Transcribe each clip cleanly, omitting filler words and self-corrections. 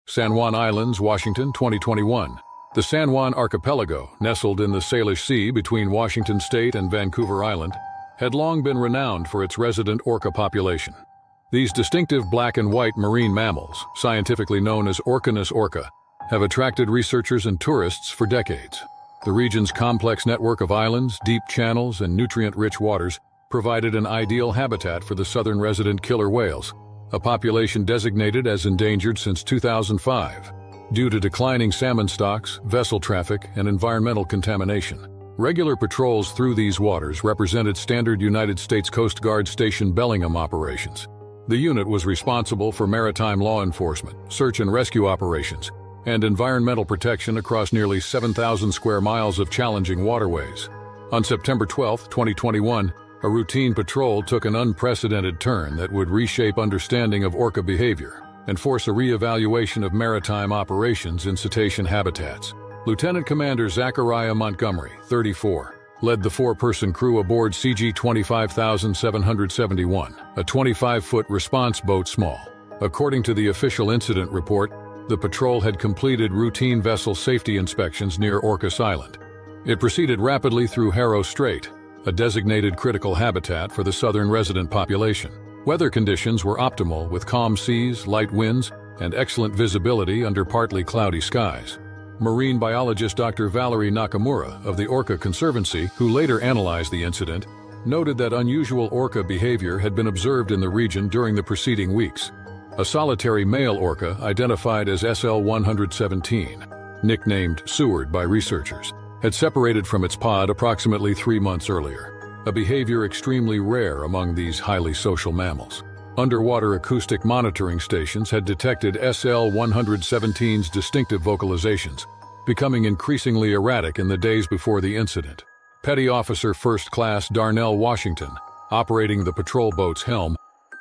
San Juan Islands, Washington, 2021. The San Juan Archipelago, nestled in the Salish Sea between Washington State and Vancouver Island, had long been renowned for its resident orca population. These distinctive black and white marine mammals, scientifically known as Orcanus orca, have attracted researchers and tourists for decades. The region's complex network of islands, deep channels, and nutrient-rich waters provided an ideal habitat for the southern resident killer whales, a population designated as endangered since 2005, due to declining salmon stocks, vessel traffic, and environmental contamination. Regular patrols through these waters represented standard United States Coast Guard Station Bellingham operations. The unit was responsible for maritime law enforcement, search and rescue operations, and environmental protection across nearly 7,000 square miles of challenging waterways. On September 12, 2021, a routine patrol took an unprecedented turn that would reshape understanding of orca behavior and force a re-evaluation of maritime operations in cetacean habitats. Lieutenant Commander Zachariah Montgomery, 34, led the four-person crew aboard CG 25771, a 25-foot response boat small. According to the official incident report, the patrol had completed routine vessel safety inspections near Orcas Island. It proceeded rapidly through Harrow Strait, a designated critical habitat for the southern resident population. Weather conditions were optimal with calm seas, light winds, and excellent visibility under partly cloudy skies. Marine biologist Dr. Valerie Nakamura of the Orca Conservancy, who later analyzed the incident, noted that unusual orca behavior had been observed in the region during the preceding weeks. A solitary male orca identified as SL-117, nicknamed Seward by researchers, had separated from its pod approximately 3 months earlier, a behavior extremely rare among these highly social mammals. Underwater acoustic monitoring stations had detected SL-117's distinctive vocalizations, becoming increasingly erratic in the days before the incident. Petty Officer First Class Darnell Washington, operating the patrol boat's helm,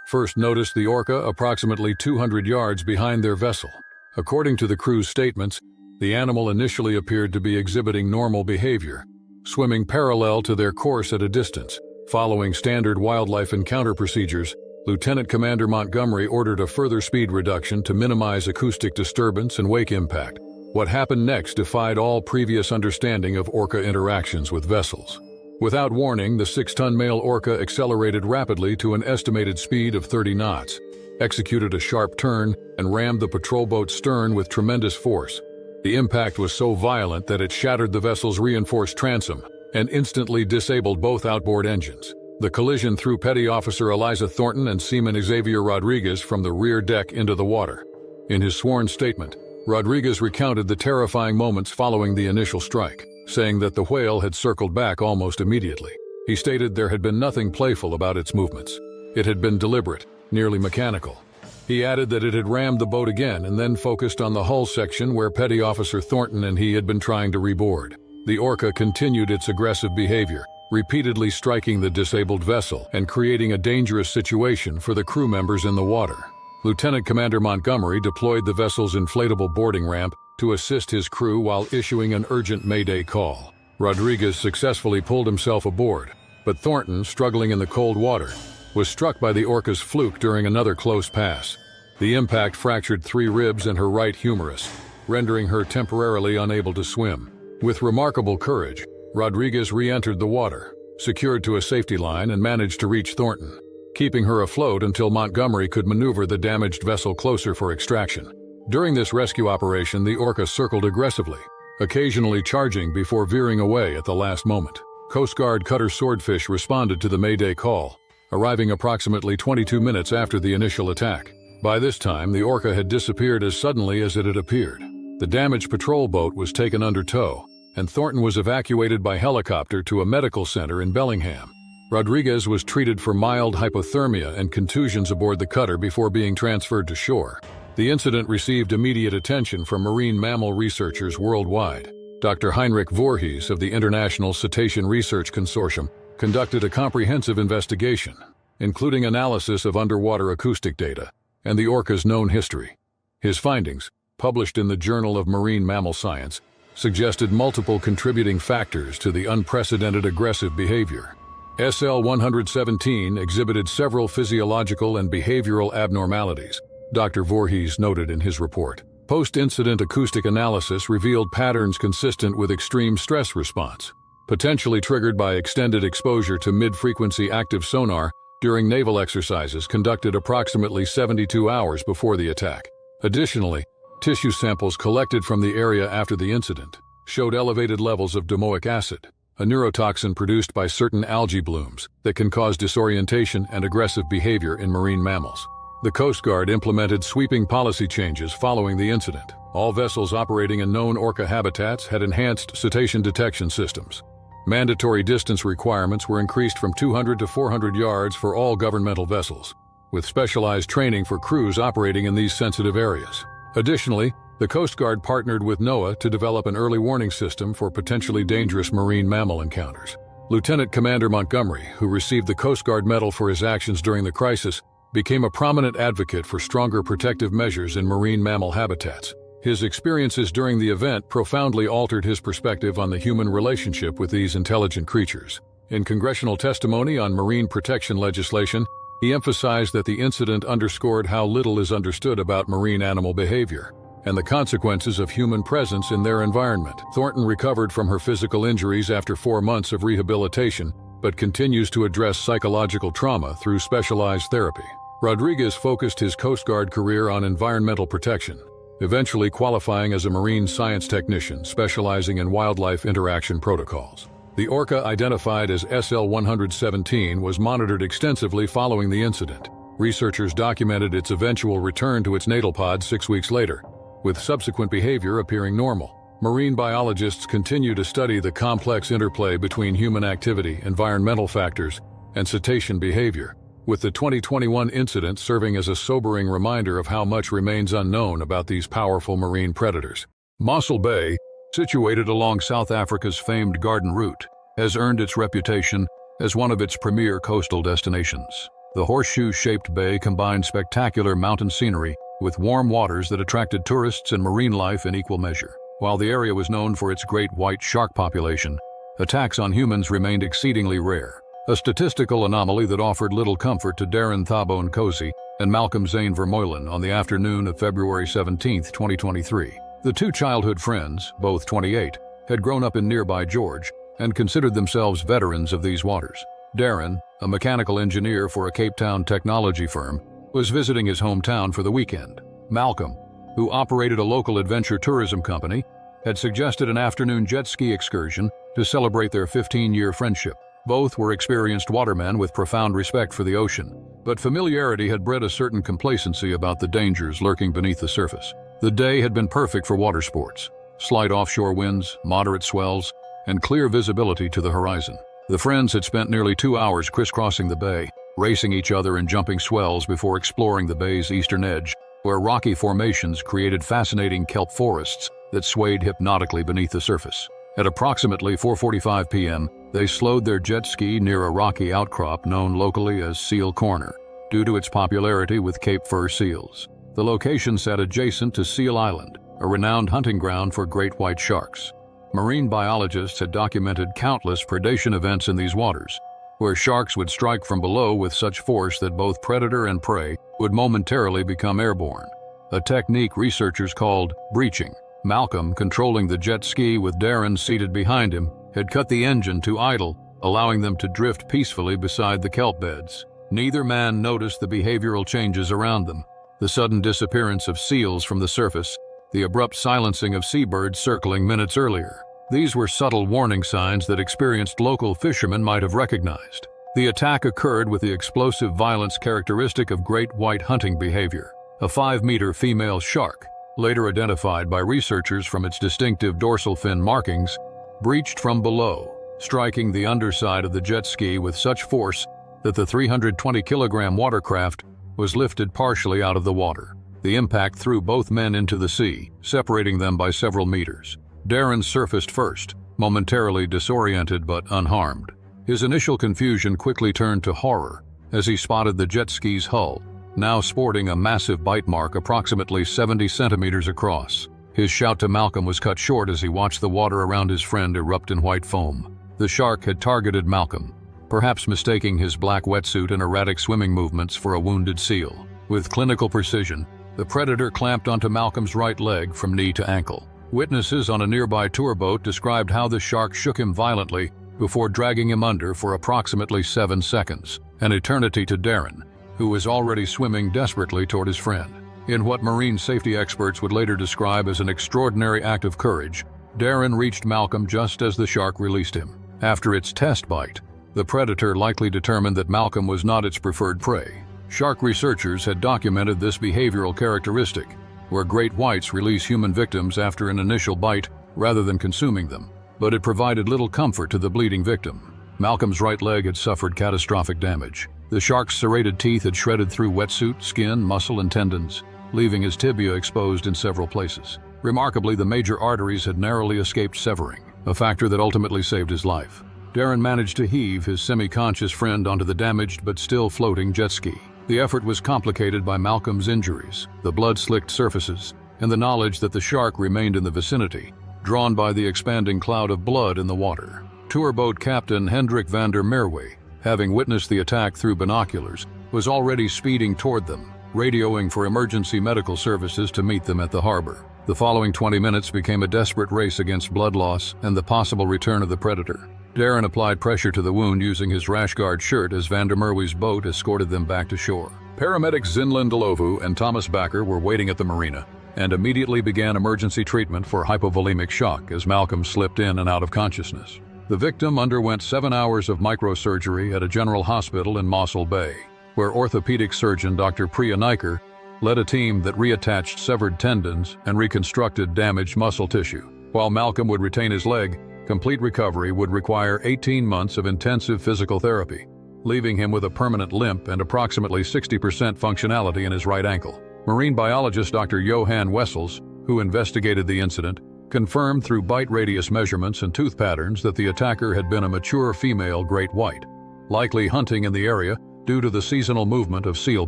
first noticed the orca approximately 200 yards behind their vessel. According to the crew's statements, the animal initially appeared to be exhibiting normal behavior, swimming parallel to their course at a distance. Following standard wildlife encounter procedures, Lieutenant Commander Montgomery ordered a further speed reduction to minimize acoustic disturbance and wake impact. What happened next defied all previous understanding of orca interactions with vessels. Without warning, the 6-ton male orca accelerated rapidly to an estimated speed of 30 knots, executed a sharp turn, and rammed the patrol boat's stern with tremendous force. The impact was so violent that it shattered the vessel's reinforced transom and instantly disabled both outboard engines. The collision threw Petty Officer Eliza Thornton and Seaman Xavier Rodriguez from the rear deck into the water. In his sworn statement, Rodriguez recounted the terrifying moments following the initial strike, saying that the whale had circled back almost immediately. He stated there had been nothing playful about its movements. It had been deliberate, nearly mechanical. He added that it had rammed the boat again and then focused on the hull section where Petty Officer Thornton and he had been trying to reboard. The orca continued its aggressive behavior, repeatedly striking the disabled vessel and creating a dangerous situation for the crew members in the water. Lieutenant Commander Montgomery deployed the vessel's inflatable boarding ramp to assist his crew while issuing an urgent mayday call. Rodriguez successfully pulled himself aboard, but Thornton, struggling in the cold water, was struck by the orca's fluke during another close pass. The impact fractured 3 ribs in her right humerus, rendering her temporarily unable to swim. With remarkable courage, Rodriguez re-entered the water, secured to a safety line, and managed to reach Thornton, keeping her afloat until Montgomery could maneuver the damaged vessel closer for extraction. During this rescue operation, the orca circled aggressively, occasionally charging before veering away at the last moment. Coast Guard cutter Swordfish responded to the mayday call, arriving approximately 22 minutes after the initial attack. By this time, the orca had disappeared as suddenly as it had appeared. The damaged patrol boat was taken under tow, and Thornton was evacuated by helicopter to a medical center in Bellingham. Rodriguez was treated for mild hypothermia and contusions aboard the cutter before being transferred to shore. The incident received immediate attention from marine mammal researchers worldwide. Dr. Heinrich Voorhees of the International Cetacean Research Consortium conducted a comprehensive investigation, including analysis of underwater acoustic data and the orca's known history. His findings, published in the Journal of Marine Mammal Science, suggested multiple contributing factors to the unprecedented aggressive behavior. SL-117 exhibited several physiological and behavioral abnormalities, Dr. Voorhees noted in his report. Post-incident acoustic analysis revealed patterns consistent with extreme stress response, potentially triggered by extended exposure to mid-frequency active sonar during naval exercises conducted approximately 72 hours before the attack. Additionally, tissue samples collected from the area after the incident showed elevated levels of domoic acid, a neurotoxin produced by certain algae blooms that can cause disorientation and aggressive behavior in marine mammals. The Coast Guard implemented sweeping policy changes following the incident. All vessels operating in known orca habitats had enhanced cetacean detection systems. Mandatory distance requirements were increased from 200 to 400 yards for all governmental vessels, with specialized training for crews operating in these sensitive areas. Additionally, the Coast Guard partnered with NOAA to develop an early warning system for potentially dangerous marine mammal encounters. Lieutenant Commander Montgomery, who received the Coast Guard Medal for his actions during the crisis, became a prominent advocate for stronger protective measures in marine mammal habitats. His experiences during the event profoundly altered his perspective on the human relationship with these intelligent creatures. In congressional testimony on marine protection legislation, he emphasized that the incident underscored how little is understood about marine animal behavior and the consequences of human presence in their environment. Thornton recovered from her physical injuries after 4 months of rehabilitation, but continues to address psychological trauma through specialized therapy. Rodriguez focused his Coast Guard career on environmental protection, eventually qualifying as a marine science technician specializing in wildlife interaction protocols. The orca, identified as SL-117, was monitored extensively following the incident. Researchers documented its eventual return to its natal pod 6 weeks later, with subsequent behavior appearing normal. Marine biologists continue to study the complex interplay between human activity, environmental factors, and cetacean behavior, with the 2021 incident serving as a sobering reminder of how much remains unknown about these powerful marine predators. Mossel Bay, situated along South Africa's famed Garden Route, has earned its reputation as one of its premier coastal destinations. The horseshoe-shaped bay combines spectacular mountain scenery with warm waters that attracted tourists and marine life in equal measure. While the area was known for its great white shark population, attacks on humans remained exceedingly rare, a statistical anomaly that offered little comfort to Darren Thabo Nkosi and Malcolm Zane Vermeulen on the afternoon of February 17, 2023. The two childhood friends, both 28, had grown up in nearby George and considered themselves veterans of these waters. Darren, a mechanical engineer for a Cape Town technology firm, was visiting his hometown for the weekend. Malcolm, who operated a local adventure tourism company, had suggested an afternoon jet ski excursion to celebrate their 15-year friendship. Both were experienced watermen with profound respect for the ocean, but familiarity had bred a certain complacency about the dangers lurking beneath the surface. The day had been perfect for water sports: slight offshore winds, moderate swells, and clear visibility to the horizon. The friends had spent nearly 2 hours crisscrossing the bay, racing each other and jumping swells before exploring the bay's eastern edge, where rocky formations created fascinating kelp forests that swayed hypnotically beneath the surface. At approximately 4:45 p.m., they slowed their jet ski near a rocky outcrop known locally as Seal Corner, due to its popularity with Cape Fur seals. The location sat adjacent to Seal Island, a renowned hunting ground for great white sharks. Marine biologists had documented countless predation events in these waters, where sharks would strike from below with such force that both predator and prey would momentarily become airborne, a technique researchers called breaching. Malcolm, controlling the jet ski with Darren seated behind him, had cut the engine to idle, allowing them to drift peacefully beside the kelp beds. Neither man noticed the behavioral changes around them: the sudden disappearance of seals from the surface, the abrupt silencing of seabirds circling minutes earlier. These were subtle warning signs that experienced local fishermen might have recognized. The attack occurred with the explosive violence characteristic of great white hunting behavior. A 5-meter female shark, later identified by researchers from its distinctive dorsal fin markings, breached from below, striking the underside of the jet ski with such force that the 320-kilogram watercraft was lifted partially out of the water. The impact threw both men into the sea, separating them by several meters. Darren surfaced first, momentarily disoriented but unharmed. His initial confusion quickly turned to horror as he spotted the jet ski's hull, now sporting a massive bite mark approximately 70 centimeters across. His shout to Malcolm was cut short as he watched the water around his friend erupt in white foam. The shark had targeted Malcolm, perhaps mistaking his black wetsuit and erratic swimming movements for a wounded seal. With clinical precision, The predator clamped onto Malcolm's right leg from knee to ankle. Witnesses on a nearby tour boat described how the shark shook him violently before dragging him under for approximately 7 seconds, an eternity to Darren, who was already swimming desperately toward his friend. In what marine safety experts would later describe as an extraordinary act of courage, Darren reached Malcolm just as the shark released him. After its test bite, the predator likely determined that Malcolm was not its preferred prey. Shark researchers had documented this behavioral characteristic, where great whites release human victims after an initial bite rather than consuming them, but it provided little comfort to the bleeding victim. Malcolm's right leg had suffered catastrophic damage. The shark's serrated teeth had shredded through wetsuit, skin, muscle, and tendons, leaving his tibia exposed in several places. Remarkably, the major arteries had narrowly escaped severing, a factor that ultimately saved his life. Darren managed to heave his semi-conscious friend onto the damaged but still floating jet ski. The effort was complicated by Malcolm's injuries, the blood-slicked surfaces, and the knowledge that the shark remained in the vicinity, drawn by the expanding cloud of blood in the water. Tour boat captain Hendrik van der Merwe, having witnessed the attack through binoculars, was already speeding toward them, radioing for emergency medical services to meet them at the harbor. The following 20 minutes became a desperate race against blood loss and the possible return of the predator. Darren applied pressure to the wound using his rash guard shirt as van der Merwe's boat escorted them back to shore. Paramedics Zinlin Delovu and Thomas Backer were waiting at the marina and immediately began emergency treatment for hypovolemic shock as Malcolm slipped in and out of consciousness. The victim underwent 7 hours of microsurgery at a general hospital in Mossel Bay, where orthopedic surgeon Dr. Priya Niker led a team that reattached severed tendons and reconstructed damaged muscle tissue. While Malcolm would retain his leg, complete recovery would require 18 months of intensive physical therapy, leaving him with a permanent limp and approximately 60% functionality in his right ankle. Marine biologist Dr. Johan Wessels, who investigated the incident, confirmed through bite radius measurements and tooth patterns that the attacker had been a mature female great white, likely hunting in the area due to the seasonal movement of seal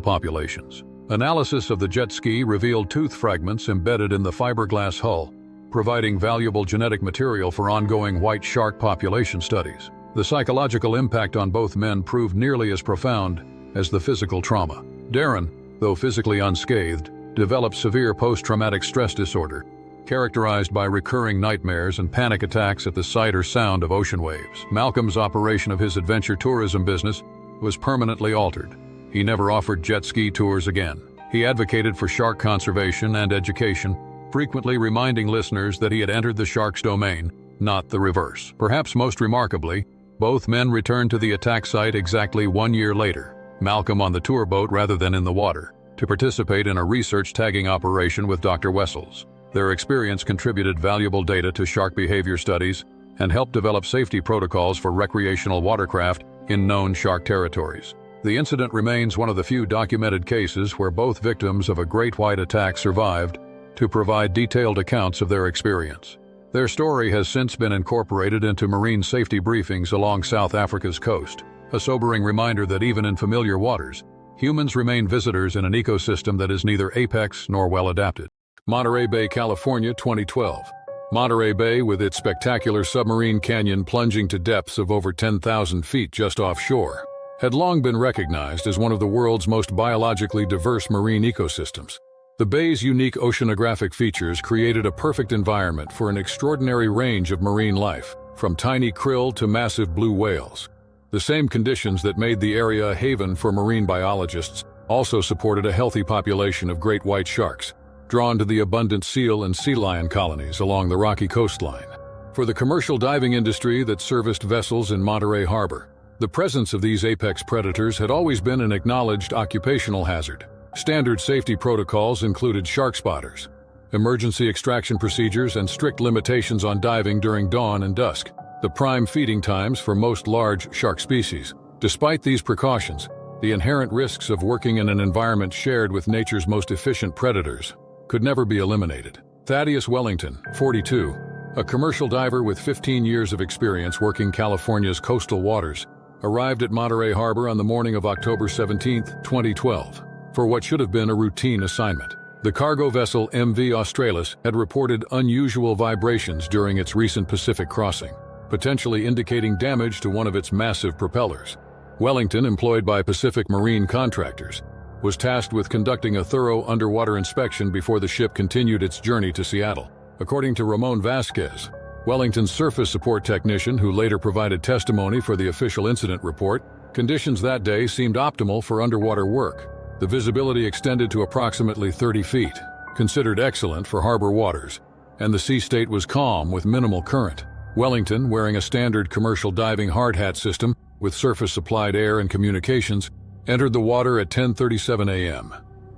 populations. Analysis of the jet ski revealed tooth fragments embedded in the fiberglass hull, providing valuable genetic material for ongoing white shark population studies. The psychological impact on both men proved nearly as profound as the physical trauma. Darren, though physically unscathed, developed severe post-traumatic stress disorder, characterized by recurring nightmares and panic attacks at the sight or sound of ocean waves. Malcolm's operation of his adventure tourism business was permanently altered. He never offered jet ski tours again. He advocated for shark conservation and education, frequently reminding listeners that he had entered the shark's domain, not the reverse. Perhaps most remarkably, both men returned to the attack site exactly 1 year later, Malcolm on the tour boat rather than in the water, to participate in a research tagging operation with Dr. Wessels. Their experience contributed valuable data to shark behavior studies and helped develop safety protocols for recreational watercraft in known shark territories. The incident remains one of the few documented cases where both victims of a great white attack survived to provide detailed accounts of their experience. Their story has since been incorporated into marine safety briefings along South Africa's coast, a sobering reminder that even in familiar waters, humans remain visitors in an ecosystem that is neither apex nor well adapted. Monterey Bay, California, 2012. Monterey Bay, with its spectacular submarine canyon plunging to depths of over 10,000 feet just offshore, had long been recognized as one of the world's most biologically diverse marine ecosystems. The bay's unique oceanographic features created a perfect environment for an extraordinary range of marine life, from tiny krill to massive blue whales. The same conditions that made the area a haven for marine biologists also supported a healthy population of great white sharks, drawn to the abundant seal and sea lion colonies along the rocky coastline. For the commercial diving industry that serviced vessels in Monterey Harbor, the presence of these apex predators had always been an acknowledged occupational hazard. Standard safety protocols included shark spotters, emergency extraction procedures, and strict limitations on diving during dawn and dusk, the prime feeding times for most large shark species. Despite these precautions, the inherent risks of working in an environment shared with nature's most efficient predators could never be eliminated. Thaddeus Wellington, 42, a commercial diver with 15 years of experience working California's coastal waters, arrived at Monterey Harbor on the morning of October 17, 2012. For what should have been a routine assignment. The cargo vessel MV Australis had reported unusual vibrations during its recent Pacific crossing, potentially indicating damage to one of its massive propellers. Wellington, employed by Pacific Marine contractors, was tasked with conducting a thorough underwater inspection before the ship continued its journey to Seattle. According to Ramon Vasquez, Wellington's surface support technician who later provided testimony for the official incident report, conditions that day seemed optimal for underwater work. The visibility extended to approximately 30 feet, considered excellent for harbor waters, and the sea state was calm with minimal current. Wellington, wearing a standard commercial diving hard hat system with surface-supplied air and communications, entered the water at 10:37 a.m.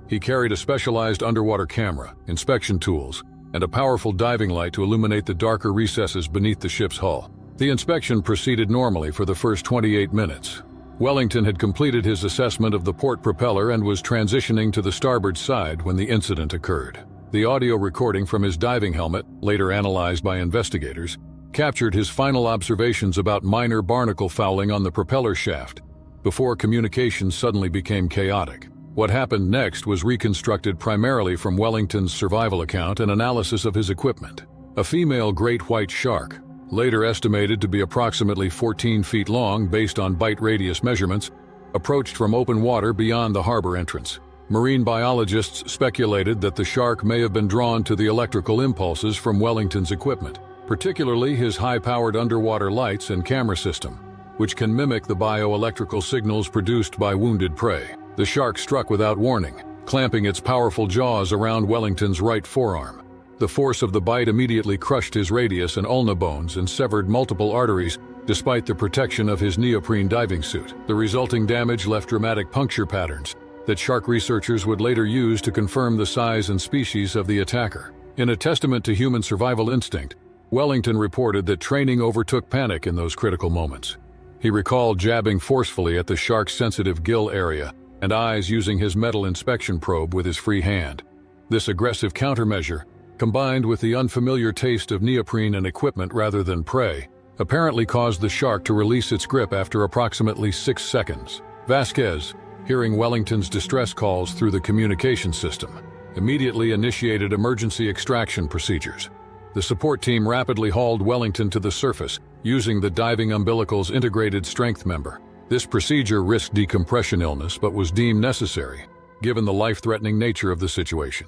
He carried a specialized underwater camera, inspection tools, and a powerful diving light to illuminate the darker recesses beneath the ship's hull. The inspection proceeded normally for the first 28 minutes. Wellington had completed his assessment of the port propeller and was transitioning to the starboard side when the incident occurred. The audio recording from his diving helmet, later analyzed by investigators, captured his final observations about minor barnacle fouling on the propeller shaft, before communications suddenly became chaotic. What happened next was reconstructed primarily from Wellington's survival account and analysis of his equipment. A female great white shark, later estimated to be approximately 14 feet long based on bite radius measurements, approached from open water beyond the harbor entrance. Marine biologists speculated that the shark may have been drawn to the electrical impulses from Wellington's equipment, particularly his high-powered underwater lights and camera system, which can mimic the bioelectrical signals produced by wounded prey. The shark struck without warning, clamping its powerful jaws around Wellington's right forearm. The force of the bite immediately crushed his radius and ulna bones and severed multiple arteries, despite the protection of his neoprene diving suit. The resulting damage left dramatic puncture patterns that shark researchers would later use to confirm the size and species of the attacker. In a testament to human survival instinct, Wellington reported that training overtook panic in those critical moments. He recalled jabbing forcefully at the shark's sensitive gill area and eyes using his metal inspection probe with his free hand. This aggressive countermeasure, combined with the unfamiliar taste of neoprene and equipment rather than prey, apparently caused the shark to release its grip after approximately 6 seconds. Vasquez, hearing Wellington's distress calls through the communication system, immediately initiated emergency extraction procedures. The support team rapidly hauled Wellington to the surface, using the diving umbilical's integrated strength member. This procedure risked decompression illness but was deemed necessary, given the life-threatening nature of the situation.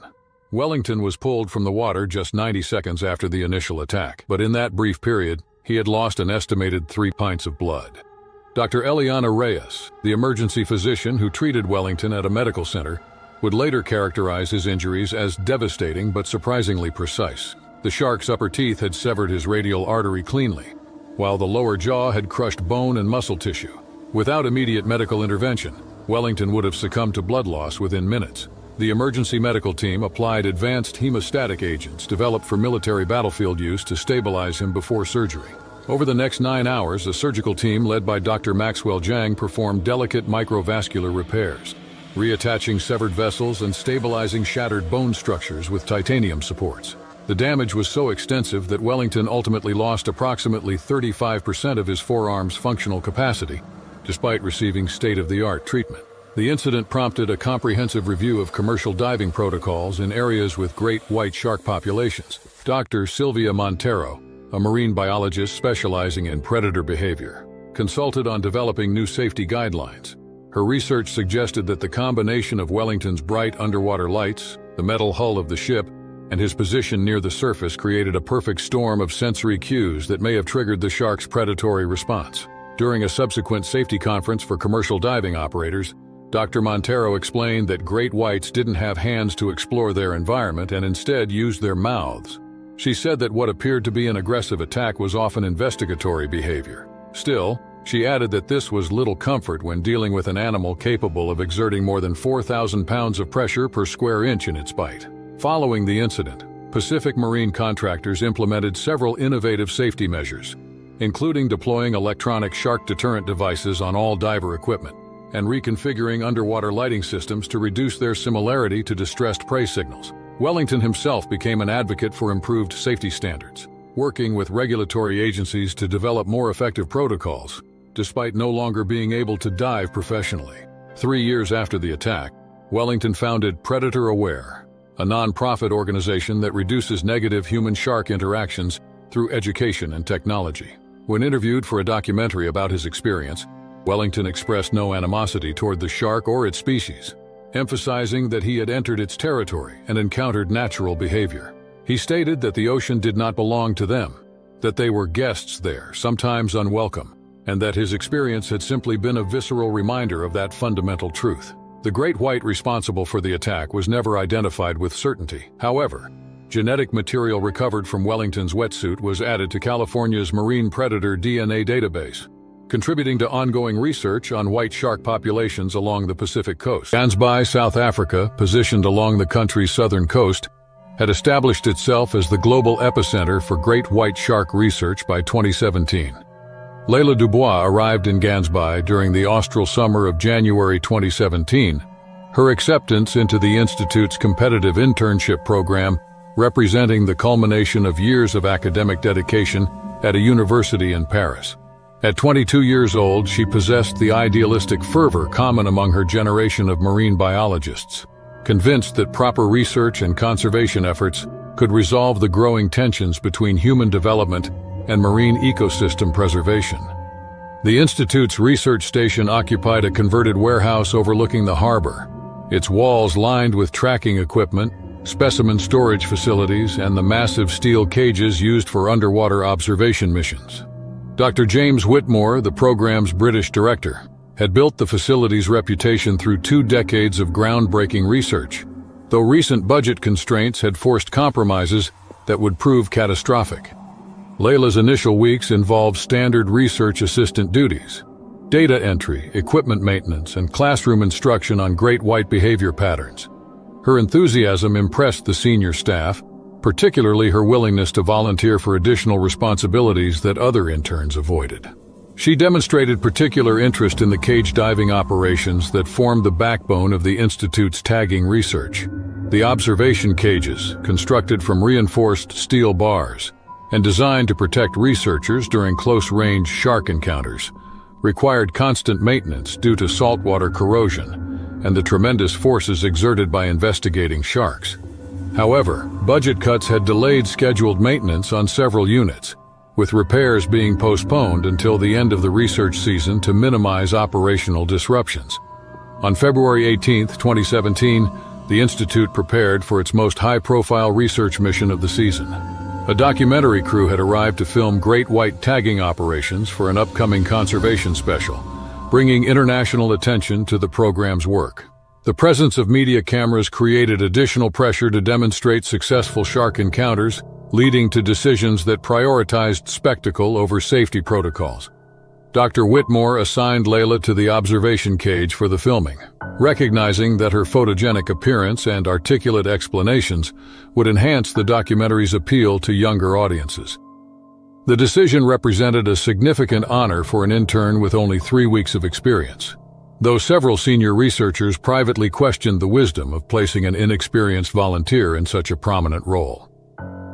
Wellington was pulled from the water just 90 seconds after the initial attack, but in that brief period, he had lost an estimated 3 pints of blood. Dr. Eliana Reyes, the emergency physician who treated Wellington at a medical center, would later characterize his injuries as devastating but surprisingly precise. The shark's upper teeth had severed his radial artery cleanly, while the lower jaw had crushed bone and muscle tissue. Without immediate medical intervention, Wellington would have succumbed to blood loss within minutes. The emergency medical team applied advanced hemostatic agents developed for military battlefield use to stabilize him before surgery. Over the next 9 hours, a surgical team led by Dr. Maxwell Zhang performed delicate microvascular repairs, reattaching severed vessels and stabilizing shattered bone structures with titanium supports. The damage was so extensive that Wellington ultimately lost approximately 35% of his forearm's functional capacity, despite receiving state-of-the-art treatment. The incident prompted a comprehensive review of commercial diving protocols in areas with great white shark populations. Dr. Sylvia Montero, a marine biologist specializing in predator behavior, consulted on developing new safety guidelines. Her research suggested that the combination of Wellington's bright underwater lights, the metal hull of the ship, and his position near the surface created a perfect storm of sensory cues that may have triggered the shark's predatory response. During a subsequent safety conference for commercial diving operators, Dr. Montero explained that great whites didn't have hands to explore their environment and instead used their mouths. She said that what appeared to be an aggressive attack was often investigatory behavior. Still, she added that this was little comfort when dealing with an animal capable of exerting more than 4,000 pounds of pressure per square inch in its bite. Following the incident, Pacific Marine contractors implemented several innovative safety measures, including deploying electronic shark deterrent devices on all diver equipment and reconfiguring underwater lighting systems to reduce their similarity to distressed prey signals. Wellington himself became an advocate for improved safety standards, working with regulatory agencies to develop more effective protocols, despite no longer being able to dive professionally. 3 years after the attack, Wellington founded Predator Aware, a non-profit organization that reduces negative human-shark interactions through education and technology. When interviewed for a documentary about his experience, Wellington expressed no animosity toward the shark or its species. emphasizing that he had entered its territory and encountered natural behavior. He stated that the ocean did not belong to them, that they were guests there, sometimes unwelcome, and that his experience had simply been a visceral reminder of that fundamental truth. The great white responsible for the attack was never identified with certainty. However, genetic material recovered from Wellington's wetsuit was added to California's marine predator DNA database, contributing to ongoing research on white shark populations along the Pacific coast. Gansbai, South Africa, positioned along the country's southern coast, had established itself as the global epicenter for great white shark research by 2017. Leila Dubois arrived in Gansbai during the austral summer of January 2017, her acceptance into the Institute's competitive internship program representing the culmination of years of academic dedication at a university in Paris. At 22 years old, she possessed the idealistic fervor common among her generation of marine biologists, convinced that proper research and conservation efforts could resolve the growing tensions between human development and marine ecosystem preservation. The Institute's research station occupied a converted warehouse overlooking the harbor, its walls lined with tracking equipment, specimen storage facilities, and the massive steel cages used for underwater observation missions. Dr. James Whitmore, the program's British director, had built the facility's reputation through 2 decades of groundbreaking research, though recent budget constraints had forced compromises that would prove catastrophic. Leila's initial weeks involved standard research assistant duties, data entry, equipment maintenance, and classroom instruction on great white behavior patterns. Her enthusiasm impressed the senior staff, particularly her willingness to volunteer for additional responsibilities that other interns avoided. She demonstrated particular interest in the cage diving operations that formed the backbone of the Institute's tagging research. The observation cages, constructed from reinforced steel bars and designed to protect researchers during close-range shark encounters, required constant maintenance due to saltwater corrosion and the tremendous forces exerted by investigating sharks. However, budget cuts had delayed scheduled maintenance on several units, with repairs being postponed until the end of the research season to minimize operational disruptions. On February 18, 2017, the Institute prepared for its most high-profile research mission of the season. A documentary crew had arrived to film great white tagging operations for an upcoming conservation special, bringing international attention to the program's work. The presence of media cameras created additional pressure to demonstrate successful shark encounters, leading to decisions that prioritized spectacle over safety protocols. Dr. Whitmore assigned Leila to the observation cage for the filming, recognizing that her photogenic appearance and articulate explanations would enhance the documentary's appeal to younger audiences. The decision represented a significant honor for an intern with only 3 weeks of experience, though several senior researchers privately questioned the wisdom of placing an inexperienced volunteer in such a prominent role.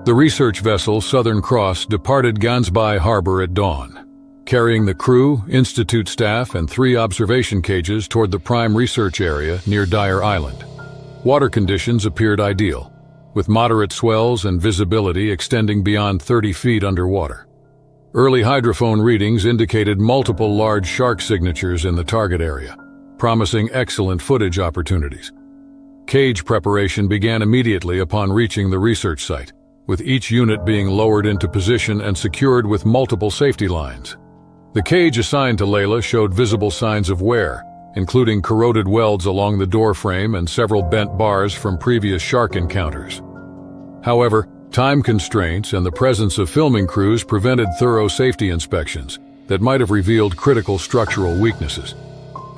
The research vessel Southern Cross departed Gansbai Harbor at dawn, carrying the crew, Institute staff, and 3 observation cages toward the prime research area near Dyer Island. Water conditions appeared ideal, with moderate swells and visibility extending beyond 30 feet underwater. Early hydrophone readings indicated multiple large shark signatures in the target area, promising excellent footage opportunities. Cage preparation began immediately upon reaching the research site, with each unit being lowered into position and secured with multiple safety lines. The cage assigned to Leila showed visible signs of wear, including corroded welds along the door frame and several bent bars from previous shark encounters. However, time constraints and the presence of filming crews prevented thorough safety inspections that might have revealed critical structural weaknesses.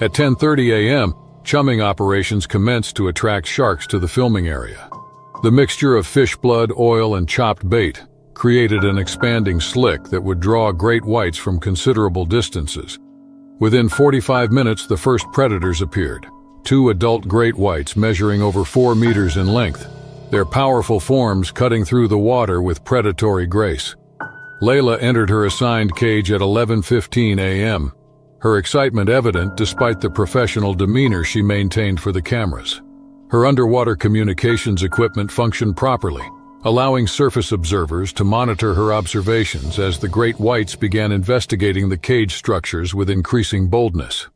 At 10:30 a.m., chumming operations commenced to attract sharks to the filming area. The mixture of fish blood, oil, and chopped bait created an expanding slick that would draw great whites from considerable distances. Within 45 minutes, the first predators appeared, 2 adult great whites measuring over 4 meters in length, their powerful forms cutting through the water with predatory grace. Leila entered her assigned cage at 11:15 a.m., her excitement evident despite the professional demeanor she maintained for the cameras. Her underwater communications equipment functioned properly, allowing surface observers to monitor her observations as the great whites began investigating the cage structures with increasing boldness.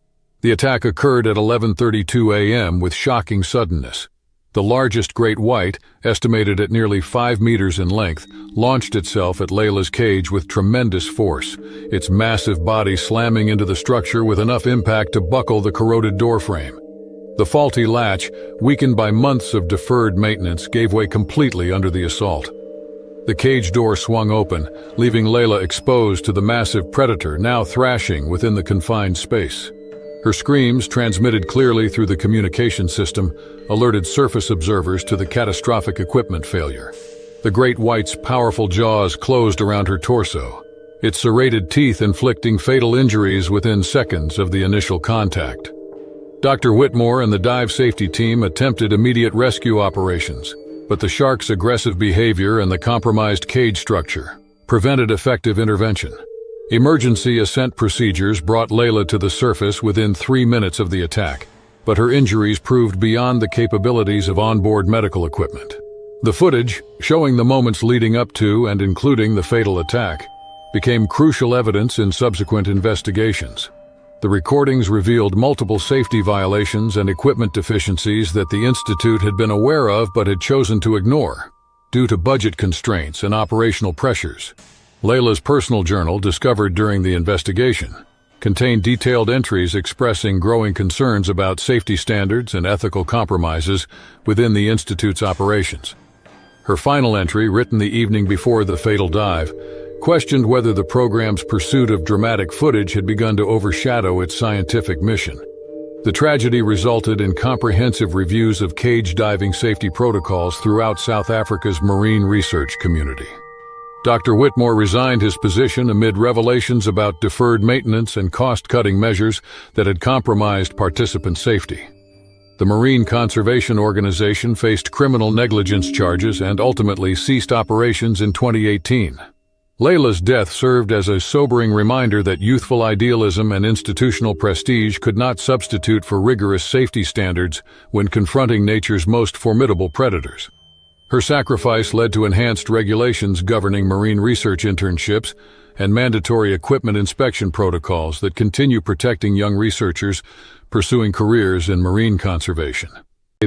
The attack occurred at 11:32 a.m. with shocking suddenness. The largest great white, estimated at nearly 5 meters in length, launched itself at Layla's cage with tremendous force, its massive body slamming into the structure with enough impact to buckle the corroded doorframe. The faulty latch, weakened by months of deferred maintenance, gave way completely under the assault. The cage door swung open, leaving Layla exposed to the massive predator now thrashing within the confined space. Her screams, transmitted clearly through the communication system, alerted surface observers to the catastrophic equipment failure. The great white's powerful jaws closed around her torso, its serrated teeth inflicting fatal injuries within seconds of the initial contact. Dr. Whitmore and the dive safety team attempted immediate rescue operations, but the shark's aggressive behavior and the compromised cage structure prevented effective intervention. Emergency ascent procedures brought Layla to the surface within 3 minutes of the attack, but her injuries proved beyond the capabilities of onboard medical equipment. The footage, showing the moments leading up to and including the fatal attack, became crucial evidence in subsequent investigations. The recordings revealed multiple safety violations and equipment deficiencies that the Institute had been aware of but had chosen to ignore, due to budget constraints and operational pressures. Layla's personal journal, discovered during the investigation, contained detailed entries expressing growing concerns about safety standards and ethical compromises within the Institute's operations. Her final entry, written the evening before the fatal dive, questioned whether the program's pursuit of dramatic footage had begun to overshadow its scientific mission. The tragedy resulted in comprehensive reviews of cage diving safety protocols throughout South Africa's marine research community. Dr. Whitmore resigned his position amid revelations about deferred maintenance and cost-cutting measures that had compromised participant safety. The Marine Conservation Organization faced criminal negligence charges and ultimately ceased operations in 2018. Layla's death served as a sobering reminder that youthful idealism and institutional prestige could not substitute for rigorous safety standards when confronting nature's most formidable predators. Her sacrifice led to enhanced regulations governing marine research internships and mandatory equipment inspection protocols that continue protecting young researchers pursuing careers in marine conservation.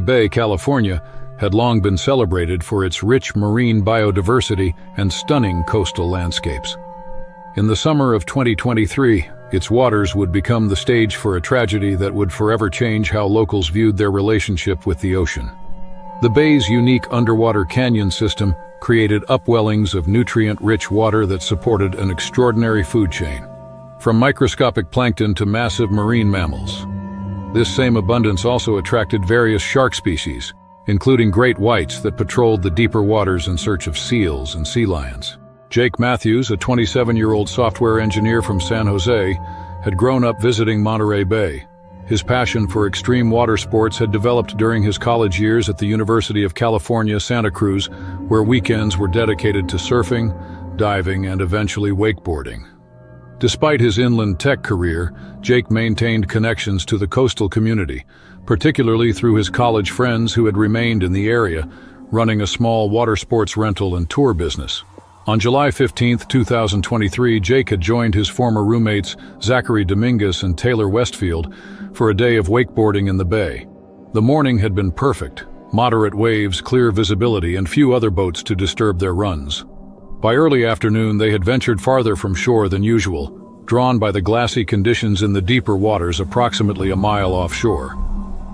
Bay, California, had long been celebrated for its rich marine biodiversity and stunning coastal landscapes. In the summer of 2023, its waters would become the stage for a tragedy that would forever change how locals viewed their relationship with the ocean. The bay's unique underwater canyon system created upwellings of nutrient-rich water that supported an extraordinary food chain, from microscopic plankton to massive marine mammals. This same abundance also attracted various shark species, including great whites that patrolled the deeper waters in search of seals and sea lions. Jake Matthews, a 27-year-old software engineer from San Jose, had grown up visiting Monterey Bay. His passion for extreme water sports had developed during his college years at the University of California, Santa Cruz, where weekends were dedicated to surfing, diving, and eventually wakeboarding. Despite his inland tech career, Jake maintained connections to the coastal community, particularly through his college friends who had remained in the area, running a small water sports rental and tour business. On July 15, 2023, Jake had joined his former roommates Zachary Dominguez and Taylor Westfield for a day of wakeboarding in the bay. The morning had been perfect, moderate waves, clear visibility, and few other boats to disturb their runs. By early afternoon, they had ventured farther from shore than usual, drawn by the glassy conditions in the deeper waters approximately a mile offshore.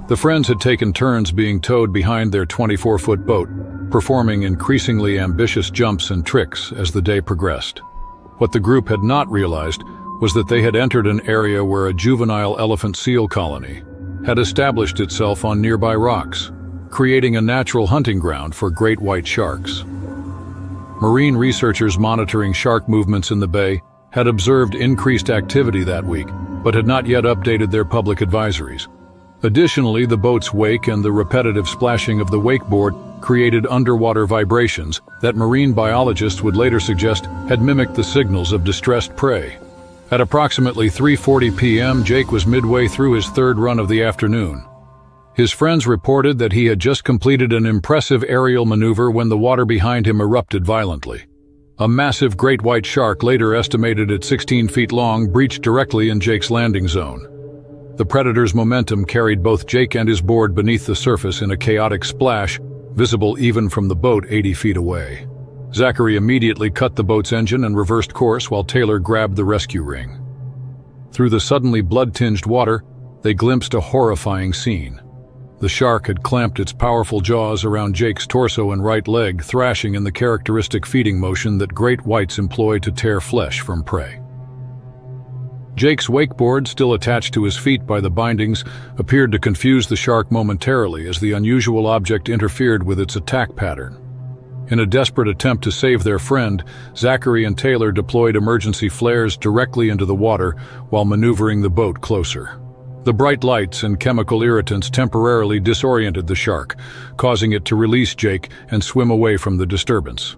The friends had taken turns being towed behind their 24-foot boat, performing increasingly ambitious jumps and tricks as the day progressed. What the group had not realized was that they had entered an area where a juvenile elephant seal colony had established itself on nearby rocks, creating a natural hunting ground for great white sharks. Marine researchers monitoring shark movements in the bay had observed increased activity that week, but had not yet updated their public advisories. Additionally, the boat's wake and the repetitive splashing of the wakeboard created underwater vibrations that marine biologists would later suggest had mimicked the signals of distressed prey. At approximately 3:40 p.m., Jake was midway through his third run of the afternoon. His friends reported that he had just completed an impressive aerial maneuver when the water behind him erupted violently. A massive great white shark, later estimated at 16 feet long, breached directly in Jake's landing zone. The predator's momentum carried both Jake and his board beneath the surface in a chaotic splash, visible even from the boat 80 feet away. Zachary immediately cut the boat's engine and reversed course while Taylor grabbed the rescue ring. Through the suddenly blood-tinged water, they glimpsed a horrifying scene. The shark had clamped its powerful jaws around Jake's torso and right leg, thrashing in the characteristic feeding motion that great whites employ to tear flesh from prey. Jake's wakeboard, still attached to his feet by the bindings, appeared to confuse the shark momentarily as the unusual object interfered with its attack pattern. In a desperate attempt to save their friend, Zachary and Taylor deployed emergency flares directly into the water while maneuvering the boat closer. The bright lights and chemical irritants temporarily disoriented the shark, causing it to release Jake and swim away from the disturbance.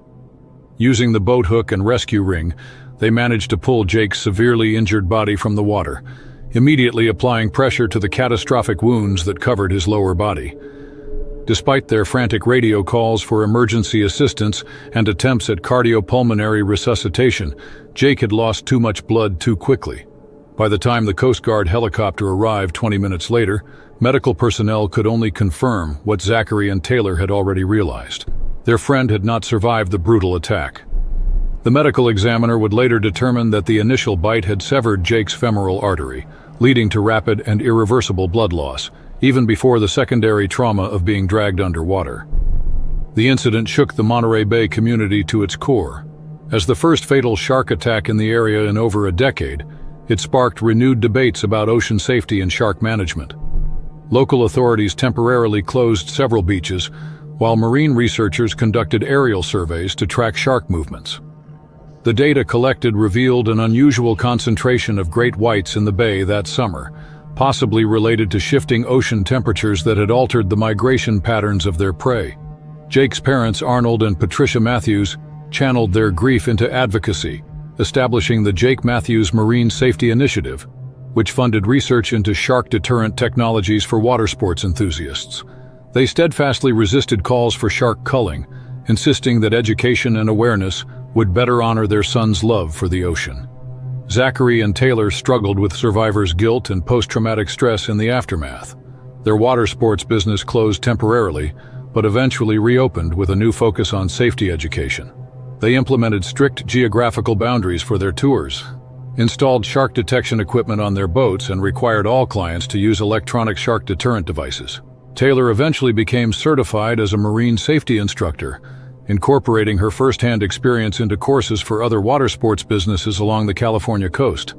Using the boat hook and rescue ring, they managed to pull Jake's severely injured body from the water, immediately applying pressure to the catastrophic wounds that covered his lower body. Despite their frantic radio calls for emergency assistance and attempts at cardiopulmonary resuscitation, Jake had lost too much blood too quickly. By the time the Coast Guard helicopter arrived 20 minutes later, medical personnel could only confirm what Zachary and Taylor had already realized. Their friend had not survived the brutal attack. The medical examiner would later determine that the initial bite had severed Jake's femoral artery, leading to rapid and irreversible blood loss, even before the secondary trauma of being dragged underwater. The incident shook the Monterey Bay community to its core. As the first fatal shark attack in the area in over a decade, it sparked renewed debates about ocean safety and shark management. Local authorities temporarily closed several beaches, while marine researchers conducted aerial surveys to track shark movements. The data collected revealed an unusual concentration of great whites in the bay that summer, possibly related to shifting ocean temperatures that had altered the migration patterns of their prey. Jake's parents, Arnold and Patricia Matthews, channeled their grief into advocacy, establishing the Jake Matthews Marine Safety Initiative, which funded research into shark deterrent technologies for water sports enthusiasts. They steadfastly resisted calls for shark culling, insisting that education and awareness would better honor their son's love for the ocean. Zachary and Taylor struggled with survivors' guilt and post-traumatic stress in the aftermath. Their water sports business closed temporarily, but eventually reopened with a new focus on safety education. They implemented strict geographical boundaries for their tours, installed shark detection equipment on their boats, and required all clients to use electronic shark deterrent devices. Taylor eventually became certified as a marine safety instructor, incorporating her first-hand experience into courses for other water sports businesses along the California coast.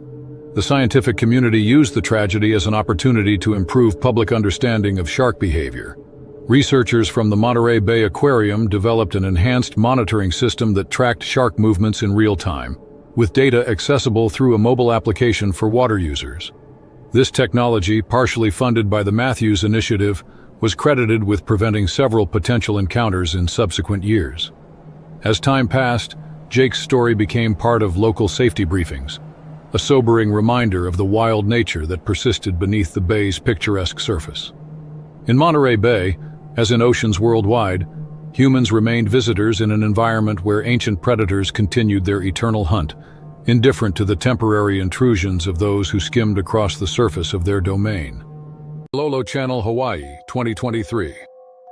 The scientific community used the tragedy as an opportunity to improve public understanding of shark behavior. Researchers from the Monterey Bay Aquarium developed an enhanced monitoring system that tracked shark movements in real time, with data accessible through a mobile application for water users. This technology, partially funded by the Matthews Initiative, was credited with preventing several potential encounters in subsequent years. As time passed, Jake's story became part of local safety briefings, a sobering reminder of the wild nature that persisted beneath the bay's picturesque surface. In Monterey Bay, as in oceans worldwide, humans remained visitors in an environment where ancient predators continued their eternal hunt, indifferent to the temporary intrusions of those who skimmed across the surface of their domain. Pailolo Channel, Hawaii, 2023.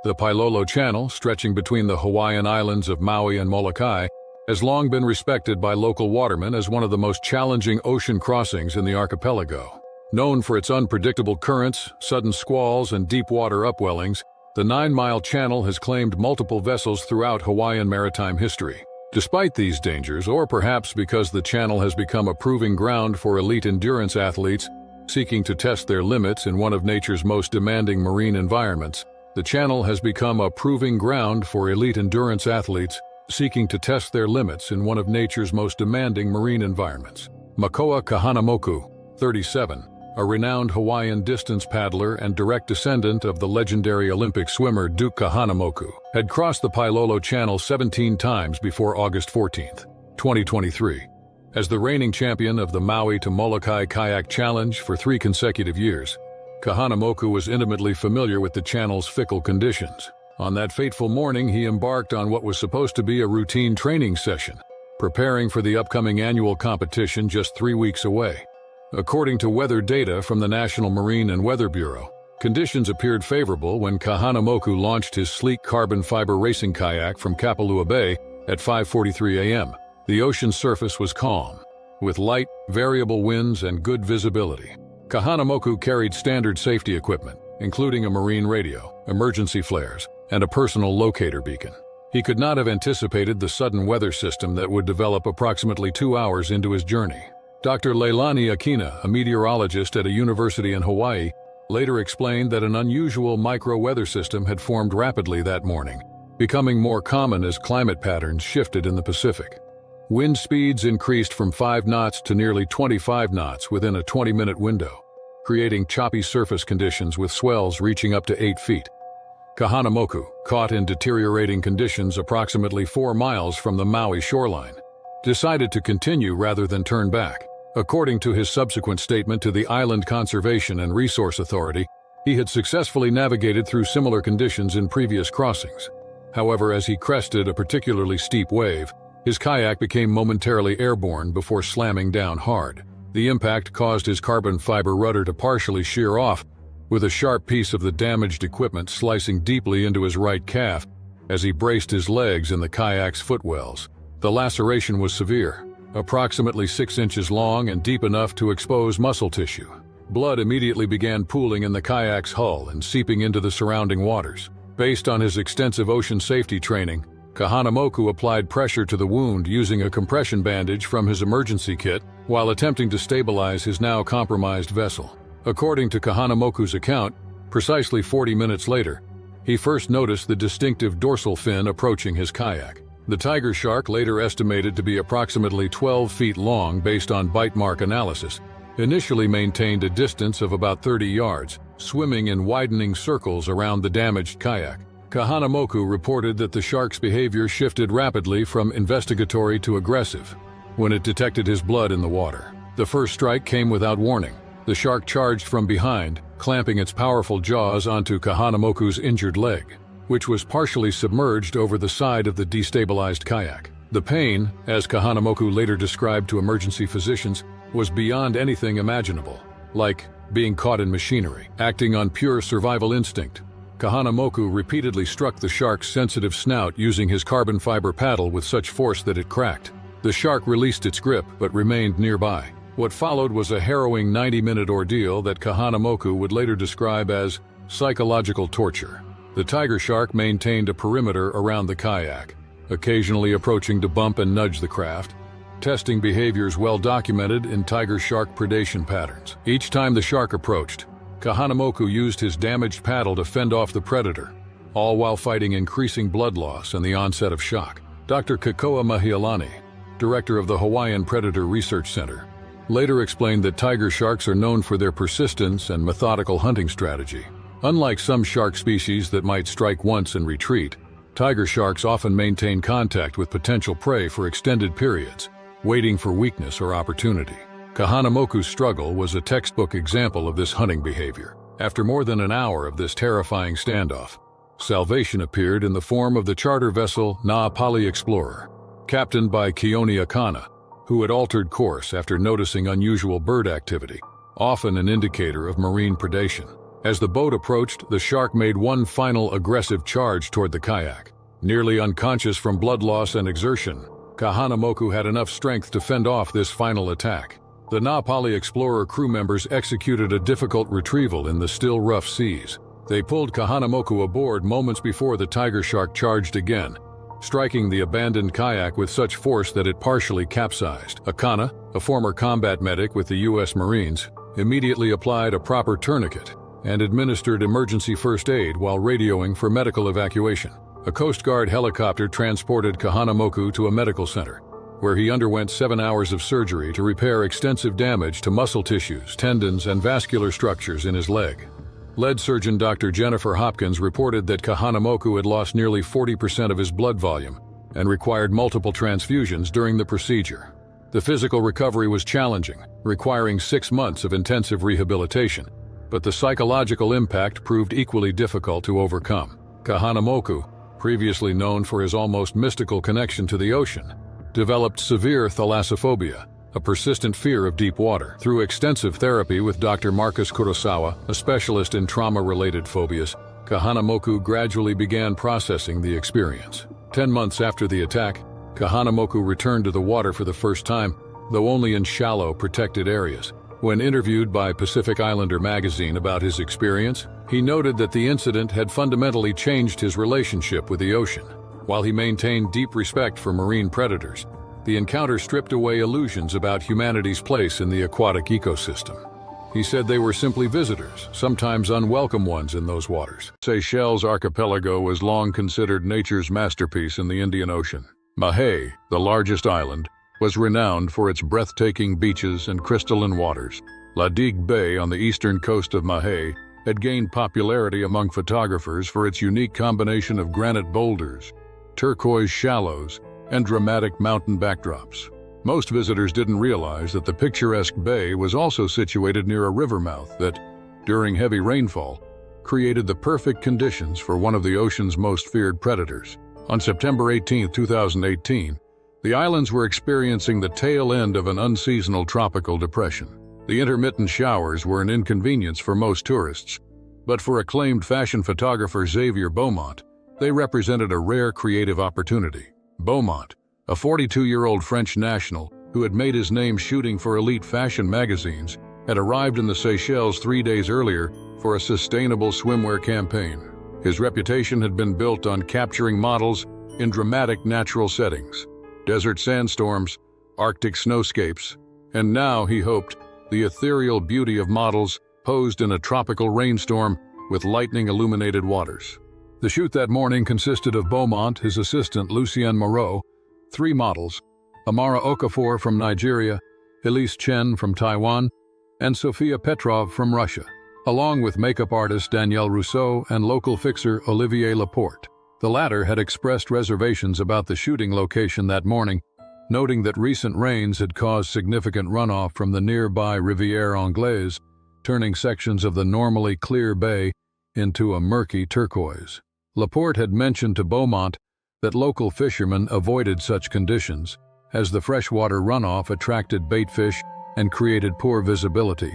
The Pailolo Channel, stretching between the Hawaiian islands of Maui and Molokai, has long been respected by local watermen as one of the most challenging ocean crossings in the archipelago. Known for its unpredictable currents, sudden squalls, and deep water upwellings, the 9-mile channel has claimed multiple vessels throughout Hawaiian maritime history. Despite these dangers, or perhaps because the channel has become a proving ground for elite endurance athletes seeking to test their limits in one of nature's most demanding marine environments, the channel has become a proving ground for elite endurance athletes seeking to test their limits in one of nature's most demanding marine environments. Makoa Kahanamoku, 37, a renowned Hawaiian distance paddler and direct descendant of the legendary Olympic swimmer Duke Kahanamoku, had crossed the Pailolo Channel 17 times before August 14, 2023. As the reigning champion of the Maui to Molokai Kayak Challenge for 3 consecutive years, Kahanamoku was intimately familiar with the channel's fickle conditions. On that fateful morning, he embarked on what was supposed to be a routine training session, preparing for the upcoming annual competition just 3 weeks away. According to weather data from the National Marine and Weather Bureau, conditions appeared favorable when Kahanamoku launched his sleek carbon fiber racing kayak from Kapalua Bay at 5:43 a.m. The ocean surface was calm, with light, variable winds and good visibility. Kahanamoku carried standard safety equipment, including a marine radio, emergency flares, and a personal locator beacon. He could not have anticipated the sudden weather system that would develop approximately 2 hours into his journey. Dr. Leilani Akina, a meteorologist at a university in Hawaii, later explained that an unusual micro-weather system had formed rapidly that morning, becoming more common as climate patterns shifted in the Pacific. Wind speeds increased from 5 knots to nearly 25 knots within a 20-minute window, creating choppy surface conditions with swells reaching up to 8 feet. Kahanamoku, caught in deteriorating conditions approximately 4 miles from the Maui shoreline, decided to continue rather than turn back. According to his subsequent statement to the Island Conservation and Resource Authority, he had successfully navigated through similar conditions in previous crossings. However, as he crested a particularly steep wave, his kayak became momentarily airborne before slamming down hard. The impact caused his carbon fiber rudder to partially shear off, with a sharp piece of the damaged equipment slicing deeply into his right calf as he braced his legs in the kayak's footwells. The laceration was severe, approximately 6 inches long and deep enough to expose muscle tissue. Blood immediately began pooling in the kayak's hull and seeping into the surrounding waters. Based on his extensive ocean safety training, Kahanamoku applied pressure to the wound using a compression bandage from his emergency kit while attempting to stabilize his now compromised vessel. According to Kahanamoku's account, precisely 40 minutes later, he first noticed the distinctive dorsal fin approaching his kayak. The tiger shark, later estimated to be approximately 12 feet long based on bite mark analysis, initially maintained a distance of about 30 yards, swimming in widening circles around the damaged kayak. Kahanamoku reported that the shark's behavior shifted rapidly from investigatory to aggressive when it detected his blood in the water. The first strike came without warning. The shark charged from behind, clamping its powerful jaws onto Kahanamoku's injured leg, which was partially submerged over the side of the destabilized kayak. The pain, as Kahanamoku later described to emergency physicians, was beyond anything imaginable, like being caught in machinery. Acting on pure survival instinct, Kahanamoku repeatedly struck the shark's sensitive snout using his carbon fiber paddle with such force that it cracked. The shark released its grip but remained nearby. What followed was a harrowing 90-minute ordeal that Kahanamoku would later describe as psychological torture. The tiger shark maintained a perimeter around the kayak, occasionally approaching to bump and nudge the craft, testing behaviors well documented in tiger shark predation patterns. Each time the shark approached, Kahanamoku used his damaged paddle to fend off the predator, all while fighting increasing blood loss and the onset of shock. Dr. Kekoa Mahialani, director of the Hawaiian Predator Research Center, later explained that tiger sharks are known for their persistence and methodical hunting strategy. Unlike some shark species that might strike once and retreat, tiger sharks often maintain contact with potential prey for extended periods, waiting for weakness or opportunity. Kahanamoku's struggle was a textbook example of this hunting behavior. After more than an hour of this terrifying standoff, salvation appeared in the form of the charter vessel Naapali Explorer, captained by Keone Akana, who had altered course after noticing unusual bird activity, often an indicator of marine predation. As the boat approached, the shark made one final aggressive charge toward the kayak. Nearly unconscious from blood loss and exertion, Kahanamoku had enough strength to fend off this final attack. The Naapali Explorer crew members executed a difficult retrieval in the still rough seas. They pulled Kahanamoku aboard moments before the tiger shark charged again, striking the abandoned kayak with such force that it partially capsized. Akana, a former combat medic with the U.S. Marines, immediately applied a proper tourniquet and administered emergency first aid while radioing for medical evacuation. A Coast Guard helicopter transported Kahanamoku to a medical center, where he underwent 7 hours of surgery to repair extensive damage to muscle tissues, tendons, and vascular structures in his leg. Lead surgeon Dr. Jennifer Hopkins reported that Kahanamoku had lost nearly 40% of his blood volume and required multiple transfusions during the procedure. The physical recovery was challenging, requiring 6 months of intensive rehabilitation, but the psychological impact proved equally difficult to overcome. Kahanamoku, previously known for his almost mystical connection to the ocean, developed severe thalassophobia, a persistent fear of deep water. Through extensive therapy with Dr. Marcus Kurosawa, a specialist in trauma-related phobias, Kahanamoku gradually began processing the experience. 10 months after the attack, Kahanamoku returned to the water for the first time, though only in shallow, protected areas. When interviewed by Pacific Islander magazine about his experience, he noted that the incident had fundamentally changed his relationship with the ocean. While he maintained deep respect for marine predators, the encounter stripped away illusions about humanity's place in the aquatic ecosystem. He said they were simply visitors, sometimes unwelcome ones in those waters. Seychelles archipelago was long considered nature's masterpiece in the Indian Ocean. Mahé, the largest island, was renowned for its breathtaking beaches and crystalline waters. La Digue Bay on the eastern coast of Mahé had gained popularity among photographers for its unique combination of granite boulders, turquoise shallows, and dramatic mountain backdrops. Most visitors didn't realize that the picturesque bay was also situated near a river mouth that, during heavy rainfall, created the perfect conditions for one of the ocean's most feared predators. On September 18, 2018, the islands were experiencing the tail end of an unseasonal tropical depression. The intermittent showers were an inconvenience for most tourists, but for acclaimed fashion photographer Xavier Beaumont, they represented a rare creative opportunity. Beaumont, a 42-year-old French national who had made his name shooting for elite fashion magazines, had arrived in the Seychelles 3 days earlier for a sustainable swimwear campaign. His reputation had been built on capturing models in dramatic natural settings, desert sandstorms, Arctic snowscapes, and now, he hoped, the ethereal beauty of models posed in a tropical rainstorm with lightning-illuminated waters. The shoot that morning consisted of Beaumont, his assistant Lucien Moreau, 3 models, Amara Okafor from Nigeria, Elise Chen from Taiwan, and Sofia Petrov from Russia, along with makeup artist Danielle Rousseau and local fixer Olivier Laporte. The latter had expressed reservations about the shooting location that morning, noting that recent rains had caused significant runoff from the nearby Rivière Anglaise, turning sections of the normally clear bay into a murky turquoise. Laporte had mentioned to Beaumont that local fishermen avoided such conditions, as the freshwater runoff attracted baitfish and created poor visibility,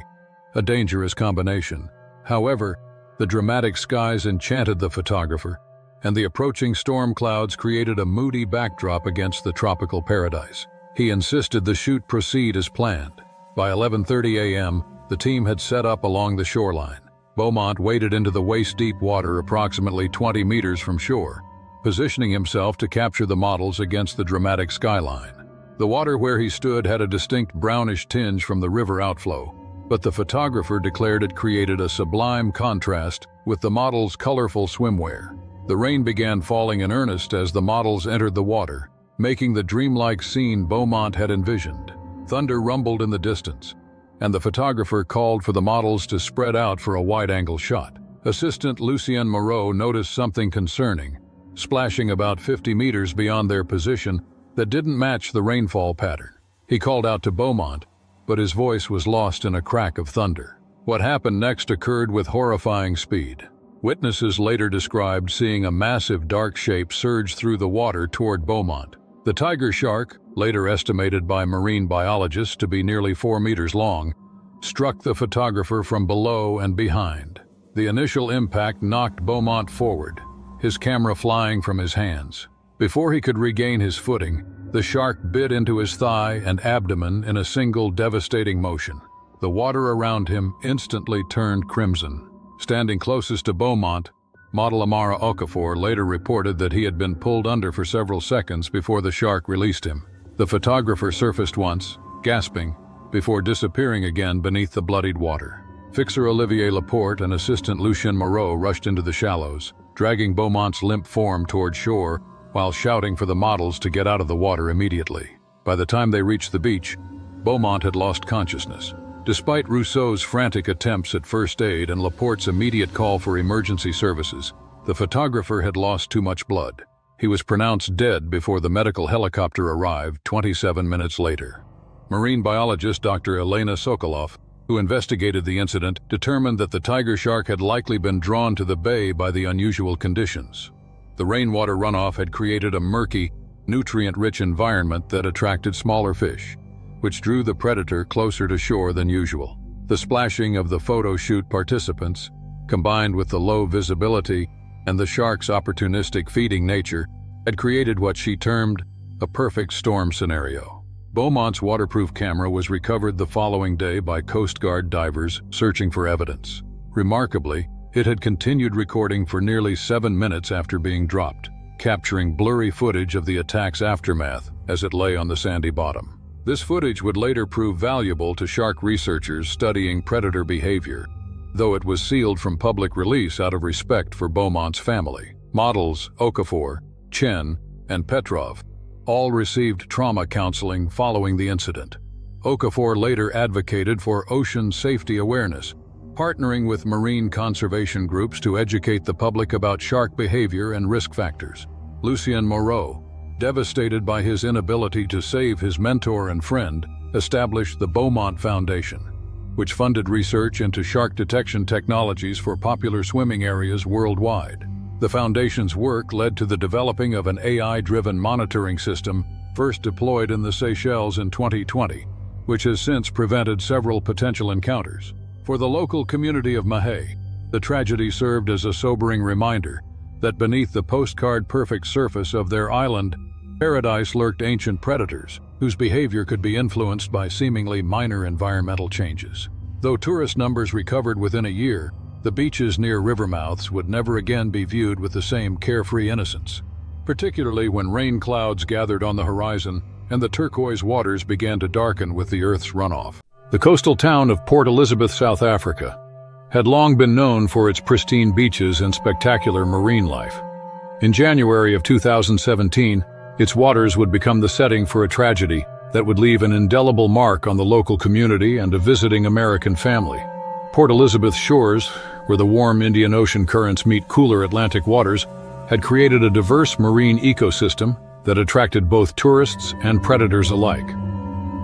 a dangerous combination. However, the dramatic skies enchanted the photographer, and the approaching storm clouds created a moody backdrop against the tropical paradise. He insisted the shoot proceed as planned. By 11:30 a.m., the team had set up along the shoreline. Beaumont waded into the waist-deep water approximately 20 meters from shore, positioning himself to capture the models against the dramatic skyline. The water where he stood had a distinct brownish tinge from the river outflow, but the photographer declared it created a sublime contrast with the models' colorful swimwear. The rain began falling in earnest as the models entered the water, making the dreamlike scene Beaumont had envisioned. Thunder rumbled in the distance, and the photographer called for the models to spread out for a wide-angle shot. Assistant Lucien Moreau noticed something concerning, splashing about 50 meters beyond their position that didn't match the rainfall pattern. He called out to Beaumont, but his voice was lost in a crack of thunder. What happened next occurred with horrifying speed. Witnesses later described seeing a massive dark shape surge through the water toward Beaumont. The tiger shark, later estimated by marine biologists to be nearly 4 meters long, struck the photographer from below and behind. The initial impact knocked Beaumont forward, his camera flying from his hands. Before he could regain his footing, the shark bit into his thigh and abdomen in a single devastating motion. The water around him instantly turned crimson. Standing closest to Beaumont, model Amara Okafor later reported that he had been pulled under for several seconds before the shark released him. The photographer surfaced once, gasping, before disappearing again beneath the bloodied water. Fixer Olivier Laporte and assistant Lucien Moreau rushed into the shallows, dragging Beaumont's limp form toward shore while shouting for the models to get out of the water immediately. By the time they reached the beach, Beaumont had lost consciousness. Despite Rousseau's frantic attempts at first aid and Laporte's immediate call for emergency services, the photographer had lost too much blood. He was pronounced dead before the medical helicopter arrived 27 minutes later. Marine biologist Dr. Elena Sokolov, who investigated the incident, determined that the tiger shark had likely been drawn to the bay by the unusual conditions. The rainwater runoff had created a murky, nutrient-rich environment that attracted smaller fish, which drew the predator closer to shore than usual. The splashing of the photo shoot participants, combined with the low visibility and the shark's opportunistic feeding nature, had created what she termed a perfect storm scenario. Beaumont's waterproof camera was recovered the following day by Coast Guard divers searching for evidence. Remarkably, it had continued recording for nearly 7 minutes after being dropped, capturing blurry footage of the attack's aftermath as it lay on the sandy bottom. This footage would later prove valuable to shark researchers studying predator behavior, though it was sealed from public release out of respect for Beaumont's family. Models Okafor, Chen, and Petrov all received trauma counseling following the incident. Okafor later advocated for ocean safety awareness, partnering with marine conservation groups to educate the public about shark behavior and risk factors. Lucien Moreau, devastated by his inability to save his mentor and friend, established the Beaumont Foundation, which funded research into shark detection technologies for popular swimming areas worldwide. The foundation's work led to the developing of an AI-driven monitoring system first deployed in the Seychelles in 2020, which has since prevented several potential encounters. For the local community of Mahé, the tragedy served as a sobering reminder that beneath the postcard-perfect surface of their island paradise lurked ancient predators, whose behavior could be influenced by seemingly minor environmental changes. Though tourist numbers recovered within a year, the beaches near river mouths would never again be viewed with the same carefree innocence, particularly when rain clouds gathered on the horizon and the turquoise waters began to darken with the Earth's runoff. The coastal town of Port Elizabeth, South Africa, had long been known for its pristine beaches and spectacular marine life. In January of 2017, its waters would become the setting for a tragedy that would leave an indelible mark on the local community and a visiting American family. Port Elizabeth's shores, where the warm Indian Ocean currents meet cooler Atlantic waters, had created a diverse marine ecosystem that attracted both tourists and predators alike.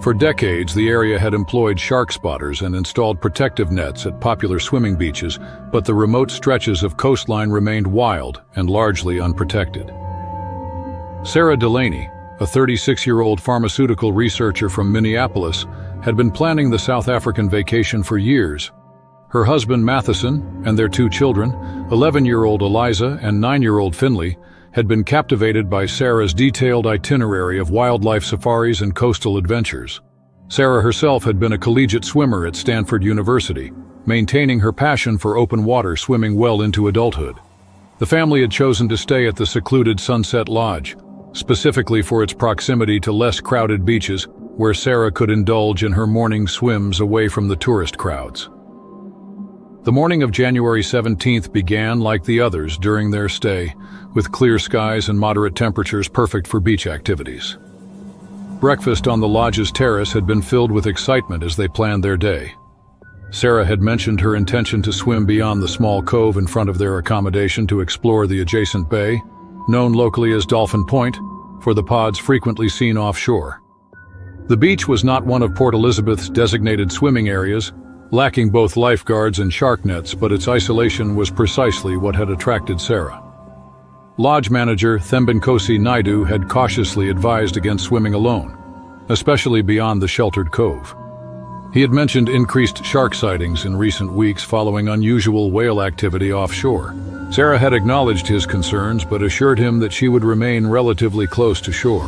For decades, the area had employed shark spotters and installed protective nets at popular swimming beaches, but the remote stretches of coastline remained wild and largely unprotected. Sarah Delaney, a 36-year-old pharmaceutical researcher from Minneapolis, had been planning the South African vacation for years. Her husband Matheson and their 2 children, 11-year-old Eliza and 9-year-old Finley, had been captivated by Sarah's detailed itinerary of wildlife safaris and coastal adventures. Sarah herself had been a collegiate swimmer at Stanford University, maintaining her passion for open water swimming well into adulthood. The family had chosen to stay at the secluded Sunset Lodge, specifically for its proximity to less crowded beaches where Sarah could indulge in her morning swims away from the tourist crowds. The morning of January 17th began like the others during their stay, with clear skies and moderate temperatures perfect for beach activities. Breakfast on the lodge's terrace had been filled with excitement as they planned their day. Sarah had mentioned her intention to swim beyond the small cove in front of their accommodation to explore the adjacent bay, known locally as Dolphin Point, for the pods frequently seen offshore. The beach was not one of Port Elizabeth's designated swimming areas, lacking both lifeguards and shark nets, but its isolation was precisely what had attracted Sarah. Lodge manager Thembinkosi Naidu had cautiously advised against swimming alone, especially beyond the sheltered cove. He had mentioned increased shark sightings in recent weeks following unusual whale activity offshore. Sarah had acknowledged his concerns but assured him that she would remain relatively close to shore.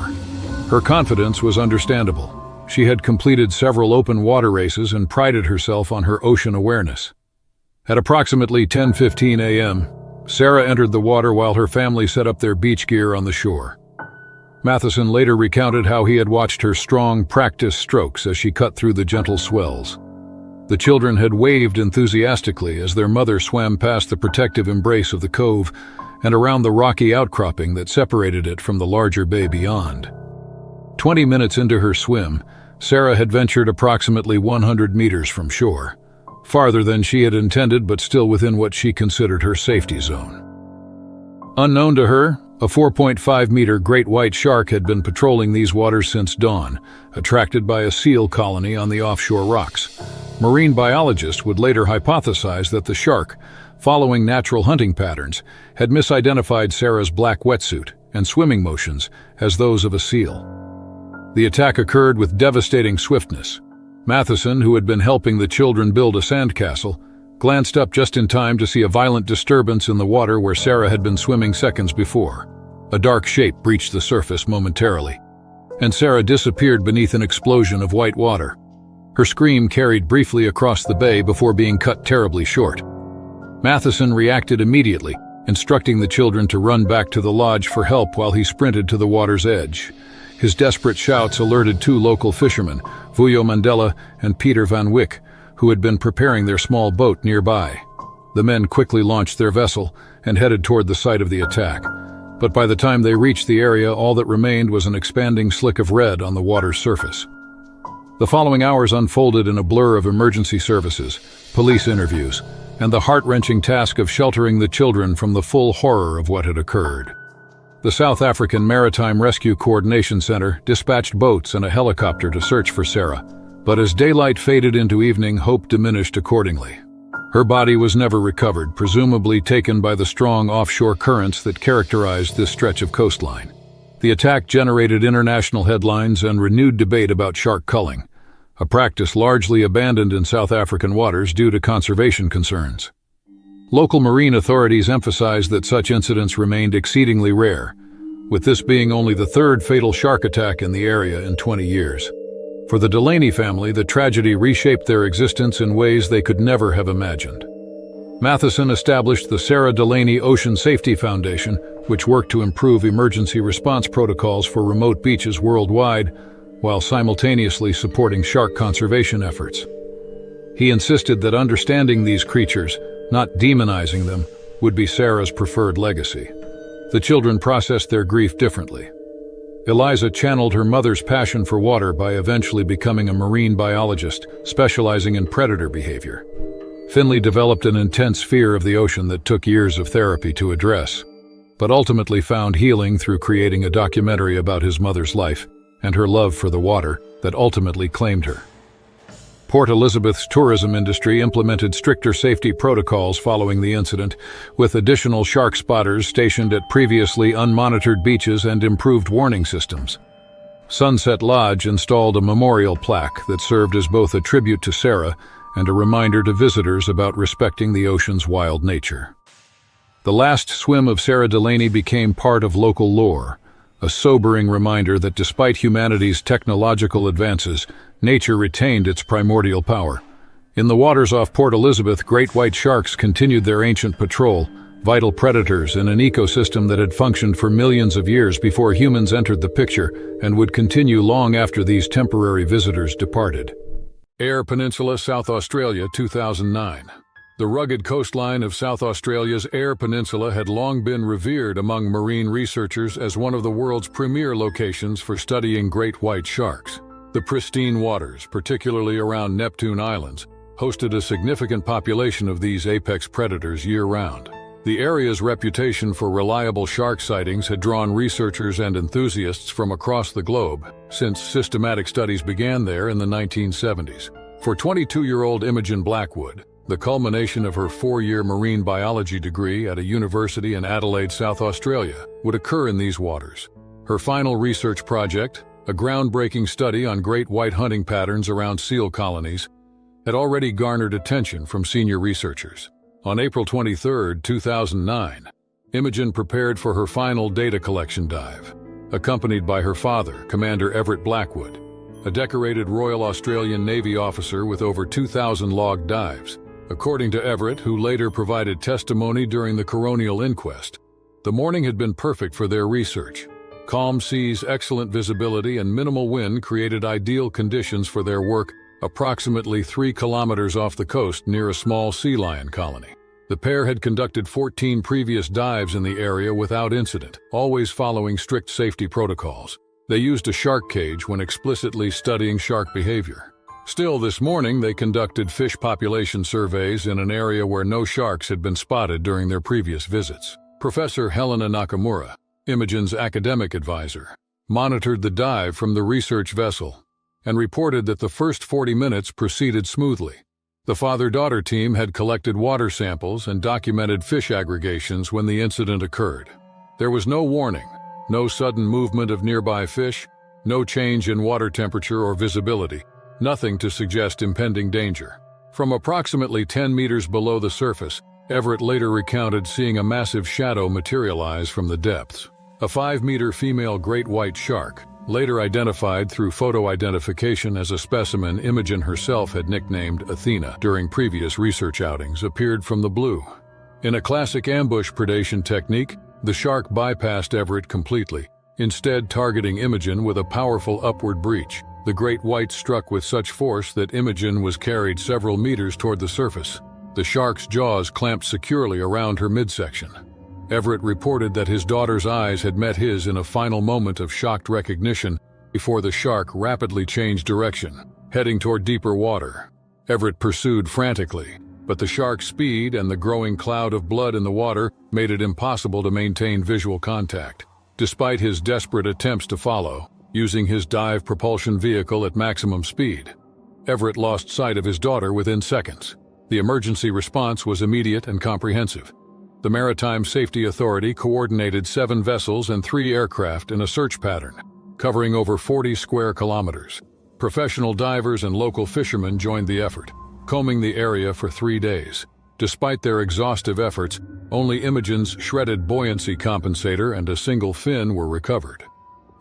Her confidence was understandable. She had completed several open water races and prided herself on her ocean awareness. At approximately 10:15 a.m., Sarah entered the water while her family set up their beach gear on the shore. Matheson later recounted how he had watched her strong, practiced strokes as she cut through the gentle swells. The children had waved enthusiastically as their mother swam past the protective embrace of the cove and around the rocky outcropping that separated it from the larger bay beyond. 20 minutes into her swim, Sarah had ventured approximately 100 meters from shore, farther than she had intended but still within what she considered her safety zone. Unknown to her, a 4.5-meter great white shark had been patrolling these waters since dawn, attracted by a seal colony on the offshore rocks. Marine biologists would later hypothesize that the shark, following natural hunting patterns, had misidentified Sarah's black wetsuit and swimming motions as those of a seal. The attack occurred with devastating swiftness. Matheson, who had been helping the children build a sandcastle, glanced up just in time to see a violent disturbance in the water where Sarah had been swimming seconds before. A dark shape breached the surface momentarily, and Sarah disappeared beneath an explosion of white water. Her scream carried briefly across the bay before being cut terribly short. Matheson reacted immediately, instructing the children to run back to the lodge for help while he sprinted to the water's edge. His desperate shouts alerted two local fishermen, Vuyo Mandela and Peter Van Wyck, who had been preparing their small boat nearby. The men quickly launched their vessel and headed toward the site of the attack. But by the time they reached the area, all that remained was an expanding slick of red on the water's surface. The following hours unfolded in a blur of emergency services, police interviews, and the heart-wrenching task of sheltering the children from the full horror of what had occurred. The South African Maritime Rescue Coordination Center dispatched boats and a helicopter to search for Sarah, but as daylight faded into evening, hope diminished accordingly. Her body was never recovered, presumably taken by the strong offshore currents that characterized this stretch of coastline. The attack generated international headlines and renewed debate about shark culling, a practice largely abandoned in South African waters due to conservation concerns. Local marine authorities emphasized that such incidents remained exceedingly rare, with this being only the third fatal shark attack in the area in 20 years. For the Delaney family, the tragedy reshaped their existence in ways they could never have imagined. Matheson established the Sarah Delaney Ocean Safety Foundation, which worked to improve emergency response protocols for remote beaches worldwide, while simultaneously supporting shark conservation efforts. He insisted that understanding these creatures, not demonizing them, would be Sarah's preferred legacy. The children processed their grief differently. Eliza channeled her mother's passion for water by eventually becoming a marine biologist, specializing in predator behavior. Finley developed an intense fear of the ocean that took years of therapy to address, but ultimately found healing through creating a documentary about his mother's life and her love for the water that ultimately claimed her. Port Elizabeth's tourism industry implemented stricter safety protocols following the incident, with additional shark spotters stationed at previously unmonitored beaches and improved warning systems. Sunset Lodge installed a memorial plaque that served as both a tribute to Sarah and a reminder to visitors about respecting the ocean's wild nature. The last swim of Sarah Delaney became part of local lore, a sobering reminder that despite humanity's technological advances, nature retained its primordial power. In the waters off Port Elizabeth, great white sharks continued their ancient patrol, vital predators in an ecosystem that had functioned for millions of years before humans entered the picture and would continue long after these temporary visitors departed. Eyre Peninsula, South Australia, 2009. The rugged coastline of South Australia's Eyre Peninsula had long been revered among marine researchers as one of the world's premier locations for studying great white sharks. The pristine waters, particularly around Neptune Islands, hosted a significant population of these apex predators year-round. The area's reputation for reliable shark sightings had drawn researchers and enthusiasts from across the globe since systematic studies began there in the 1970s. For 22-year-old Imogen Blackwood, the culmination of her 4-year marine biology degree at a university in Adelaide, South Australia, would occur in these waters. Her final research project, a groundbreaking study on great white hunting patterns around seal colonies, had already garnered attention from senior researchers. On April 23, 2009, Imogen prepared for her final data collection dive, accompanied by her father, Commander Everett Blackwood, a decorated Royal Australian Navy officer with over 2,000 logged dives. According to Everett, who later provided testimony during the coronial inquest, the morning had been perfect for their research. Calm seas, excellent visibility, and minimal wind created ideal conditions for their work approximately 3 kilometers off the coast near a small sea lion colony. The pair had conducted 14 previous dives in the area without incident, always following strict safety protocols. They used a shark cage when explicitly studying shark behavior. Still, this morning they conducted fish population surveys in an area where no sharks had been spotted during their previous visits. Professor Helena Nakamura, Imogen's academic advisor, monitored the dive from the research vessel and reported that the first 40 minutes proceeded smoothly. The father-daughter team had collected water samples and documented fish aggregations when the incident occurred. There was no warning, no sudden movement of nearby fish, No change in water temperature or visibility, nothing to suggest impending danger. From approximately 10 meters below the surface, Everett later recounted seeing a massive shadow materialize from the depths. A 5-meter female great white shark, later identified through photo identification as a specimen Imogen herself had nicknamed Athena during previous research outings, appeared from the blue. In a classic ambush predation technique, the shark bypassed Everett completely, instead targeting Imogen with a powerful upward breach. The great white struck with such force that Imogen was carried several meters toward the surface. The shark's jaws clamped securely around her midsection. Everett reported that his daughter's eyes had met his in a final moment of shocked recognition before the shark rapidly changed direction, heading toward deeper water. Everett pursued frantically, but the shark's speed and the growing cloud of blood in the water made it impossible to maintain visual contact. Despite his desperate attempts to follow, using his dive propulsion vehicle at maximum speed, Everett lost sight of his daughter within seconds. The emergency response was immediate and comprehensive. The Maritime Safety Authority coordinated 7 vessels and 3 aircraft in a search pattern, covering over 40 square kilometers. Professional divers and local fishermen joined the effort, combing the area for 3 days. Despite their exhaustive efforts, only Imogen's shredded buoyancy compensator and a single fin were recovered.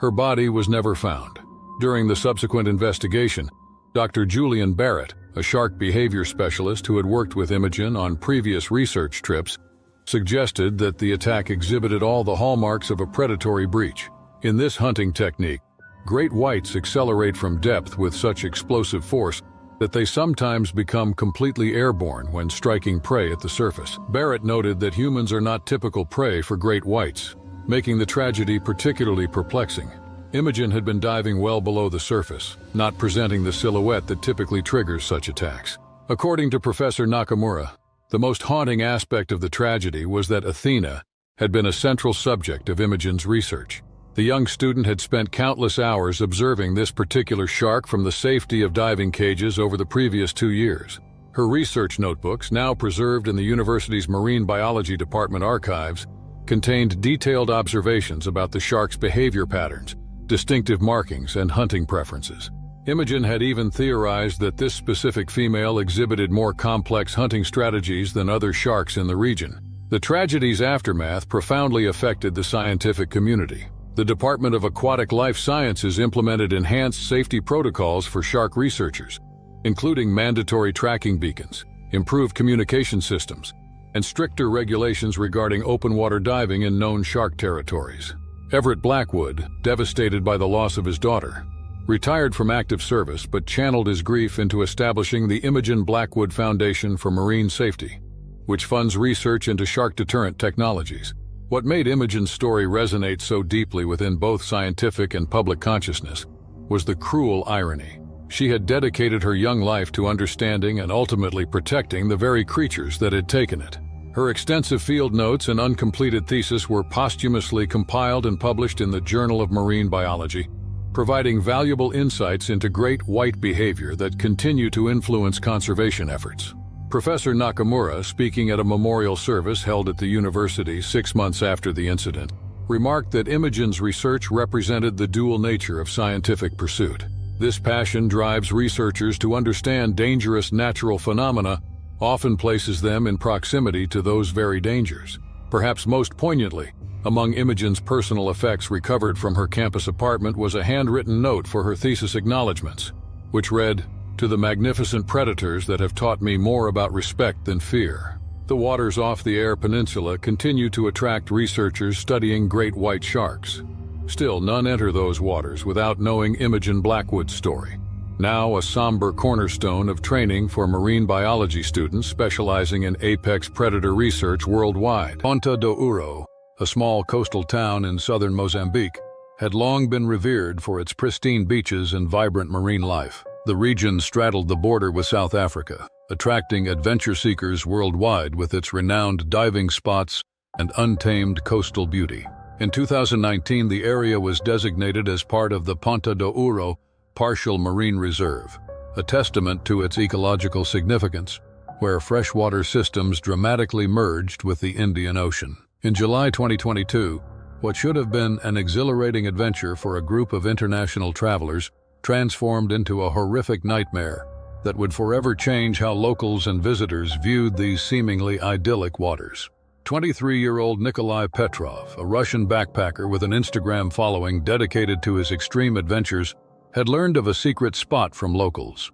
Her body was never found. During the subsequent investigation, Dr. Julian Barrett, a shark behavior specialist who had worked with Imogen on previous research trips, suggested that the attack exhibited all the hallmarks of a predatory breach. In this hunting technique, great whites accelerate from depth with such explosive force that they sometimes become completely airborne when striking prey at the surface. Barrett noted that humans are not typical prey for great whites, making the tragedy particularly perplexing. Imogen had been diving well below the surface, not presenting the silhouette that typically triggers such attacks. According to Professor Nakamura, the most haunting aspect of the tragedy was that Athena had been a central subject of Imogen's research. The young student had spent countless hours observing this particular shark from the safety of diving cages over the previous 2 years. Her research notebooks, now preserved in the university's Marine Biology Department archives, contained detailed observations about the shark's behavior patterns, distinctive markings, and hunting preferences. Imogen had even theorized that this specific female exhibited more complex hunting strategies than other sharks in the region. The tragedy's aftermath profoundly affected the scientific community. The Department of Aquatic Life Sciences implemented enhanced safety protocols for shark researchers, including mandatory tracking beacons, improved communication systems, and stricter regulations regarding open-water diving in known shark territories. Everett Blackwood, devastated by the loss of his daughter, retired from active service but channeled his grief into establishing the Imogen Blackwood Foundation for Marine Safety, which funds research into shark deterrent technologies. What made Imogen's story resonate so deeply within both scientific and public consciousness was the cruel irony. She had dedicated her young life to understanding and ultimately protecting the very creatures that had taken it. Her extensive field notes and uncompleted thesis were posthumously compiled and published in the Journal of Marine Biology, providing valuable insights into great white behavior that continue to influence conservation efforts. Professor Nakamura, speaking at a memorial service held at the university 6 months after the incident, remarked that Imogen's research represented the dual nature of scientific pursuit. This passion drives researchers to understand dangerous natural phenomena, often places them in proximity to those very dangers. Perhaps most poignantly, among Imogen's personal effects recovered from her campus apartment was a handwritten note for her thesis acknowledgments, which read, "To the magnificent predators that have taught me more about respect than fear." The waters off the Eyre Peninsula continue to attract researchers studying great white sharks. Still, none enter those waters without knowing Imogen Blackwood's story. Now a somber cornerstone of training for marine biology students specializing in apex predator research worldwide. Ponta do Ouro, a small coastal town in southern Mozambique, had long been revered for its pristine beaches and vibrant marine life. The region straddled the border with South Africa, attracting adventure seekers worldwide with its renowned diving spots and untamed coastal beauty. In 2019, the area was designated as part of the Ponta do Ouro Partial Marine Reserve, a testament to its ecological significance, where freshwater systems dramatically merged with the Indian Ocean. In July 2022, What should have been an exhilarating adventure for a group of international travelers transformed into a horrific nightmare that would forever change how locals and visitors viewed these seemingly idyllic waters. 23-year-old Nikolai Petrov, a Russian backpacker with an Instagram following dedicated to his extreme adventures, had learned of a secret spot from locals.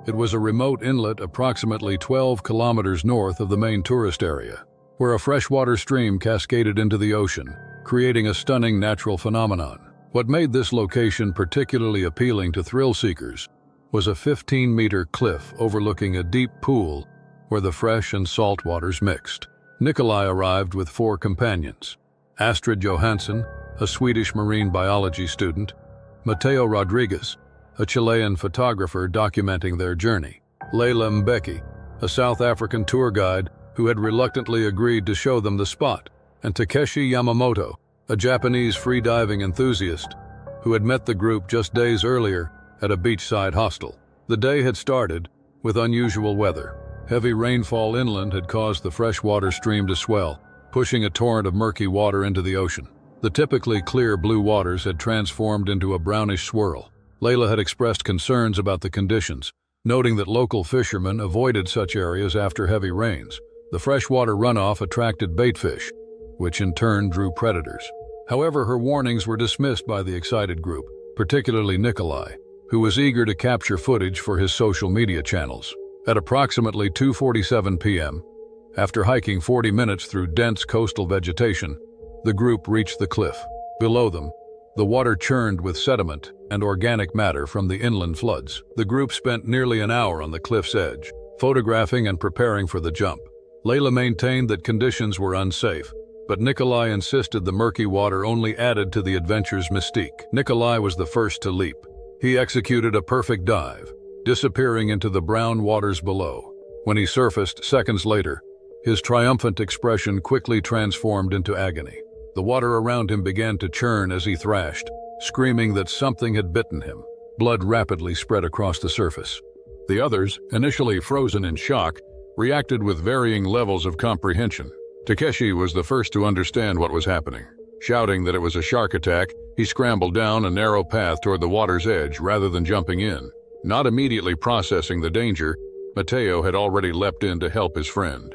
It was a remote inlet approximately 12 kilometers north of the main tourist area, where a freshwater stream cascaded into the ocean, creating a stunning natural phenomenon. What made this location particularly appealing to thrill-seekers was a 15-meter cliff overlooking a deep pool where the fresh and salt waters mixed. Nikolai arrived with 4 companions: Astrid Johansson, a Swedish marine biology student; Mateo Rodriguez, a Chilean photographer documenting their journey; Leila Mbeki, a South African tour guide who had reluctantly agreed to show them the spot; and Takeshi Yamamoto, a Japanese freediving enthusiast who had met the group just days earlier at a beachside hostel. The day had started with unusual weather. Heavy rainfall inland had caused the freshwater stream to swell, pushing a torrent of murky water into the ocean. The typically clear blue waters had transformed into a brownish swirl. Leila had expressed concerns about the conditions, noting that local fishermen avoided such areas after heavy rains. The freshwater runoff attracted baitfish, which in turn drew predators. However, her warnings were dismissed by the excited group, particularly Nikolai, who was eager to capture footage for his social media channels. At approximately 2:47 p.m., after hiking 40 minutes through dense coastal vegetation, the group reached the cliff. Below them, the water churned with sediment and organic matter from the inland floods. The group spent nearly an hour on the cliff's edge, photographing and preparing for the jump. Leila maintained that conditions were unsafe, but Nikolai insisted the murky water only added to the adventure's mystique. Nikolai was the first to leap. He executed a perfect dive, disappearing into the brown waters below. When he surfaced seconds later, his triumphant expression quickly transformed into agony. The water around him began to churn as he thrashed, screaming that something had bitten him. Blood rapidly spread across the surface. The others, initially frozen in shock, reacted with varying levels of comprehension. Takeshi was the first to understand what was happening. Shouting that it was a shark attack, he scrambled down a narrow path toward the water's edge rather than jumping in. Not immediately processing the danger, Mateo had already leapt in to help his friend.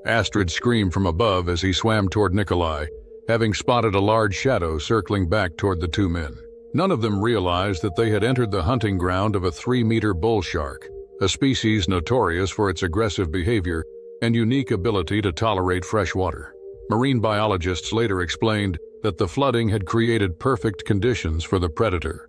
Astrid screamed from above as he swam toward Nikolai, having spotted a large shadow circling back toward the 2 men. None of them realized that they had entered the hunting ground of a 3-meter bull shark, a species notorious for its aggressive behavior and unique ability to tolerate fresh water. Marine biologists later explained that the flooding had created perfect conditions for the predator.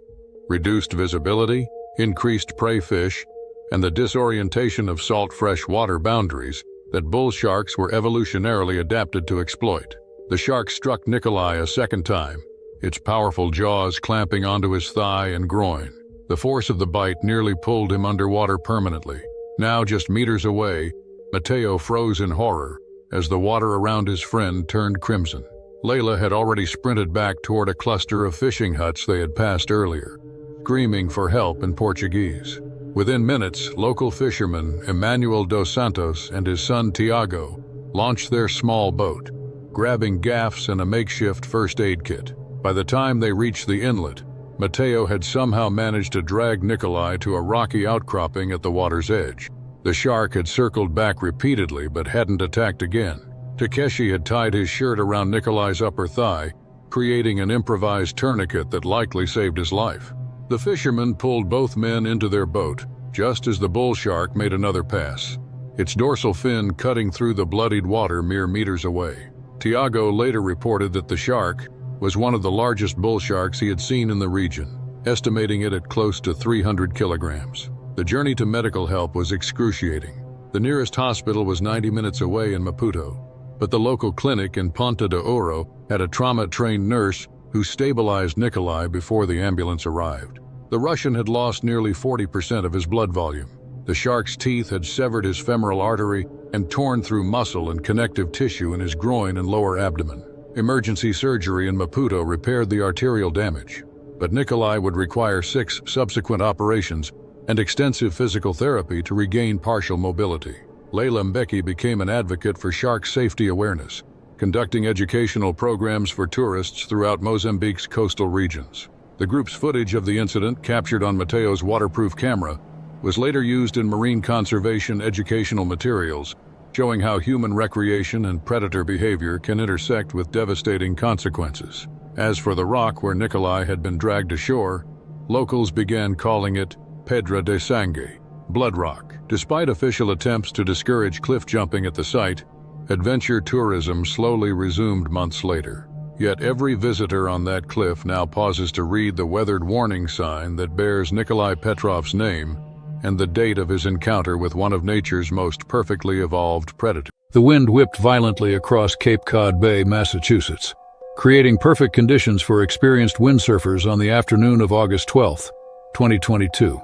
Reduced visibility, increased prey fish, and the disorientation of salt freshwater boundaries that bull sharks were evolutionarily adapted to exploit. The shark struck Nikolai a second time, its powerful jaws clamping onto his thigh and groin. The force of the bite nearly pulled him underwater permanently. Now just meters away, Mateo froze in horror as the water around his friend turned crimson. Leila had already sprinted back toward a cluster of fishing huts they had passed earlier, screaming for help in Portuguese. Within minutes, local fisherman Emmanuel dos Santos and his son Tiago launched their small boat, grabbing gaffs and a makeshift first aid kit. By the time they reached the inlet, Mateo had somehow managed to drag Nikolai to a rocky outcropping at the water's edge. The shark had circled back repeatedly but hadn't attacked again. Takeshi had tied his shirt around Nikolai's upper thigh, creating an improvised tourniquet that likely saved his life. The fishermen pulled both men into their boat, just as the bull shark made another pass, its dorsal fin cutting through the bloodied water mere meters away. Tiago later reported that the shark was one of the largest bull sharks he had seen in the region, estimating it at close to 300 kilograms. The journey to medical help was excruciating. The nearest hospital was 90 minutes away in Maputo, but the local clinic in Ponta de Oro had a trauma-trained nurse who stabilized Nikolai before the ambulance arrived. The Russian had lost nearly 40% of his blood volume. The shark's teeth had severed his femoral artery and torn through muscle and connective tissue in his groin and lower abdomen. Emergency surgery in Maputo repaired the arterial damage, but Nikolai would require 6 subsequent operations and extensive physical therapy to regain partial mobility. Leila Mbeki became an advocate for shark safety awareness, conducting educational programs for tourists throughout Mozambique's coastal regions. The group's footage of the incident, captured on Mateo's waterproof camera, was later used in marine conservation educational materials, showing how human recreation and predator behavior can intersect with devastating consequences. As for the rock where Nikolai had been dragged ashore, locals began calling it Pedra de Sangue, Blood Rock. Despite official attempts to discourage cliff jumping at the site, adventure tourism slowly resumed months later. Yet every visitor on that cliff now pauses to read the weathered warning sign that bears Nikolai Petrov's name and the date of his encounter with one of nature's most perfectly evolved predators. The wind whipped violently across Cape Cod Bay, Massachusetts, creating perfect conditions for experienced windsurfers on the afternoon of August 12, 2022.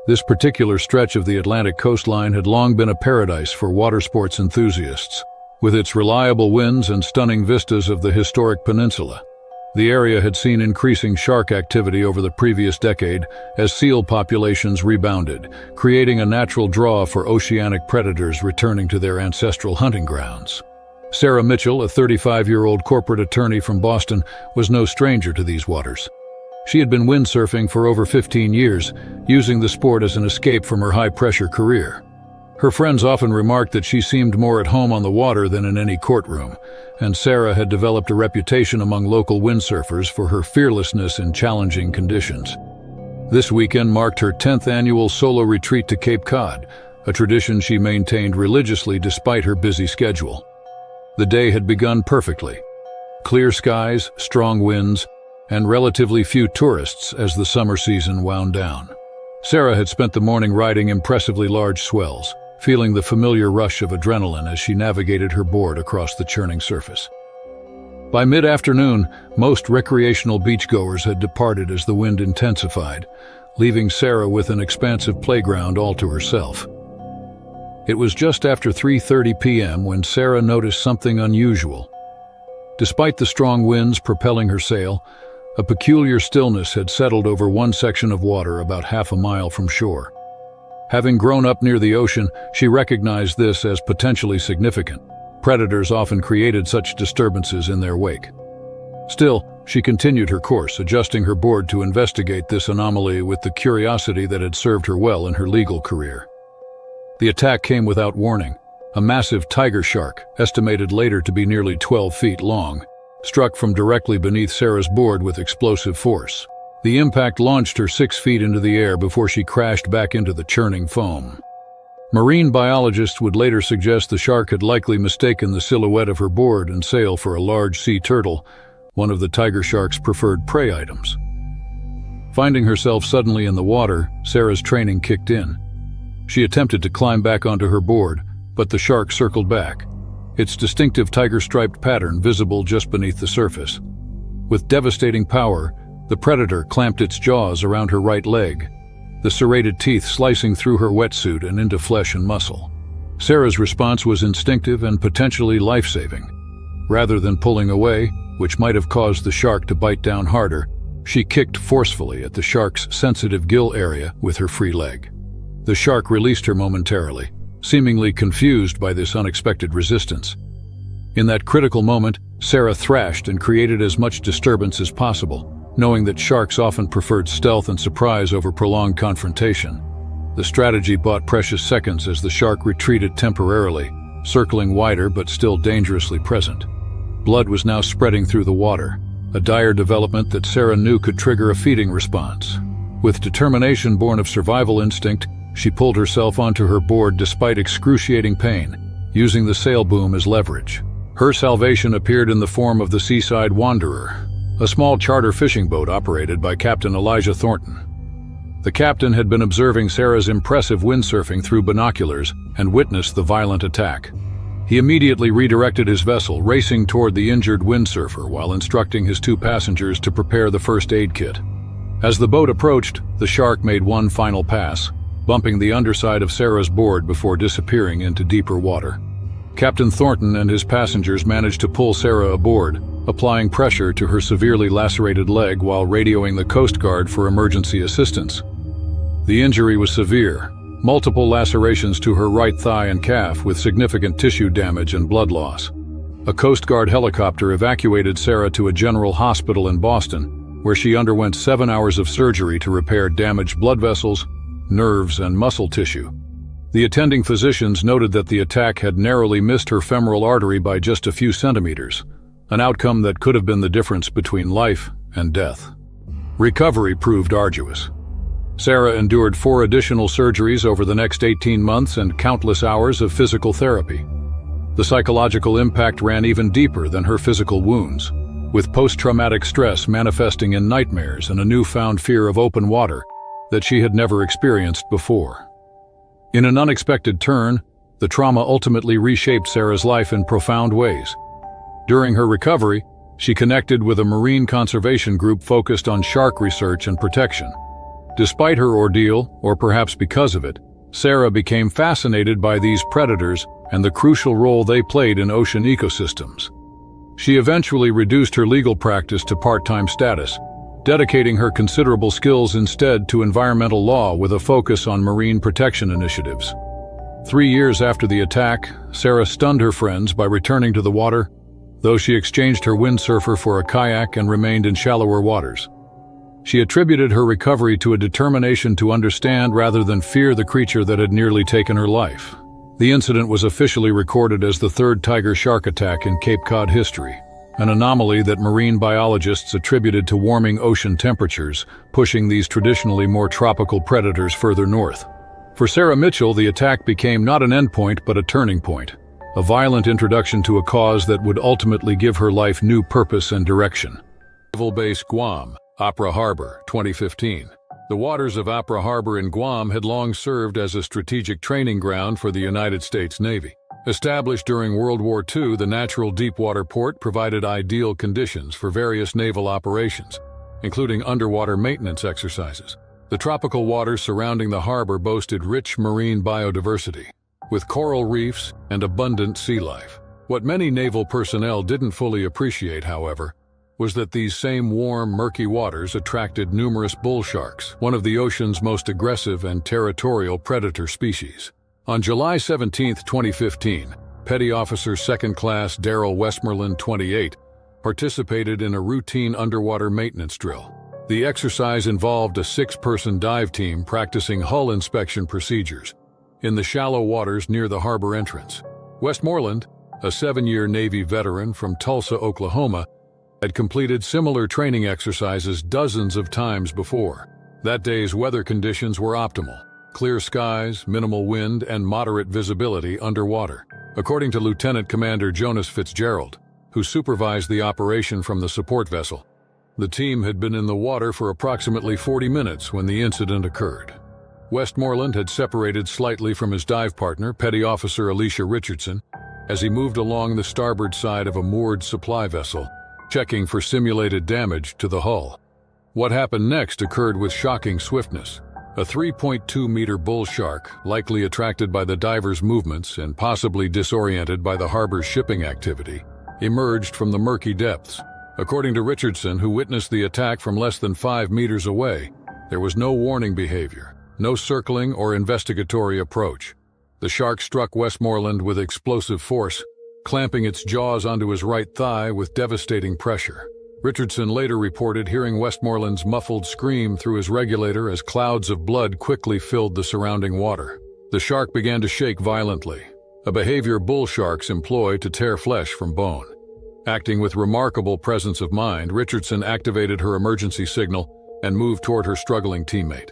This particular stretch of the Atlantic coastline had long been a paradise for water sports enthusiasts. With its reliable winds and stunning vistas of the historic peninsula, the area had seen increasing shark activity over the previous decade as seal populations rebounded, creating a natural draw for oceanic predators returning to their ancestral hunting grounds. Sarah Mitchell, a 35-year-old corporate attorney from Boston, was no stranger to these waters. She had been windsurfing for over 15 years, using the sport as an escape from her high-pressure career. Her friends often remarked that she seemed more at home on the water than in any courtroom, and Sarah had developed a reputation among local windsurfers for her fearlessness in challenging conditions. This weekend marked her 10th annual solo retreat to Cape Cod, a tradition she maintained religiously despite her busy schedule. The day had begun perfectly. Clear skies, strong winds, and relatively few tourists as the summer season wound down. Sarah had spent the morning riding impressively large swells, feeling the familiar rush of adrenaline as she navigated her board across the churning surface. By mid-afternoon, most recreational beachgoers had departed as the wind intensified, leaving Sarah with an expansive playground all to herself. It was just after 3:30 p.m. when Sarah noticed something unusual. Despite the strong winds propelling her sail, a peculiar stillness had settled over one section of water about half a mile from shore. Having grown up near the ocean, she recognized this as potentially significant. Predators often created such disturbances in their wake. Still, she continued her course, adjusting her board to investigate this anomaly with the curiosity that had served her well in her legal career. The attack came without warning. A massive tiger shark, estimated later to be nearly 12 feet long, struck from directly beneath Sarah's board with explosive force. The impact launched her 6 feet into the air before she crashed back into the churning foam. Marine biologists would later suggest the shark had likely mistaken the silhouette of her board and sail for a large sea turtle, one of the tiger shark's preferred prey items. Finding herself suddenly in the water, Sarah's training kicked in. She attempted to climb back onto her board, but the shark circled back, its distinctive tiger-striped pattern visible just beneath the surface. With devastating power, the predator clamped its jaws around her right leg, the serrated teeth slicing through her wetsuit and into flesh and muscle. Sarah's response was instinctive and potentially life-saving. Rather than pulling away, which might have caused the shark to bite down harder, she kicked forcefully at the shark's sensitive gill area with her free leg. The shark released her momentarily, seemingly confused by this unexpected resistance. In that critical moment, Sarah thrashed and created as much disturbance as possible, knowing that sharks often preferred stealth and surprise over prolonged confrontation. The strategy bought precious seconds as the shark retreated temporarily, circling wider but still dangerously present. Blood was now spreading through the water, a dire development that Sarah knew could trigger a feeding response. With determination born of survival instinct, she pulled herself onto her board despite excruciating pain, using the sail boom as leverage. Her salvation appeared in the form of the Seaside Wanderer, a small charter fishing boat operated by Captain Elijah Thornton. The captain had been observing Sarah's impressive windsurfing through binoculars and witnessed the violent attack. He immediately redirected his vessel, racing toward the injured windsurfer while instructing his 2 passengers to prepare the first aid kit. As the boat approached, the shark made one final pass, bumping the underside of Sarah's board before disappearing into deeper water. Captain Thornton and his passengers managed to pull Sarah aboard, applying pressure to her severely lacerated leg while radioing the Coast Guard for emergency assistance. The injury was severe, multiple lacerations to her right thigh and calf with significant tissue damage and blood loss. A Coast Guard helicopter evacuated Sarah to a general hospital in Boston, where she underwent 7 hours of surgery to repair damaged blood vessels, nerves, and muscle tissue. The attending physicians noted that the attack had narrowly missed her femoral artery by just a few centimeters, an outcome that could have been the difference between life and death. Recovery proved arduous. Sarah endured 4 additional surgeries over the next 18 months and countless hours of physical therapy. The psychological impact ran even deeper than her physical wounds, with post-traumatic stress manifesting in nightmares and a newfound fear of open water that she had never experienced before. In an unexpected turn, the trauma ultimately reshaped Sarah's life in profound ways. During her recovery, she connected with a marine conservation group focused on shark research and protection. Despite her ordeal, or perhaps because of it, Sarah became fascinated by these predators and the crucial role they played in ocean ecosystems. She eventually reduced her legal practice to part-time status, dedicating her considerable skills instead to environmental law with a focus on marine protection initiatives. 3 years after the attack, Sarah stunned her friends by returning to the water, though she exchanged her windsurfer for a kayak and remained in shallower waters. She attributed her recovery to a determination to understand rather than fear the creature that had nearly taken her life. The incident was officially recorded as the third tiger shark attack in Cape Cod history, an anomaly that marine biologists attributed to warming ocean temperatures, pushing these traditionally more tropical predators further north. For Sarah Mitchell, the attack became not an endpoint but a turning point, a violent introduction to a cause that would ultimately give her life new purpose and direction. Naval Base Guam, Apra Harbor, 2015. The waters of Apra Harbor in Guam had long served as a strategic training ground for the United States Navy. Established during World War II, the natural deepwater port provided ideal conditions for various naval operations, including underwater maintenance exercises. The tropical waters surrounding the harbor boasted rich marine biodiversity, with coral reefs and abundant sea life. What many naval personnel didn't fully appreciate, however, was that these same warm, murky waters attracted numerous bull sharks, one of the ocean's most aggressive and territorial predator species. On July 17, 2015, Petty Officer Second Class Daryl Westmoreland, 28, participated in a routine underwater maintenance drill. The exercise involved a 6-person dive team practicing hull inspection procedures in the shallow waters near the harbor entrance. Westmoreland, a 7-year Navy veteran from Tulsa, Oklahoma, had completed similar training exercises dozens of times before. That day's weather conditions were optimal: clear skies, minimal wind, and moderate visibility underwater. According to Lieutenant Commander Jonas Fitzgerald, who supervised the operation from the support vessel, the team had been in the water for approximately 40 minutes when the incident occurred. Westmoreland had separated slightly from his dive partner, Petty Officer Alicia Richardson, as he moved along the starboard side of a moored supply vessel, checking for simulated damage to the hull. What happened next occurred with shocking swiftness. A 3.2-meter bull shark, likely attracted by the diver's movements and possibly disoriented by the harbor's shipping activity, emerged from the murky depths. According to Richardson, who witnessed the attack from less than 5 meters away, there was no warning behavior, no circling or investigatory approach. The shark struck Westmoreland with explosive force, clamping its jaws onto his right thigh with devastating pressure. Richardson later reported hearing Westmoreland's muffled scream through his regulator as clouds of blood quickly filled the surrounding water. The shark began to shake violently, a behavior bull sharks employ to tear flesh from bone. Acting with remarkable presence of mind, Richardson activated her emergency signal and moved toward her struggling teammate.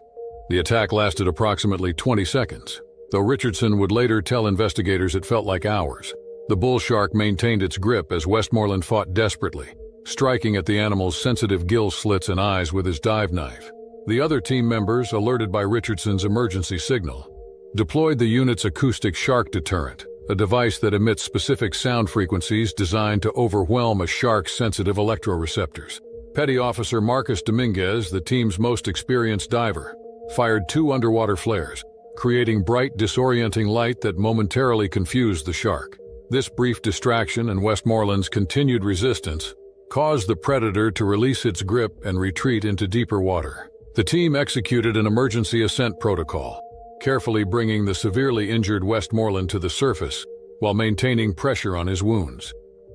The attack lasted approximately 20 seconds, though Richardson would later tell investigators it felt like hours. The bull shark maintained its grip as Westmoreland fought desperately, striking at the animal's sensitive gill slits and eyes with his dive knife. The other team members, alerted by Richardson's emergency signal, deployed the unit's acoustic shark deterrent, a device that emits specific sound frequencies designed to overwhelm a shark's sensitive electroreceptors. Petty Officer Marcus Dominguez, the team's most experienced diver, fired 2 underwater flares, creating bright, disorienting light that momentarily confused the shark. This brief distraction and Westmoreland's continued resistance caused the predator to release its grip and retreat into deeper water. The team executed an emergency ascent protocol, carefully bringing the severely injured Westmoreland to the surface while maintaining pressure on his wounds.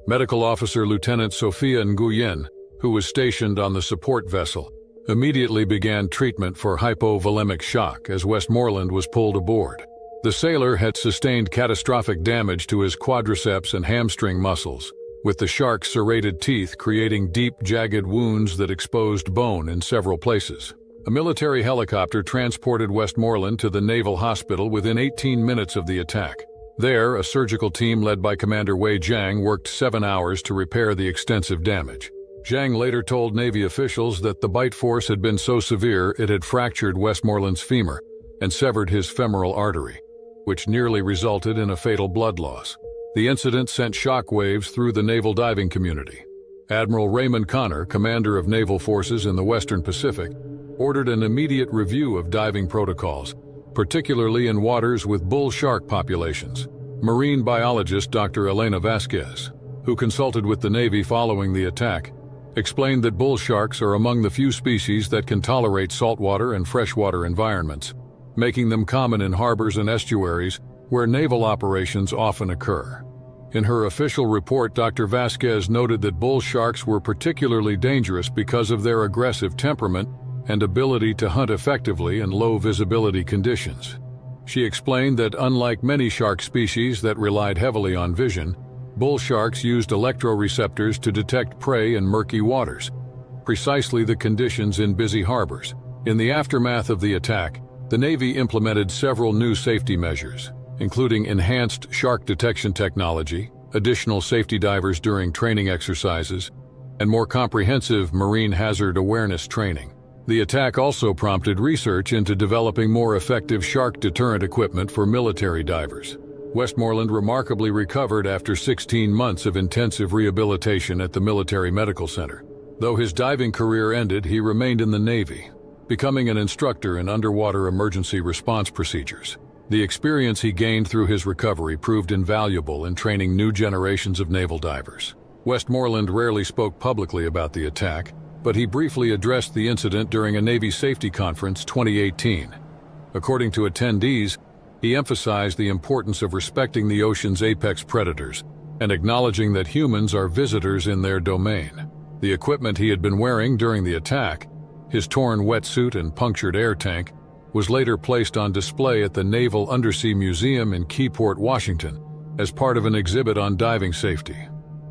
Medical Officer Lieutenant Sophia Nguyen, who was stationed on the support vessel, immediately began treatment for hypovolemic shock as Westmoreland was pulled aboard. The sailor had sustained catastrophic damage to his quadriceps and hamstring muscles, with the shark's serrated teeth creating deep, jagged wounds that exposed bone in several places. A military helicopter transported Westmoreland to the Naval Hospital within 18 minutes of the attack. There, a surgical team led by Commander Wei Jiang worked 7 hours to repair the extensive damage. Jiang later told Navy officials that the bite force had been so severe it had fractured Westmoreland's femur and severed his femoral artery, which nearly resulted in a fatal blood loss. The incident sent shockwaves through the naval diving community. Admiral Raymond Connor, commander of naval forces in the Western Pacific, ordered an immediate review of diving protocols, particularly in waters with bull shark populations. Marine biologist Dr. Elena Vasquez, who consulted with the Navy following the attack, explained that bull sharks are among the few species that can tolerate saltwater and freshwater environments, making them common in harbors and estuaries where naval operations often occur. In her official report, Dr. Vasquez noted that bull sharks were particularly dangerous because of their aggressive temperament and ability to hunt effectively in low-visibility conditions. She explained that unlike many shark species that relied heavily on vision, bull sharks used electroreceptors to detect prey in murky waters, precisely the conditions in busy harbors. In the aftermath of the attack, the Navy implemented several new safety measures, including enhanced shark detection technology, additional safety divers during training exercises, and more comprehensive marine hazard awareness training. The attack also prompted research into developing more effective shark deterrent equipment for military divers. Westmoreland remarkably recovered after 16 months of intensive rehabilitation at the Military Medical Center. Though his diving career ended, he remained in the Navy, becoming an instructor in underwater emergency response procedures. The experience he gained through his recovery proved invaluable in training new generations of naval divers. Westmoreland rarely spoke publicly about the attack, but he briefly addressed the incident during a Navy Safety Conference 2018. According to attendees, he emphasized the importance of respecting the ocean's apex predators and acknowledging that humans are visitors in their domain. The equipment he had been wearing during the attack, his torn wetsuit and punctured air tank, was later placed on display at the Naval Undersea Museum in Keyport, Washington, as part of an exhibit on diving safety.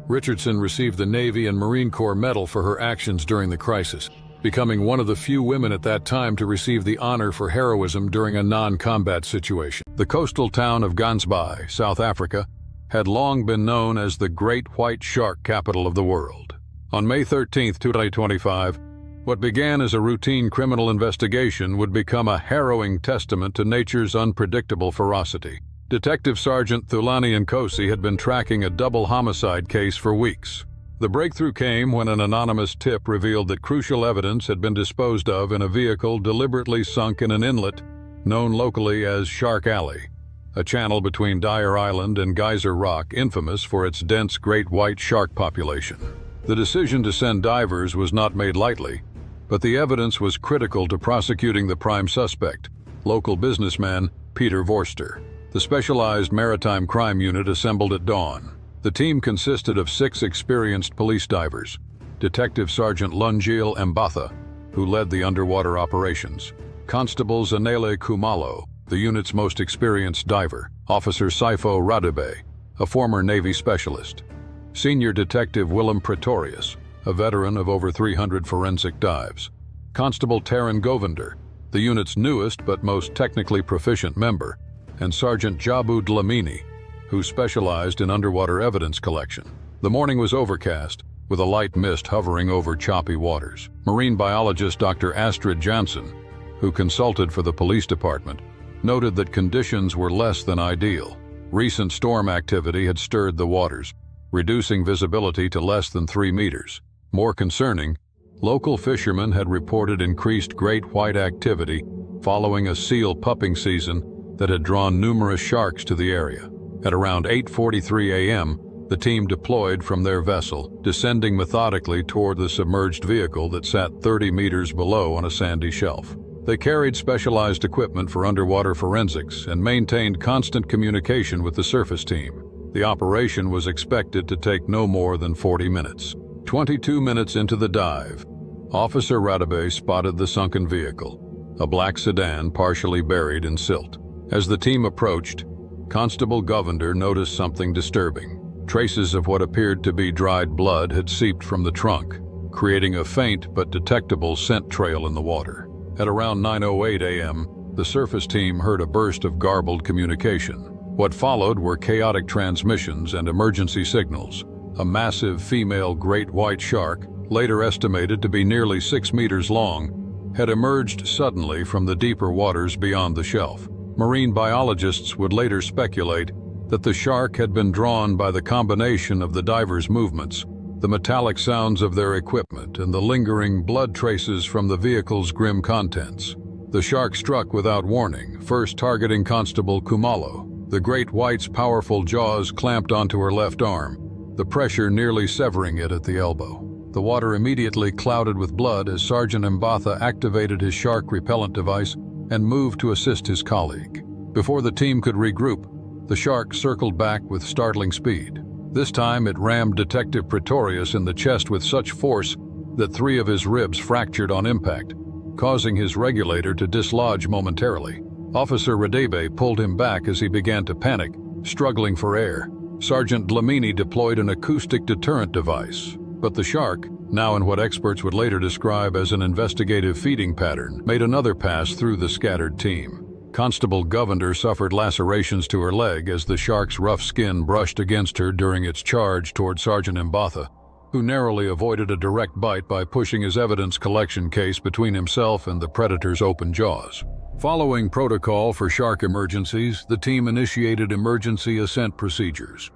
Richardson received the Navy and Marine Corps Medal for her actions during the crisis, becoming one of the few women at that time to receive the honor for heroism during a non-combat situation. The coastal town of Gansbaai, South Africa, had long been known as the Great White Shark Capital of the world. On May 13, 2025, what began as a routine criminal investigation would become a harrowing testament to nature's unpredictable ferocity. Detective Sergeant Thulani Nkosi had been tracking a double homicide case for weeks. The breakthrough came when an anonymous tip revealed that crucial evidence had been disposed of in a vehicle deliberately sunk in an inlet known locally as Shark Alley, a channel between Dyer Island and Geyser Rock infamous for its dense great white shark population. The decision to send divers was not made lightly, but the evidence was critical to prosecuting the prime suspect, local businessman Peter Vorster. The specialized maritime crime unit assembled at dawn. The team consisted of 6 experienced police divers, Detective Sergeant Lunjil Mbatha, who led the underwater operations, Constable Zanele Kumalo, the unit's most experienced diver, Officer Saifo Radebe, a former Navy specialist, Senior Detective Willem Pretorius, a veteran of over 300 forensic dives, Constable Taran Govinder, the unit's newest but most technically proficient member, and Sergeant Jabu Dlamini, who specialized in underwater evidence collection. The morning was overcast, with a light mist hovering over choppy waters. Marine biologist Dr. Astrid Janssen, who consulted for the police department, noted that conditions were less than ideal. Recent storm activity had stirred the waters, reducing visibility to less than 3 meters. More concerning, local fishermen had reported increased great white activity following a seal pupping season that had drawn numerous sharks to the area. At around 8:43 a.m., the team deployed from their vessel, descending methodically toward the submerged vehicle that sat 30 meters below on a sandy shelf. They carried specialized equipment for underwater forensics and maintained constant communication with the surface team. The operation was expected to take no more than 40 minutes. 22 minutes into the dive, Officer Radabe spotted the sunken vehicle, a black sedan partially buried in silt. As the team approached, Constable Govender noticed something disturbing. Traces of what appeared to be dried blood had seeped from the trunk, creating a faint but detectable scent trail in the water. At around 9:08 a.m., the surface team heard a burst of garbled communication. What followed were chaotic transmissions and emergency signals. A massive female great white shark, later estimated to be nearly 6 meters long, had emerged suddenly from the deeper waters beyond the shelf. Marine biologists would later speculate that the shark had been drawn by the combination of the divers' movements, the metallic sounds of their equipment, and the lingering blood traces from the vehicle's grim contents. The shark struck without warning, first targeting Constable Kumalo. The great white's powerful jaws clamped onto her left arm, the pressure nearly severing it at the elbow. The water immediately clouded with blood as Sergeant Mbatha activated his shark repellent device and moved to assist his colleague. Before the team could regroup, the shark circled back with startling speed. This time it rammed Detective Pretorius in the chest with such force that 3 of his ribs fractured on impact, causing his regulator to dislodge momentarily. Officer Radebe pulled him back as he began to panic, struggling for air. Sergeant Dlamini deployed an acoustic deterrent device, but the shark, now in what experts would later describe as an investigative feeding pattern, made another pass through the scattered team. Constable Govender suffered lacerations to her leg as the shark's rough skin brushed against her during its charge toward Sergeant Mbatha, who narrowly avoided a direct bite by pushing his evidence collection case between himself and the predator's open jaws. Following protocol for shark emergencies, the team initiated emergency ascent procedures.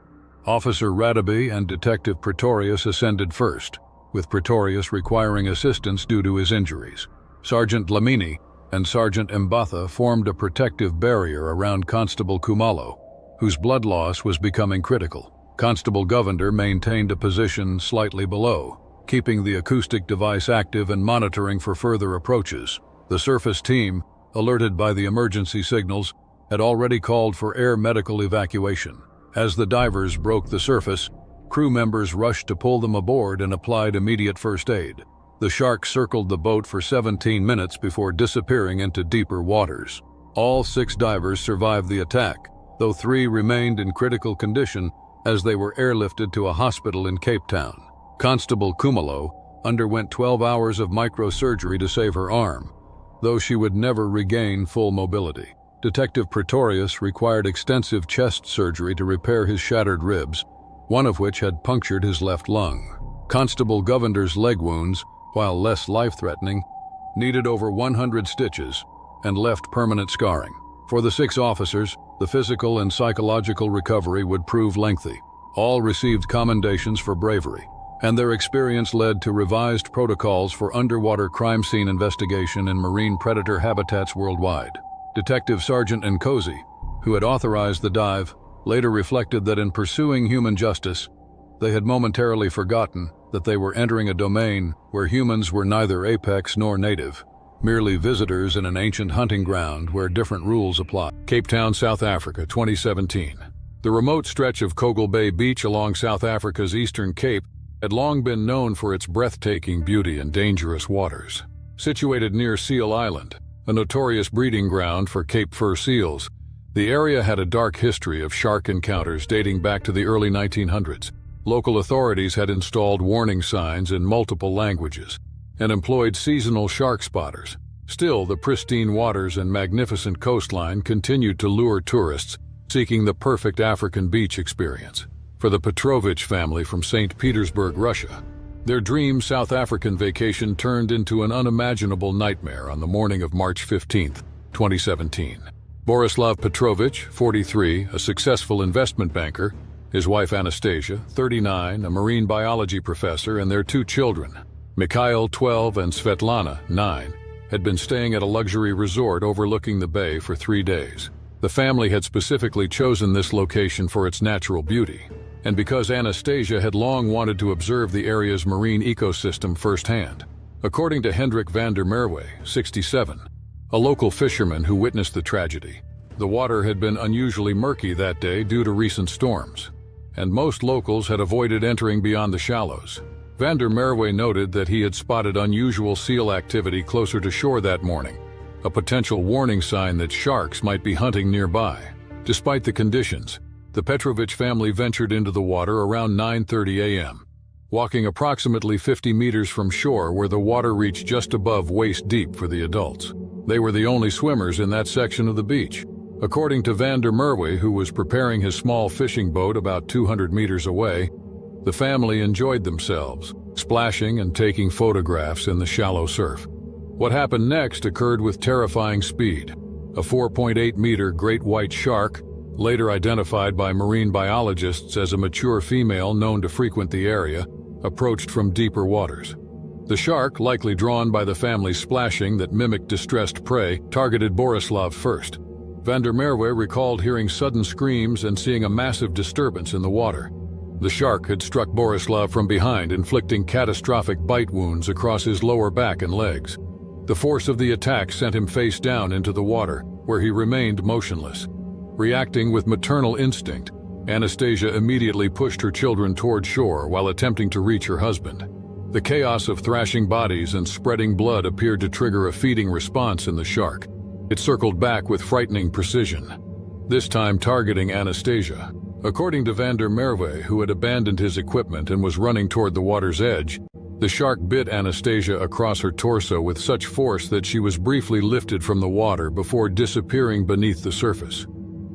Officer Radabe and Detective Pretorius ascended first, with Pretorius requiring assistance due to his injuries. Sergeant Dlamini and Sergeant Mbatha formed a protective barrier around Constable Kumalo, whose blood loss was becoming critical. Constable Govender maintained a position slightly below, keeping the acoustic device active and monitoring for further approaches. The surface team, alerted by the emergency signals, had already called for air medical evacuation. As the divers broke the surface, crew members rushed to pull them aboard and applied immediate first aid. The shark circled the boat for 17 minutes before disappearing into deeper waters. All 6 divers survived the attack, though 3 remained in critical condition as they were airlifted to a hospital in Cape Town. Constable Kumalo underwent 12 hours of microsurgery to save her arm, though she would never regain full mobility. Detective Pretorius required extensive chest surgery to repair his shattered ribs, one of which had punctured his left lung. Constable Govender's leg wounds, while less life-threatening, needed over 100 stitches and left permanent scarring. For the 6 officers, the physical and psychological recovery would prove lengthy. All received commendations for bravery, and their experience led to revised protocols for underwater crime scene investigation in marine predator habitats worldwide. Detective Sergeant Nkosi, who had authorized the dive, later reflected that in pursuing human justice, they had momentarily forgotten that they were entering a domain where humans were neither apex nor native, merely visitors in an ancient hunting ground where different rules apply. Cape Town, South Africa, 2017. The remote stretch of Kogel Bay Beach along South Africa's eastern cape had long been known for its breathtaking beauty and dangerous waters. Situated near Seal Island, a notorious breeding ground for Cape fur seals, the area had a dark history of shark encounters dating back to the early 1900s. Local authorities had installed warning signs in multiple languages and employed seasonal shark spotters. Still, the pristine waters and magnificent coastline continued to lure tourists seeking the perfect African beach experience. For the Petrovich family from St. Petersburg, Russia, their dream South African vacation turned into an unimaginable nightmare on the morning of March 15, 2017. Borislav Petrovich, 43, a successful investment banker, his wife Anastasia, 39, a marine biology professor, and their 2 children, Mikhail, 12, and Svetlana, 9, had been staying at a luxury resort overlooking the bay for 3 days. The family had specifically chosen this location for its natural beauty, and because Anastasia had long wanted to observe the area's marine ecosystem firsthand. According to Hendrik van der Merwe, 67, a local fisherman who witnessed the tragedy, the water had been unusually murky that day due to recent storms. and most locals had avoided entering beyond the shallows. Van der Merwe noted that he had spotted unusual seal activity closer to shore that morning, a potential warning sign that sharks might be hunting nearby. Despite the conditions, the Petrovich family ventured into the water around 9:30 a.m., walking approximately 50 meters from shore where the water reached just above waist deep for the adults. They were the only swimmers in that section of the beach. According to Van der Merwe, who was preparing his small fishing boat about 200 meters away, the family enjoyed themselves, splashing and taking photographs in the shallow surf. What happened next occurred with terrifying speed. A 4.8-meter great white shark, later identified by marine biologists as a mature female known to frequent the area, approached from deeper waters. The shark, likely drawn by the family's splashing that mimicked distressed prey, targeted Borislav first. Van der Merwe recalled hearing sudden screams and seeing a massive disturbance in the water. The shark had struck Borislav from behind, inflicting catastrophic bite wounds across his lower back and legs. The force of the attack sent him face down into the water, where he remained motionless. Reacting with maternal instinct, Anastasia immediately pushed her children toward shore while attempting to reach her husband. The chaos of thrashing bodies and spreading blood appeared to trigger a feeding response in the shark. It circled back with frightening precision, this time targeting Anastasia. According to Van der Merwe, who had abandoned his equipment and was running toward the water's edge, the shark bit Anastasia across her torso with such force that she was briefly lifted from the water before disappearing beneath the surface.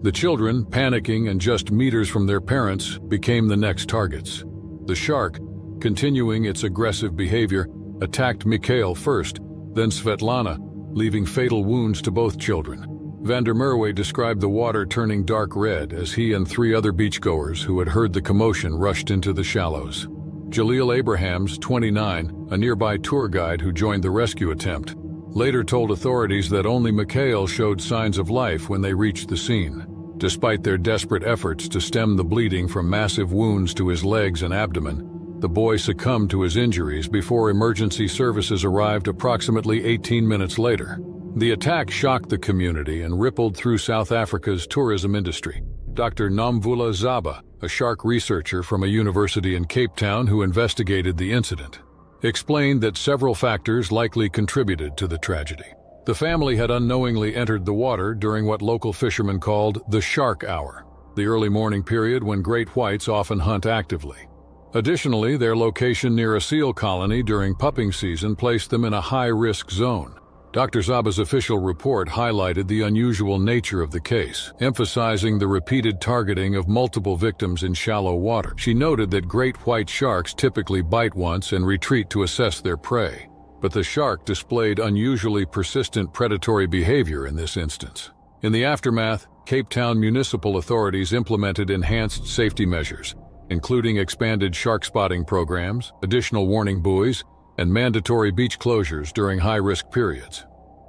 The children, panicking and just meters from their parents, became the next targets. The shark, continuing its aggressive behavior, attacked Mikhail first, then Svetlana, leaving fatal wounds to both children. Van der Merwe described the water turning dark red as he and 3 other beachgoers who had heard the commotion rushed into the shallows. Jalil Abrahams, 29, a nearby tour guide who joined the rescue attempt, later told authorities that only Mikhail showed signs of life when they reached the scene. Despite their desperate efforts to stem the bleeding from massive wounds to his legs and abdomen, the boy succumbed to his injuries before emergency services arrived approximately 18 minutes later. The attack shocked the community and rippled through South Africa's tourism industry. Dr. Nomvula Zaba, a shark researcher from a university in Cape Town who investigated the incident, explained that several factors likely contributed to the tragedy. The family had unknowingly entered the water during what local fishermen called the shark hour, the early morning period when great whites often hunt actively. Additionally, their location near a seal colony during pupping season placed them in a high-risk zone. Dr. Zaba's official report highlighted the unusual nature of the case, emphasizing the repeated targeting of multiple victims in shallow water. She noted that great white sharks typically bite once and retreat to assess their prey, but the shark displayed unusually persistent predatory behavior in this instance. In the aftermath, Cape Town municipal authorities implemented enhanced safety measures, including expanded shark spotting programs, additional warning buoys, and mandatory beach closures during high-risk periods.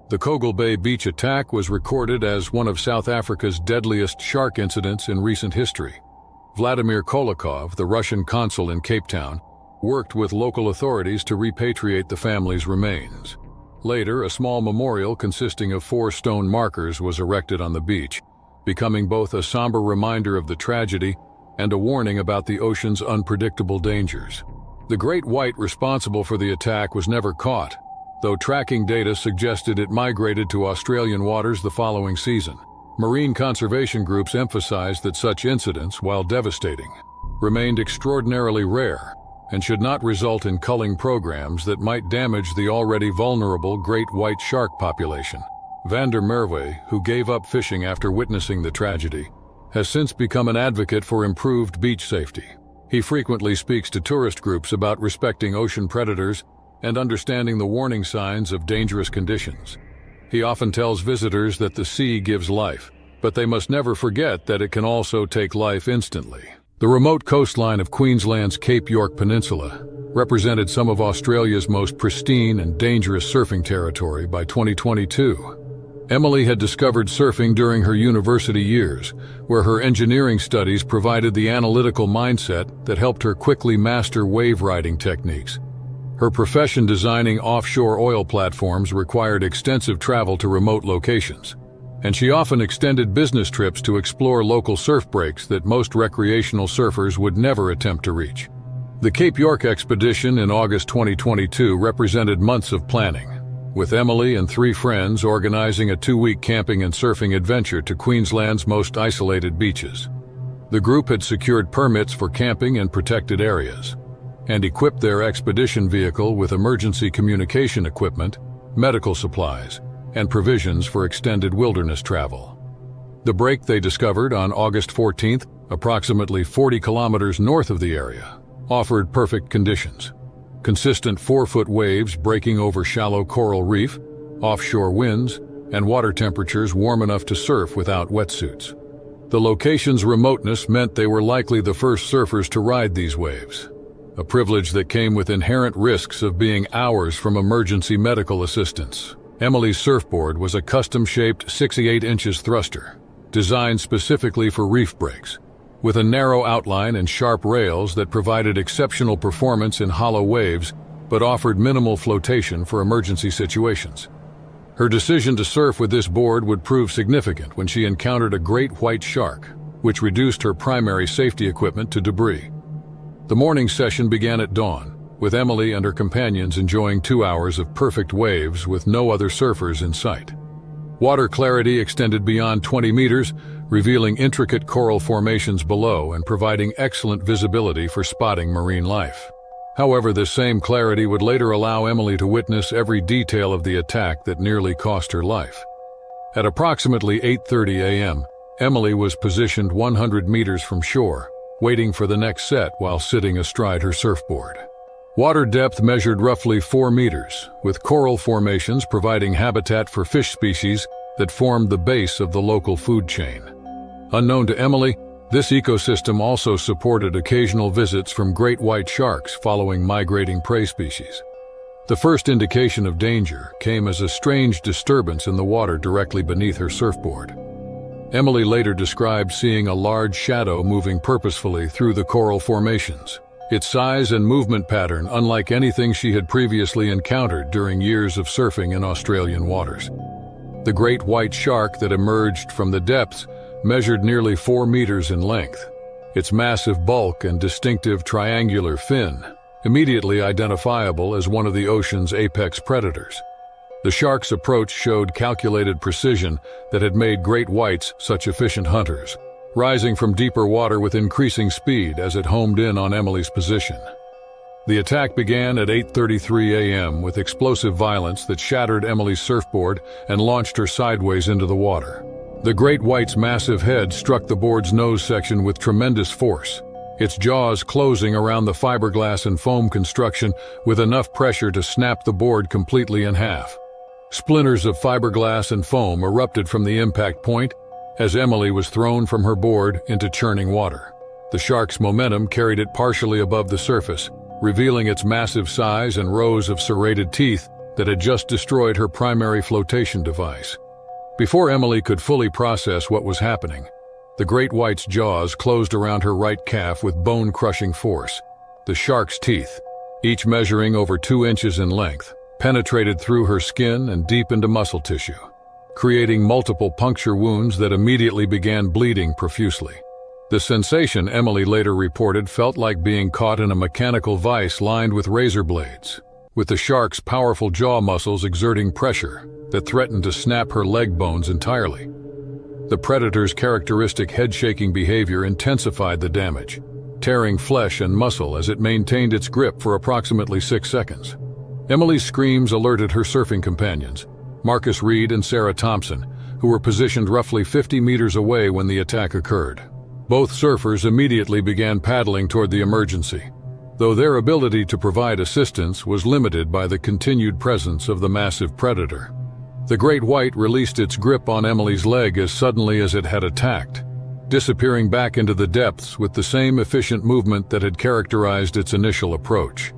The Kogel Bay beach attack was recorded as one of South Africa's deadliest shark incidents in recent history. Vladimir Kolakov, the Russian consul in Cape Town, worked with local authorities to repatriate the family's remains. Later, a small memorial consisting of 4 stone markers was erected on the beach, becoming both a somber reminder of the tragedy and a warning about the ocean's unpredictable dangers. The great white responsible for the attack was never caught, though tracking data suggested it migrated to Australian waters the following season. Marine conservation groups emphasized that such incidents, while devastating, remained extraordinarily rare and should not result in culling programs that might damage the already vulnerable great white shark population. Van der Merwe, who gave up fishing after witnessing the tragedy, has since become an advocate for improved beach safety. He frequently speaks to tourist groups about respecting ocean predators and understanding the warning signs of dangerous conditions. He often tells visitors that the sea gives life, but they must never forget that it can also take life instantly. The remote coastline of Queensland's Cape York Peninsula represented some of Australia's most pristine and dangerous surfing territory by 2022. Emily had discovered surfing during her university years, where her engineering studies provided the analytical mindset that helped her quickly master wave riding techniques. Her profession designing offshore oil platforms required extensive travel to remote locations. and she often extended business trips to explore local surf breaks that most recreational surfers would never attempt to reach. The Cape York expedition in August 2022 represented months of planning, with Emily and 3 friends organizing a 2-week camping and surfing adventure to Queensland's most isolated beaches. The group had secured permits for camping in protected areas and equipped their expedition vehicle with emergency communication equipment, medical supplies, and provisions for extended wilderness travel. The break they discovered on August 14th, approximately 40 kilometers north of the area, offered perfect conditions. Consistent 4-foot waves breaking over shallow coral reef, offshore winds, and water temperatures warm enough to surf without wetsuits. The location's remoteness meant they were likely the first surfers to ride these waves, a privilege that came with inherent risks of being hours from emergency medical assistance. Emily's surfboard was a custom-shaped 68 inches thruster, designed specifically for reef breaks, with a narrow outline and sharp rails that provided exceptional performance in hollow waves but offered minimal flotation for emergency situations. Her decision to surf with this board would prove significant when she encountered a great white shark, which reduced her primary safety equipment to debris. The morning session began at dawn, with Emily and her companions enjoying 2 hours of perfect waves with no other surfers in sight. Water clarity extended beyond 20 meters, revealing intricate coral formations below and providing excellent visibility for spotting marine life. However, this same clarity would later allow Emily to witness every detail of the attack that nearly cost her life. At approximately 8:30 a.m., Emily was positioned 100 meters from shore, waiting for the next set while sitting astride her surfboard. Water depth measured roughly 4 meters, with coral formations providing habitat for fish species that formed the base of the local food chain. Unknown to Emily, this ecosystem also supported occasional visits from great white sharks following migrating prey species. The first indication of danger came as a strange disturbance in the water directly beneath her surfboard. Emily later described seeing a large shadow moving purposefully through the coral formations, its size and movement pattern unlike anything she had previously encountered during years of surfing in Australian waters. The great white shark that emerged from the depths measured nearly 4 meters in length, its massive bulk and distinctive triangular fin immediately identifiable as one of the ocean's apex predators. The shark's approach showed calculated precision that had made great whites such efficient hunters, rising from deeper water with increasing speed as it homed in on Emily's position. The attack began at 8:33 a.m. with explosive violence that shattered Emily's surfboard and launched her sideways into the water. The great white's massive head struck the board's nose section with tremendous force, its jaws closing around the fiberglass and foam construction with enough pressure to snap the board completely in half. Splinters of fiberglass and foam erupted from the impact point as Emily was thrown from her board into churning water. The shark's momentum carried it partially above the surface, revealing its massive size and rows of serrated teeth that had just destroyed her primary flotation device. Before Emily could fully process what was happening, the great white's jaws closed around her right calf with bone-crushing force. The shark's teeth, each measuring over 2 inches in length, penetrated through her skin and deep into muscle tissue, creating multiple puncture wounds that immediately began bleeding profusely. The sensation, Emily later reported, felt like being caught in a mechanical vise lined with razor blades, with the shark's powerful jaw muscles exerting pressure that threatened to snap her leg bones entirely. The predator's characteristic head-shaking behavior intensified the damage, tearing flesh and muscle as it maintained its grip for approximately 6 seconds. Emily's screams alerted her surfing companions, Marcus Reed and Sarah Thompson, who were positioned roughly 50 meters away when the attack occurred. Both surfers immediately began paddling toward the emergency, though their ability to provide assistance was limited by the continued presence of the massive predator. The great white released its grip on Emily's leg as suddenly as it had attacked, disappearing back into the depths with the same efficient movement that had characterized its initial approach.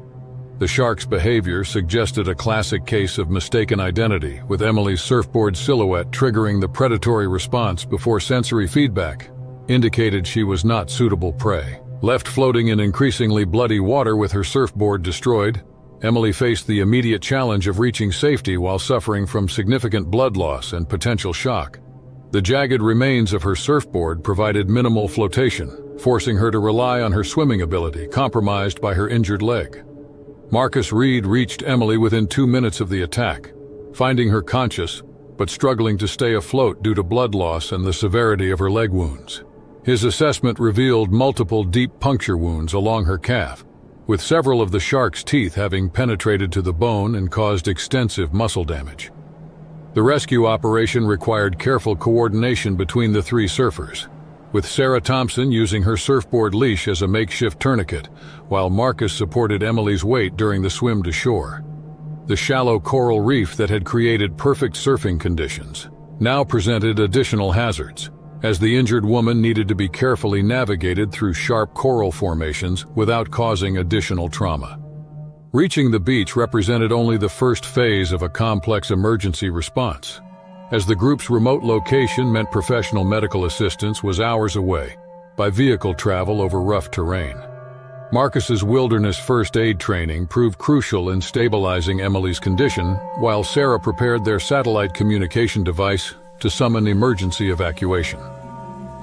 The shark's behavior suggested a classic case of mistaken identity, with Emily's surfboard silhouette triggering the predatory response before sensory feedback indicated she was not suitable prey. Left floating in increasingly bloody water with her surfboard destroyed, Emily faced the immediate challenge of reaching safety while suffering from significant blood loss and potential shock. The jagged remains of her surfboard provided minimal flotation, forcing her to rely on her swimming ability, compromised by her injured leg. Marcus Reed reached Emily within 2 minutes of the attack, finding her conscious, but struggling to stay afloat due to blood loss and the severity of her leg wounds. His assessment revealed multiple deep puncture wounds along her calf, with several of the shark's teeth having penetrated to the bone and caused extensive muscle damage. The rescue operation required careful coordination between the 3 surfers, with Sarah Thompson using her surfboard leash as a makeshift tourniquet, while Marcus supported Emily's weight during the swim to shore. The shallow coral reef that had created perfect surfing conditions now presented additional hazards, as the injured woman needed to be carefully navigated through sharp coral formations without causing additional trauma. Reaching the beach represented only the first phase of a complex emergency response, as the group's remote location meant professional medical assistance was hours away by vehicle travel over rough terrain. Marcus's wilderness first aid training proved crucial in stabilizing Emily's condition, while Sarah prepared their satellite communication device to summon emergency evacuation.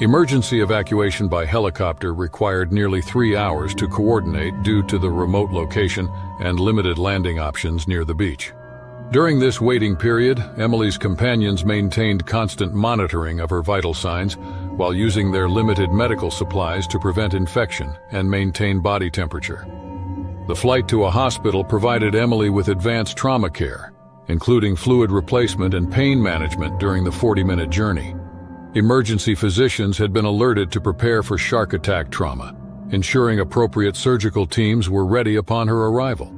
Emergency evacuation by helicopter required nearly 3 hours to coordinate due to the remote location and limited landing options near the beach. During this waiting period, Emily's companions maintained constant monitoring of her vital signs while using their limited medical supplies to prevent infection and maintain body temperature. The flight to a hospital provided Emily with advanced trauma care, including fluid replacement and pain management during the 40-minute journey. Emergency physicians had been alerted to prepare for shark attack trauma, ensuring appropriate surgical teams were ready upon her arrival.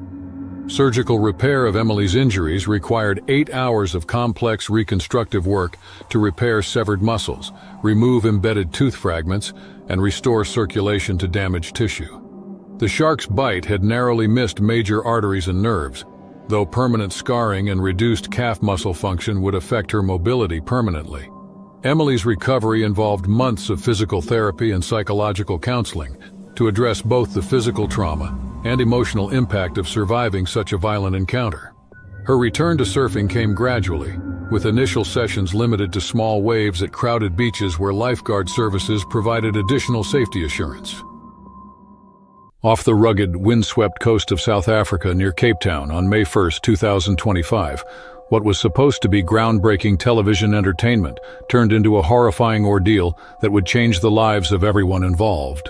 Surgical repair of Emily's injuries required 8 hours of complex reconstructive work to repair severed muscles, remove embedded tooth fragments, and restore circulation to damaged tissue. The shark's bite had narrowly missed major arteries and nerves, though permanent scarring and reduced calf muscle function would affect her mobility permanently. Emily's recovery involved months of physical therapy and psychological counseling to address both the physical trauma and emotional impact of surviving such a violent encounter. Her return to surfing came gradually, with initial sessions limited to small waves at crowded beaches where lifeguard services provided additional safety assurance. Off the rugged, windswept coast of South Africa near Cape Town on May 1, 2025, what was supposed to be groundbreaking television entertainment turned into a horrifying ordeal that would change the lives of everyone involved.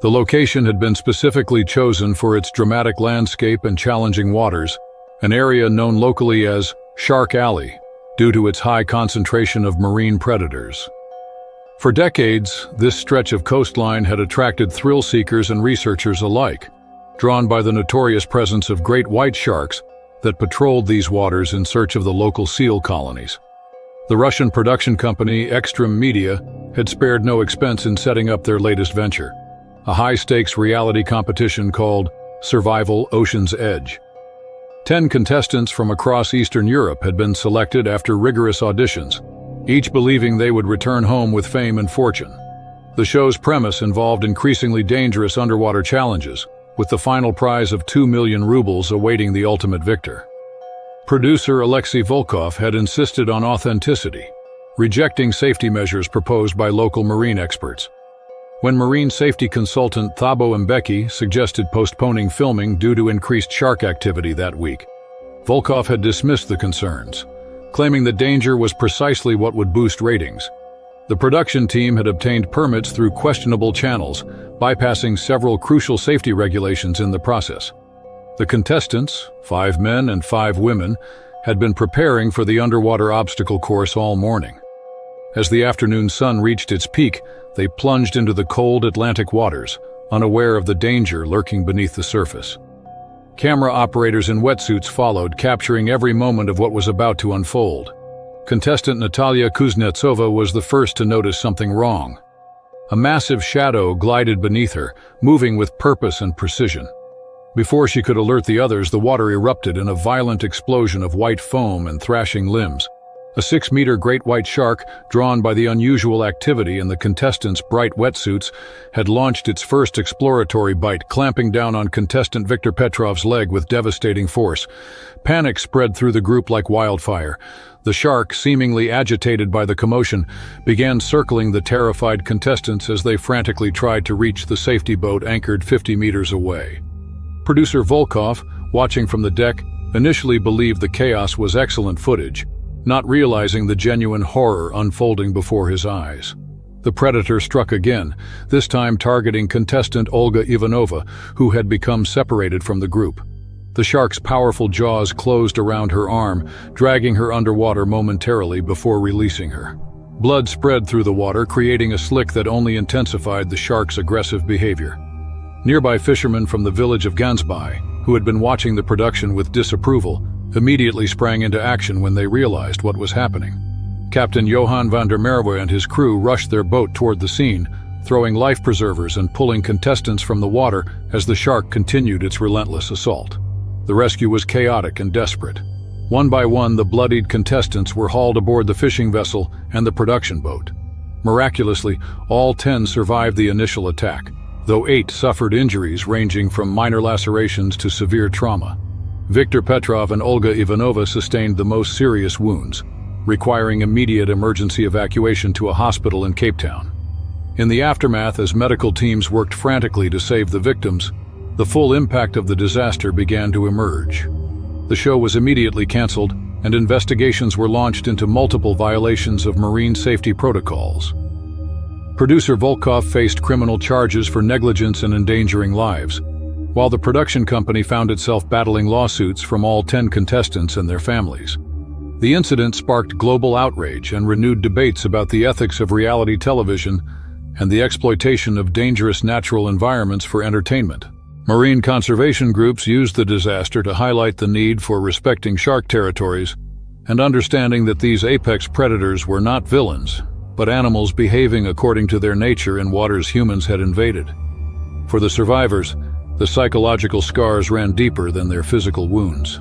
The location had been specifically chosen for its dramatic landscape and challenging waters, an area known locally as Shark Alley, due to its high concentration of marine predators. For decades, this stretch of coastline had attracted thrill seekers and researchers alike, drawn by the notorious presence of great white sharks that patrolled these waters in search of the local seal colonies. The Russian production company Extreme Media had spared no expense in setting up their latest venture, a high-stakes reality competition called Survival Ocean's Edge. 10 contestants from across Eastern Europe had been selected after rigorous auditions, each believing they would return home with fame and fortune. The show's premise involved increasingly dangerous underwater challenges, with the final prize of 2 million rubles awaiting the ultimate victor. Producer Alexei Volkov had insisted on authenticity, rejecting safety measures proposed by local marine experts. When marine safety consultant Thabo Mbeki suggested postponing filming due to increased shark activity that week, Volkov had dismissed the concerns, claiming the danger was precisely what would boost ratings. The production team had obtained permits through questionable channels, bypassing several crucial safety regulations in the process. The contestants, 5 men and 5 women, had been preparing for the underwater obstacle course all morning. As the afternoon sun reached its peak, they plunged into the cold Atlantic waters, unaware of the danger lurking beneath the surface. Camera operators in wetsuits followed, capturing every moment of what was about to unfold. Contestant Natalia Kuznetsova was the first to notice something wrong. A massive shadow glided beneath her, moving with purpose and precision. Before she could alert the others, the water erupted in a violent explosion of white foam and thrashing limbs. A 6-meter great white shark, drawn by the unusual activity in the contestants' bright wetsuits, had launched its first exploratory bite, clamping down on contestant Viktor Petrov's leg with devastating force. Panic spread through the group like wildfire. The shark, seemingly agitated by the commotion, began circling the terrified contestants as they frantically tried to reach the safety boat anchored 50 meters away. Producer Volkov, watching from the deck, initially believed the chaos was excellent footage, not realizing the genuine horror unfolding before his eyes. The predator struck again, this time targeting contestant Olga Ivanova, who had become separated from the group. The shark's powerful jaws closed around her arm, dragging her underwater momentarily before releasing her. Blood spread through the water, creating a slick that only intensified the shark's aggressive behavior. Nearby fishermen from the village of Gansbai, who had been watching the production with disapproval, immediately sprang into action when they realized what was happening. Captain Johan van der Merwe and his crew rushed their boat toward the scene, throwing life preservers and pulling contestants from the water as the shark continued its relentless assault. The rescue was chaotic and desperate. One by one, the bloodied contestants were hauled aboard the fishing vessel and the production boat. Miraculously, all 10 survived the initial attack, though 8 suffered injuries ranging from minor lacerations to severe trauma. Viktor Petrov and Olga Ivanova sustained the most serious wounds, requiring immediate emergency evacuation to a hospital in Cape Town. In the aftermath, as medical teams worked frantically to save the victims, the full impact of the disaster began to emerge. The show was immediately canceled, and investigations were launched into multiple violations of marine safety protocols. Producer Volkov faced criminal charges for negligence and endangering lives, while the production company found itself battling lawsuits from all 10 contestants and their families. The incident sparked global outrage and renewed debates about the ethics of reality television and the exploitation of dangerous natural environments for entertainment. Marine conservation groups used the disaster to highlight the need for respecting shark territories and understanding that these apex predators were not villains, but animals behaving according to their nature in waters humans had invaded. For the survivors, the psychological scars ran deeper than their physical wounds.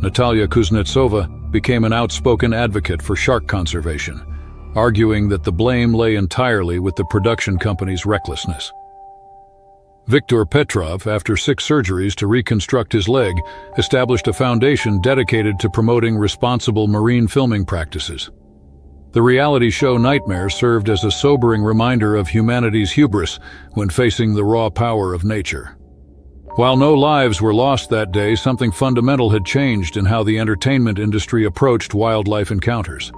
Natalia Kuznetsova became an outspoken advocate for shark conservation, arguing that the blame lay entirely with the production company's recklessness. Viktor Petrov, after 6 surgeries to reconstruct his leg, established a foundation dedicated to promoting responsible marine filming practices. The reality show Nightmare served as a sobering reminder of humanity's hubris when facing the raw power of nature. While no lives were lost that day, something fundamental had changed in how the entertainment industry approached wildlife encounters.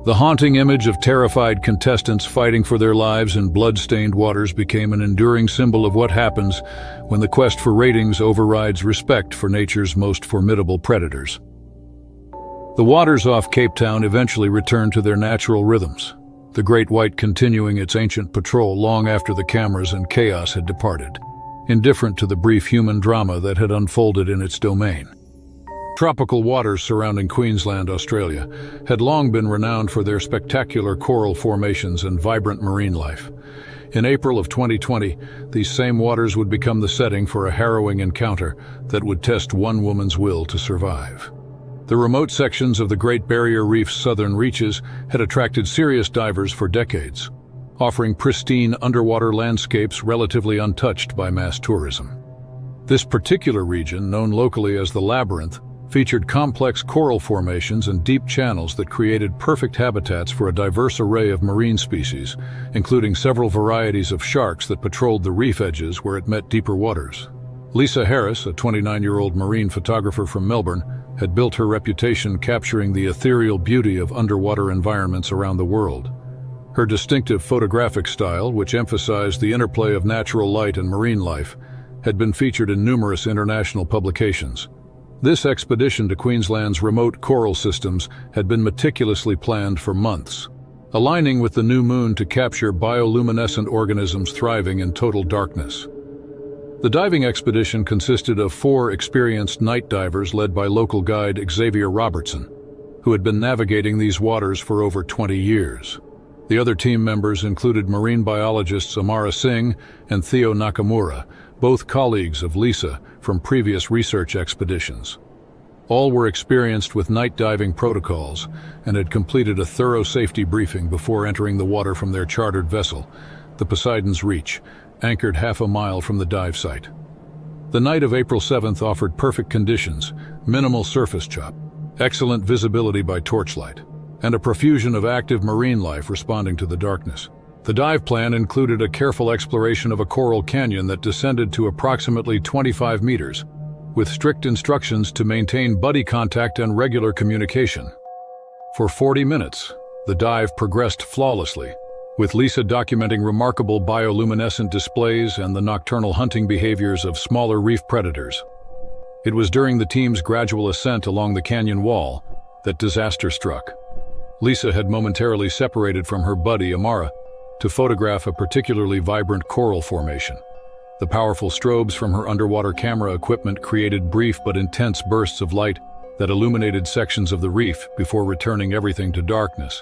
The haunting image of terrified contestants fighting for their lives in blood-stained waters became an enduring symbol of what happens when the quest for ratings overrides respect for nature's most formidable predators. The waters off Cape Town eventually returned to their natural rhythms, the great white continuing its ancient patrol long after the cameras and chaos had departed, indifferent to the brief human drama that had unfolded in its domain. Tropical waters surrounding Queensland, Australia, had long been renowned for their spectacular coral formations and vibrant marine life. In April of 2020, these same waters would become the setting for a harrowing encounter that would test one woman's will to survive. The remote sections of the Great Barrier Reef's southern reaches had attracted serious divers for decades, offering pristine underwater landscapes relatively untouched by mass tourism. This particular region, known locally as the Labyrinth, featured complex coral formations and deep channels that created perfect habitats for a diverse array of marine species, including several varieties of sharks that patrolled the reef edges where it met deeper waters. Lisa Harris, a 29-year-old marine photographer from Melbourne, had built her reputation capturing the ethereal beauty of underwater environments around the world. Her distinctive photographic style, which emphasized the interplay of natural light and marine life, had been featured in numerous international publications. This expedition to Queensland's remote coral systems had been meticulously planned for months, aligning with the new moon to capture bioluminescent organisms thriving in total darkness. The diving expedition consisted of 4 experienced night divers led by local guide Xavier Robertson, who had been navigating these waters for over 20 years. The other team members included marine biologists Amara Singh and Theo Nakamura, both colleagues of Lisa from previous research expeditions. All were experienced with night diving protocols and had completed a thorough safety briefing before entering the water from their chartered vessel, the Poseidon's Reach, anchored half a mile from the dive site. The night of April 7th offered perfect conditions, minimal surface chop, excellent visibility by torchlight, and a profusion of active marine life responding to the darkness. The dive plan included a careful exploration of a coral canyon that descended to approximately 25 meters, with strict instructions to maintain buddy contact and regular communication. For 40 minutes, the dive progressed flawlessly, with Lisa documenting remarkable bioluminescent displays and the nocturnal hunting behaviors of smaller reef predators. It was during the team's gradual ascent along the canyon wall that disaster struck. Lisa had momentarily separated from her buddy, Amara, to photograph a particularly vibrant coral formation. The powerful strobes from her underwater camera equipment created brief but intense bursts of light that illuminated sections of the reef before returning everything to darkness.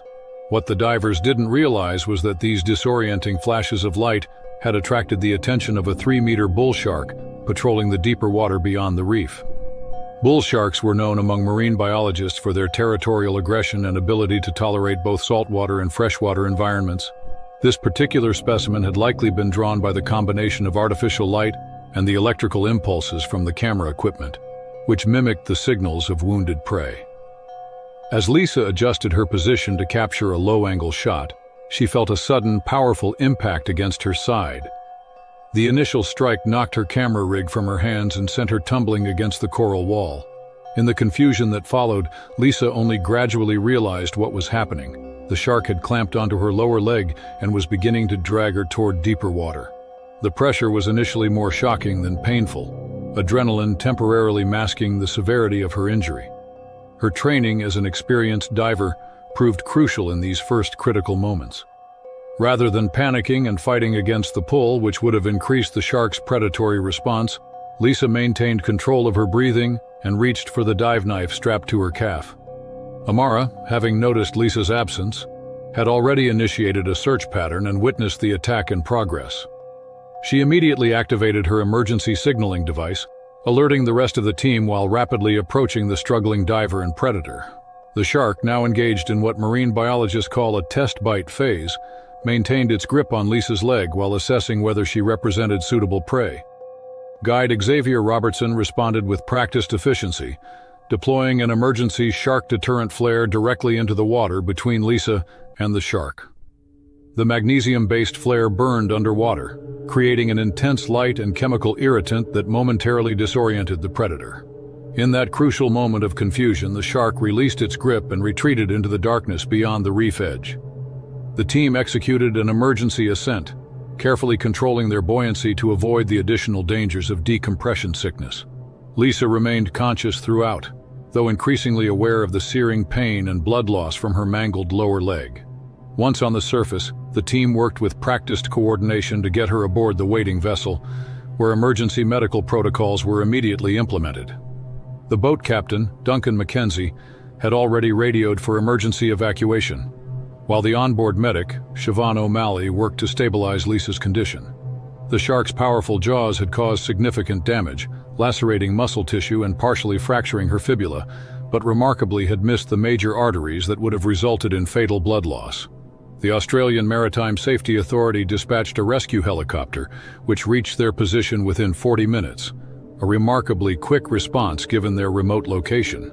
What the divers didn't realize was that these disorienting flashes of light had attracted the attention of a 3-meter bull shark patrolling the deeper water beyond the reef. Bull sharks were known among marine biologists for their territorial aggression and ability to tolerate both saltwater and freshwater environments. This particular specimen had likely been drawn by the combination of artificial light and the electrical impulses from the camera equipment, which mimicked the signals of wounded prey. As Lisa adjusted her position to capture a low-angle shot, she felt a sudden, powerful impact against her side. The initial strike knocked her camera rig from her hands and sent her tumbling against the coral wall. In the confusion that followed, Lisa only gradually realized what was happening. The shark had clamped onto her lower leg and was beginning to drag her toward deeper water. The pressure was initially more shocking than painful, adrenaline temporarily masking the severity of her injury. Her training as an experienced diver proved crucial in these first critical moments. Rather than panicking and fighting against the pull, which would have increased the shark's predatory response, Lisa maintained control of her breathing and reached for the dive knife strapped to her calf. Amara, having noticed Lisa's absence, had already initiated a search pattern and witnessed the attack in progress. She immediately activated her emergency signaling device, alerting the rest of the team while rapidly approaching the struggling diver and predator. The shark, now engaged in what marine biologists call a test bite phase, maintained its grip on Lisa's leg while assessing whether she represented suitable prey. Guide Xavier Robertson responded with practiced efficiency, deploying an emergency shark deterrent flare directly into the water between Lisa and the shark. The magnesium-based flare burned underwater, creating an intense light and chemical irritant that momentarily disoriented the predator. In that crucial moment of confusion, the shark released its grip and retreated into the darkness beyond the reef edge. The team executed an emergency ascent, carefully controlling their buoyancy to avoid the additional dangers of decompression sickness. Lisa remained conscious throughout, though increasingly aware of the searing pain and blood loss from her mangled lower leg. Once on the surface, the team worked with practiced coordination to get her aboard the waiting vessel, where emergency medical protocols were immediately implemented. The boat captain, Duncan Mackenzie, had already radioed for emergency evacuation, while the onboard medic, Siobhan O'Malley, worked to stabilize Lisa's condition. The shark's powerful jaws had caused significant damage, lacerating muscle tissue and partially fracturing her fibula, but remarkably had missed the major arteries that would have resulted in fatal blood loss. The Australian Maritime Safety Authority dispatched a rescue helicopter, which reached their position within 40 minutes, a remarkably quick response given their remote location.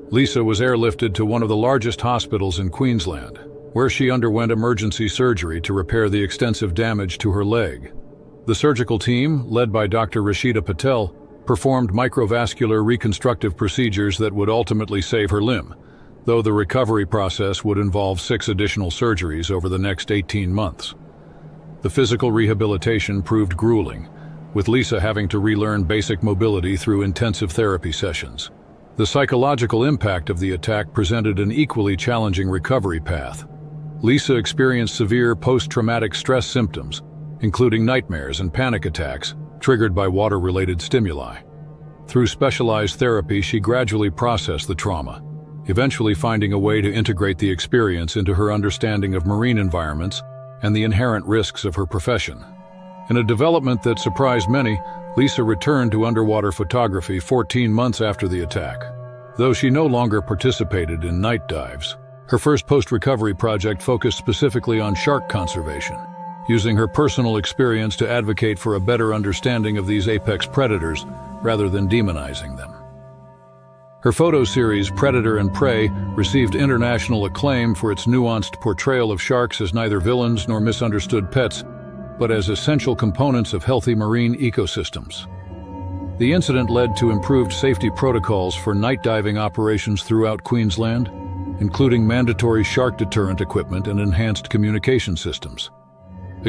Lisa was airlifted to one of the largest hospitals in Queensland, where she underwent emergency surgery to repair the extensive damage to her leg. The surgical team, led by Dr. Rashida Patel, performed microvascular reconstructive procedures that would ultimately save her limb, though the recovery process would involve 6 additional surgeries over the next 18 months. The physical rehabilitation proved grueling, with Lisa having to relearn basic mobility through intensive therapy sessions. The psychological impact of the attack presented an equally challenging recovery path. Lisa experienced severe post-traumatic stress symptoms, including nightmares and panic attacks triggered by water-related stimuli. Through specialized therapy, she gradually processed the trauma, eventually finding a way to integrate the experience into her understanding of marine environments and the inherent risks of her profession. In a development that surprised many, Lisa returned to underwater photography 14 months after the attack. Though she no longer participated in night dives, her first post-recovery project focused specifically on shark conservation, using her personal experience to advocate for a better understanding of these apex predators rather than demonizing them. Her photo series, Predator and Prey, received international acclaim for its nuanced portrayal of sharks as neither villains nor misunderstood pets, but as essential components of healthy marine ecosystems. The incident led to improved safety protocols for night diving operations throughout Queensland, including mandatory shark deterrent equipment and enhanced communication systems.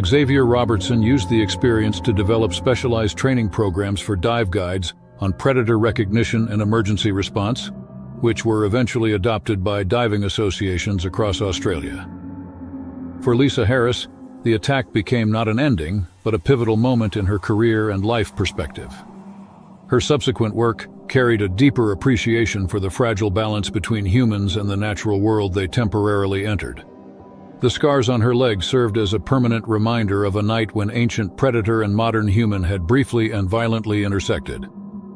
Xavier Robertson used the experience to develop specialized training programs for dive guides on predator recognition and emergency response, which were eventually adopted by diving associations across Australia. For Lisa Harris, the attack became not an ending, but a pivotal moment in her career and life perspective. Her subsequent work carried a deeper appreciation for the fragile balance between humans and the natural world they temporarily entered. The scars on her leg served as a permanent reminder of a night when ancient predator and modern human had briefly and violently intersected,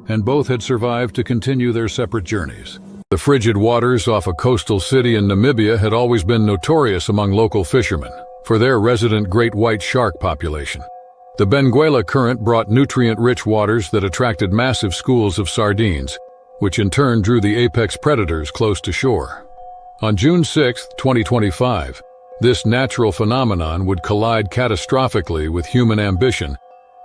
and both had survived to continue their separate journeys. The frigid waters off a coastal city in Namibia had always been notorious among local fishermen for their resident great white shark population. The Benguela Current brought nutrient-rich waters that attracted massive schools of sardines, which in turn drew the apex predators close to shore. On June 6, 2025, this natural phenomenon would collide catastrophically with human ambition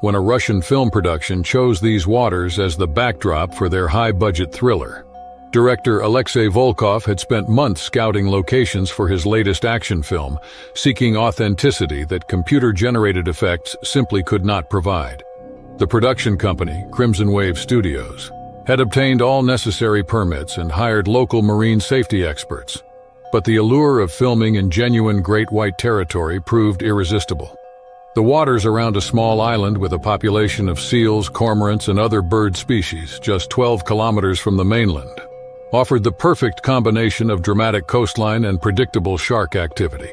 when a Russian film production chose these waters as the backdrop for their high-budget thriller. Director Alexei Volkov had spent months scouting locations for his latest action film, seeking authenticity that computer-generated effects simply could not provide. The production company, Crimson Wave Studios, had obtained all necessary permits and hired local marine safety experts. But the allure of filming in genuine great white territory proved irresistible. The waters around a small island with a population of seals, cormorants, and other bird species just 12 kilometers from the mainland offered the perfect combination of dramatic coastline and predictable shark activity.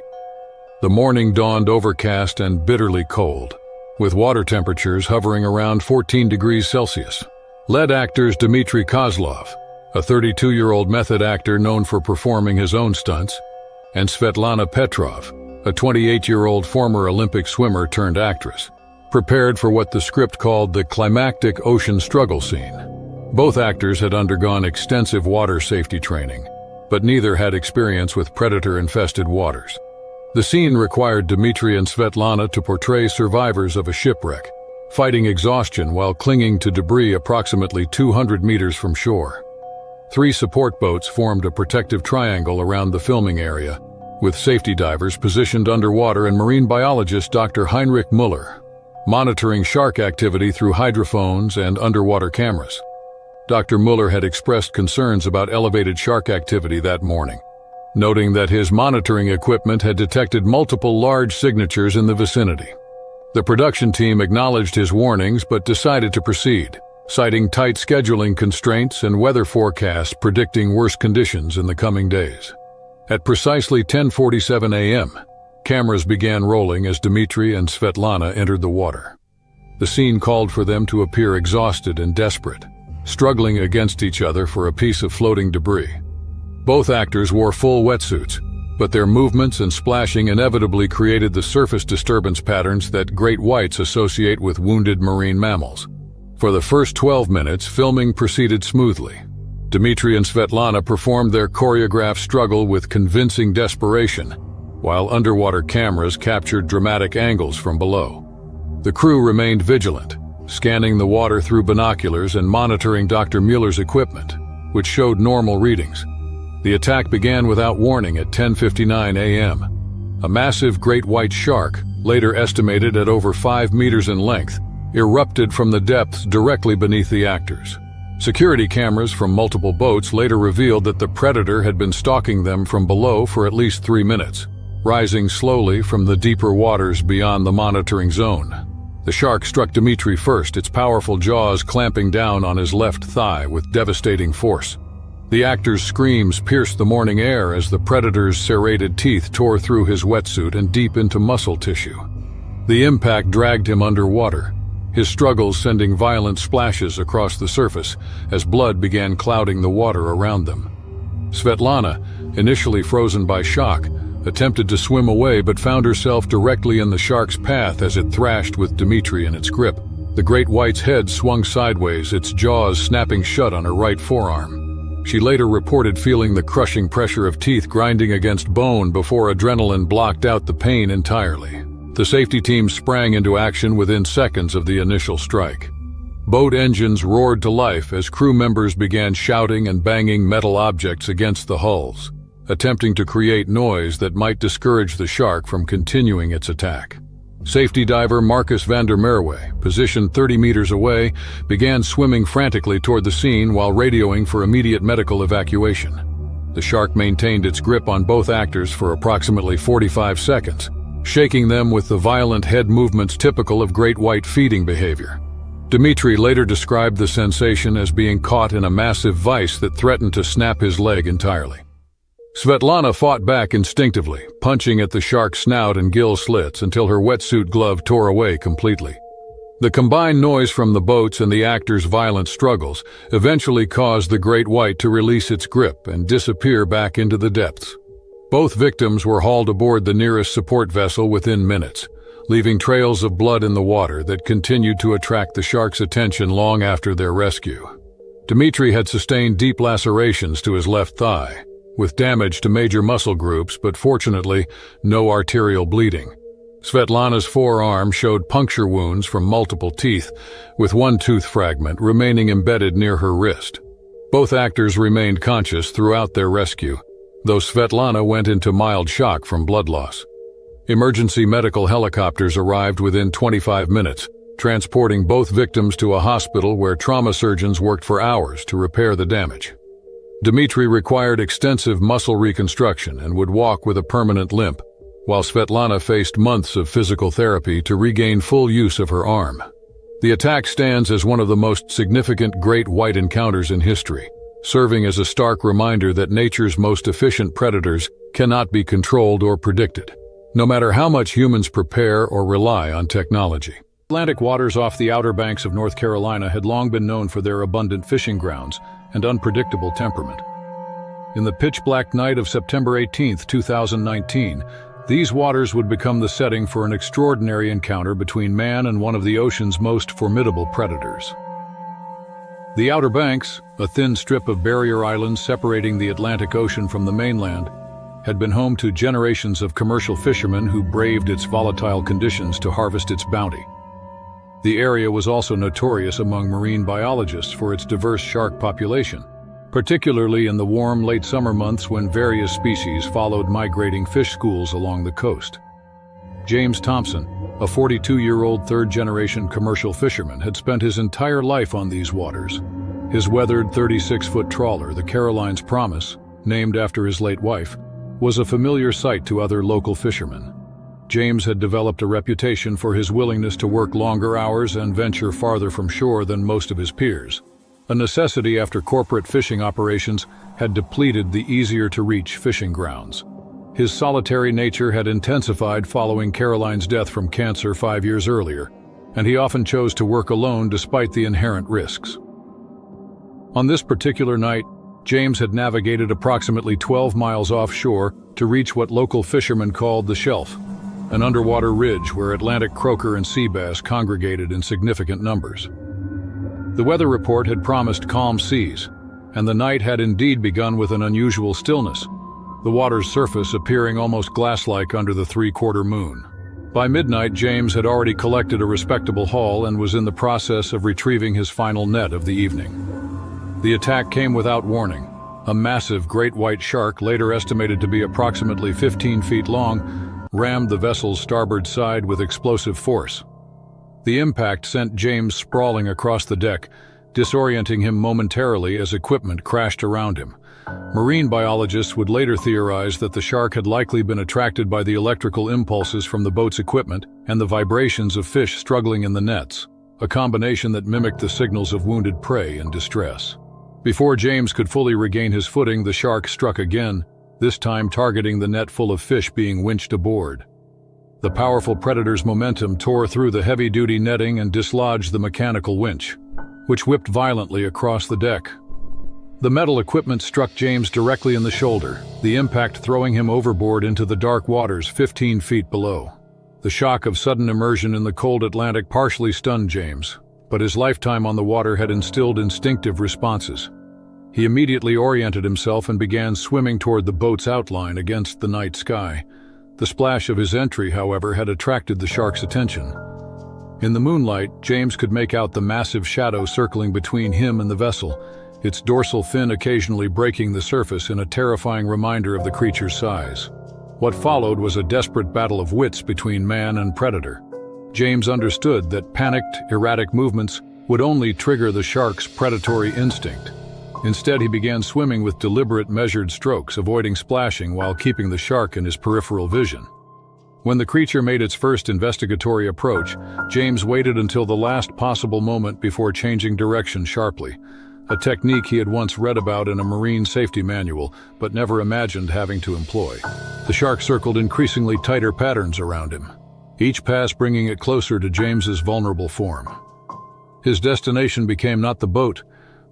The morning dawned overcast and bitterly cold, with water temperatures hovering around 14 degrees Celsius. Lead actors Dmitry Kozlov, a 32-year-old method actor known for performing his own stunts, and Svetlana Petrov, a 28-year-old former Olympic swimmer turned actress, prepared for what the script called the climactic ocean struggle scene. Both actors had undergone extensive water safety training, but neither had experience with predator-infested waters. The scene required Dmitry and Svetlana to portray survivors of a shipwreck, fighting exhaustion while clinging to debris approximately 200 meters from shore. 3 support boats formed a protective triangle around the filming area, with safety divers positioned underwater and marine biologist Dr. Heinrich Müller monitoring shark activity through hydrophones and underwater cameras. Dr. Müller had expressed concerns about elevated shark activity that morning, noting that his monitoring equipment had detected multiple large signatures in the vicinity. The production team acknowledged his warnings but decided to proceed, citing tight scheduling constraints and weather forecasts predicting worse conditions in the coming days. At precisely 10:47 a.m., cameras began rolling as Dmitry and Svetlana entered the water. The scene called for them to appear exhausted and desperate, struggling against each other for a piece of floating debris. Both actors wore full wetsuits, but their movements and splashing inevitably created the surface disturbance patterns that great whites associate with wounded marine mammals. For the first 12 minutes, filming proceeded smoothly. Dmitry and Svetlana performed their choreographed struggle with convincing desperation, while underwater cameras captured dramatic angles from below. The crew remained vigilant, scanning the water through binoculars and monitoring Dr. Müller's equipment, which showed normal readings. The attack began without warning at 10:59 a.m. A massive great white shark, later estimated at over 5 meters in length, erupted from the depths directly beneath the actors. Security cameras from multiple boats later revealed that the predator had been stalking them from below for at least 3 minutes, rising slowly from the deeper waters beyond the monitoring zone. The shark struck Dmitry first, its powerful jaws clamping down on his left thigh with devastating force. The actor's screams pierced the morning air as the predator's serrated teeth tore through his wetsuit and deep into muscle tissue. The impact dragged him underwater, his struggles sending violent splashes across the surface as blood began clouding the water around them. Svetlana, initially frozen by shock, attempted to swim away but found herself directly in the shark's path as it thrashed with Dmitri in its grip. The great white's head swung sideways, its jaws snapping shut on her right forearm. She later reported feeling the crushing pressure of teeth grinding against bone before adrenaline blocked out the pain entirely. The safety team sprang into action within seconds of the initial strike. Boat engines roared to life as crew members began shouting and banging metal objects against the hulls, attempting to create noise that might discourage the shark from continuing its attack. Safety diver Marcus van der Merwe, positioned 30 meters away, began swimming frantically toward the scene while radioing for immediate medical evacuation. The shark maintained its grip on both actors for approximately 45 seconds, shaking them with the violent head movements typical of great white feeding behavior. Dmitri later described the sensation as being caught in a massive vice that threatened to snap his leg entirely. Svetlana fought back instinctively, punching at the shark's snout and gill slits until her wetsuit glove tore away completely. The combined noise from the boats and the actors' violent struggles eventually caused the great white to release its grip and disappear back into the depths. Both victims were hauled aboard the nearest support vessel within minutes, leaving trails of blood in the water that continued to attract the shark's attention long after their rescue. Dmitri had sustained deep lacerations to his left thigh, with damage to major muscle groups, but fortunately, no arterial bleeding. Svetlana's forearm showed puncture wounds from multiple teeth, with one tooth fragment remaining embedded near her wrist. Both actors remained conscious throughout their rescue, though Svetlana went into mild shock from blood loss. Emergency medical helicopters arrived within 25 minutes, transporting both victims to a hospital where trauma surgeons worked for hours to repair the damage. Dmitri required extensive muscle reconstruction and would walk with a permanent limp, while Svetlana faced months of physical therapy to regain full use of her arm. The attack stands as one of the most significant great white encounters in history, serving as a stark reminder that nature's most efficient predators cannot be controlled or predicted, no matter how much humans prepare or rely on technology. Atlantic waters off the Outer Banks of North Carolina had long been known for their abundant fishing grounds and unpredictable temperament. In the pitch-black night of September 18, 2019, these waters would become the setting for an extraordinary encounter between man and one of the ocean's most formidable predators. The Outer Banks, a thin strip of barrier islands separating the Atlantic Ocean from the mainland, had been home to generations of commercial fishermen who braved its volatile conditions to harvest its bounty. The area was also notorious among marine biologists for its diverse shark population, particularly in the warm late summer months when various species followed migrating fish schools along the coast. James Thompson, a 42-year-old third-generation commercial fisherman, had spent his entire life on these waters. His weathered 36-foot trawler, the Caroline's Promise, named after his late wife, was a familiar sight to other local fishermen. James had developed a reputation for his willingness to work longer hours and venture farther from shore than most of his peers. A necessity after corporate fishing operations had depleted the easier-to-reach fishing grounds. His solitary nature had intensified following Caroline's death from cancer 5 years earlier, and he often chose to work alone despite the inherent risks. On this particular night, James had navigated approximately 12 miles offshore to reach what local fishermen called the Shelf, an underwater ridge where Atlantic croaker and sea bass congregated in significant numbers. The weather report had promised calm seas, and the night had indeed begun with an unusual stillness, the water's surface appearing almost glass-like under the three-quarter moon. By midnight, James had already collected a respectable haul and was in the process of retrieving his final net of the evening. The attack came without warning. A massive great white shark, later estimated to be approximately 15 feet long, rammed the vessel's starboard side with explosive force. The impact sent James sprawling across the deck, disorienting him momentarily as equipment crashed around him. Marine biologists would later theorize that the shark had likely been attracted by the electrical impulses from the boat's equipment and the vibrations of fish struggling in the nets, a combination that mimicked the signals of wounded prey in distress. Before James could fully regain his footing, the shark struck again, this time targeting the net full of fish being winched aboard. The powerful predator's momentum tore through the heavy-duty netting and dislodged the mechanical winch, which whipped violently across the deck. The metal equipment struck James directly in the shoulder, the impact throwing him overboard into the dark waters 15 feet below. The shock of sudden immersion in the cold Atlantic partially stunned James, but his lifetime on the water had instilled instinctive responses. He immediately oriented himself and began swimming toward the boat's outline against the night sky. The splash of his entry, however, had attracted the shark's attention. In the moonlight, James could make out the massive shadow circling between him and the vessel, its dorsal fin occasionally breaking the surface in a terrifying reminder of the creature's size. What followed was a desperate battle of wits between man and predator. James understood that panicked, erratic movements would only trigger the shark's predatory instinct. Instead, he began swimming with deliberate, measured strokes, avoiding splashing while keeping the shark in his peripheral vision. When the creature made its first investigatory approach, James waited until the last possible moment before changing direction sharply, a technique he had once read about in a marine safety manual, but never imagined having to employ. The shark circled increasingly tighter patterns around him, each pass bringing it closer to James's vulnerable form. His destination became not the boat,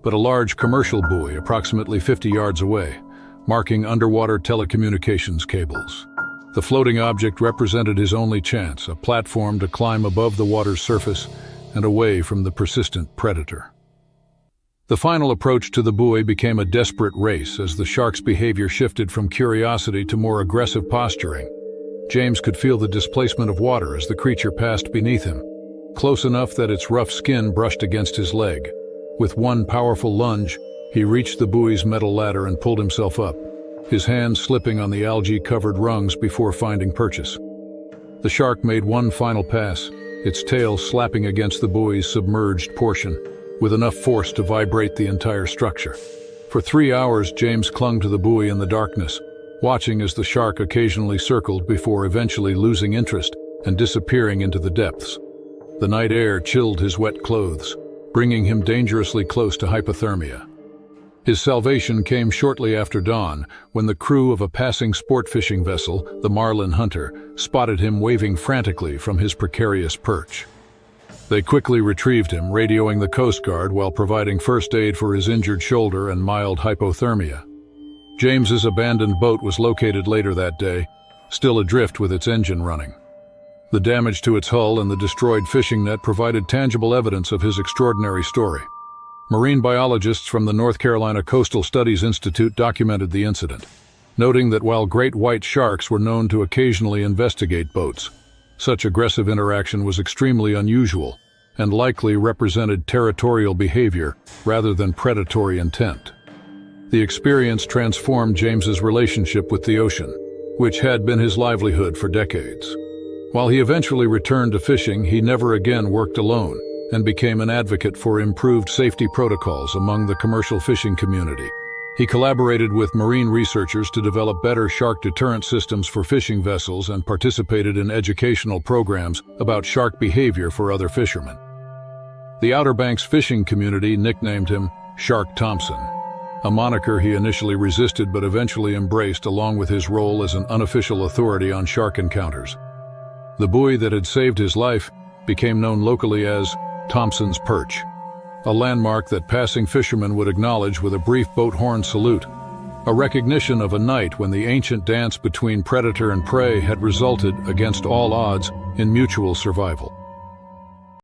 but a large commercial buoy approximately 50 yards away, marking underwater telecommunications cables. The floating object represented his only chance, a platform to climb above the water's surface and away from the persistent predator. The final approach to the buoy became a desperate race as the shark's behavior shifted from curiosity to more aggressive posturing. James could feel the displacement of water as the creature passed beneath him, close enough that its rough skin brushed against his leg. With one powerful lunge, he reached the buoy's metal ladder and pulled himself up, his hands slipping on the algae-covered rungs before finding purchase. The shark made one final pass, its tail slapping against the buoy's submerged portion, with enough force to vibrate the entire structure. For 3 hours, James clung to the buoy in the darkness, watching as the shark occasionally circled before eventually losing interest and disappearing into the depths. The night air chilled his wet clothes, bringing him dangerously close to hypothermia. His salvation came shortly after dawn, when the crew of a passing sport fishing vessel, the Marlin Hunter, spotted him waving frantically from his precarious perch. They quickly retrieved him, radioing the Coast Guard while providing first aid for his injured shoulder and mild hypothermia. James's abandoned boat was located later that day, still adrift with its engine running. The damage to its hull and the destroyed fishing net provided tangible evidence of his extraordinary story. Marine biologists from the North Carolina Coastal Studies Institute documented the incident, noting that while great white sharks were known to occasionally investigate boats, such aggressive interaction was extremely unusual and likely represented territorial behavior rather than predatory intent. The experience transformed James's relationship with the ocean, which had been his livelihood for decades. While he eventually returned to fishing, he never again worked alone and became an advocate for improved safety protocols among the commercial fishing community. He collaborated with marine researchers to develop better shark deterrent systems for fishing vessels and participated in educational programs about shark behavior for other fishermen. The Outer Banks fishing community nicknamed him Shark Thompson, a moniker he initially resisted but eventually embraced along with his role as an unofficial authority on shark encounters. The buoy that had saved his life became known locally as Thompson's Perch, a landmark that passing fishermen would acknowledge with a brief boat horn salute, a recognition of a night when the ancient dance between predator and prey had resulted, against all odds, in mutual survival.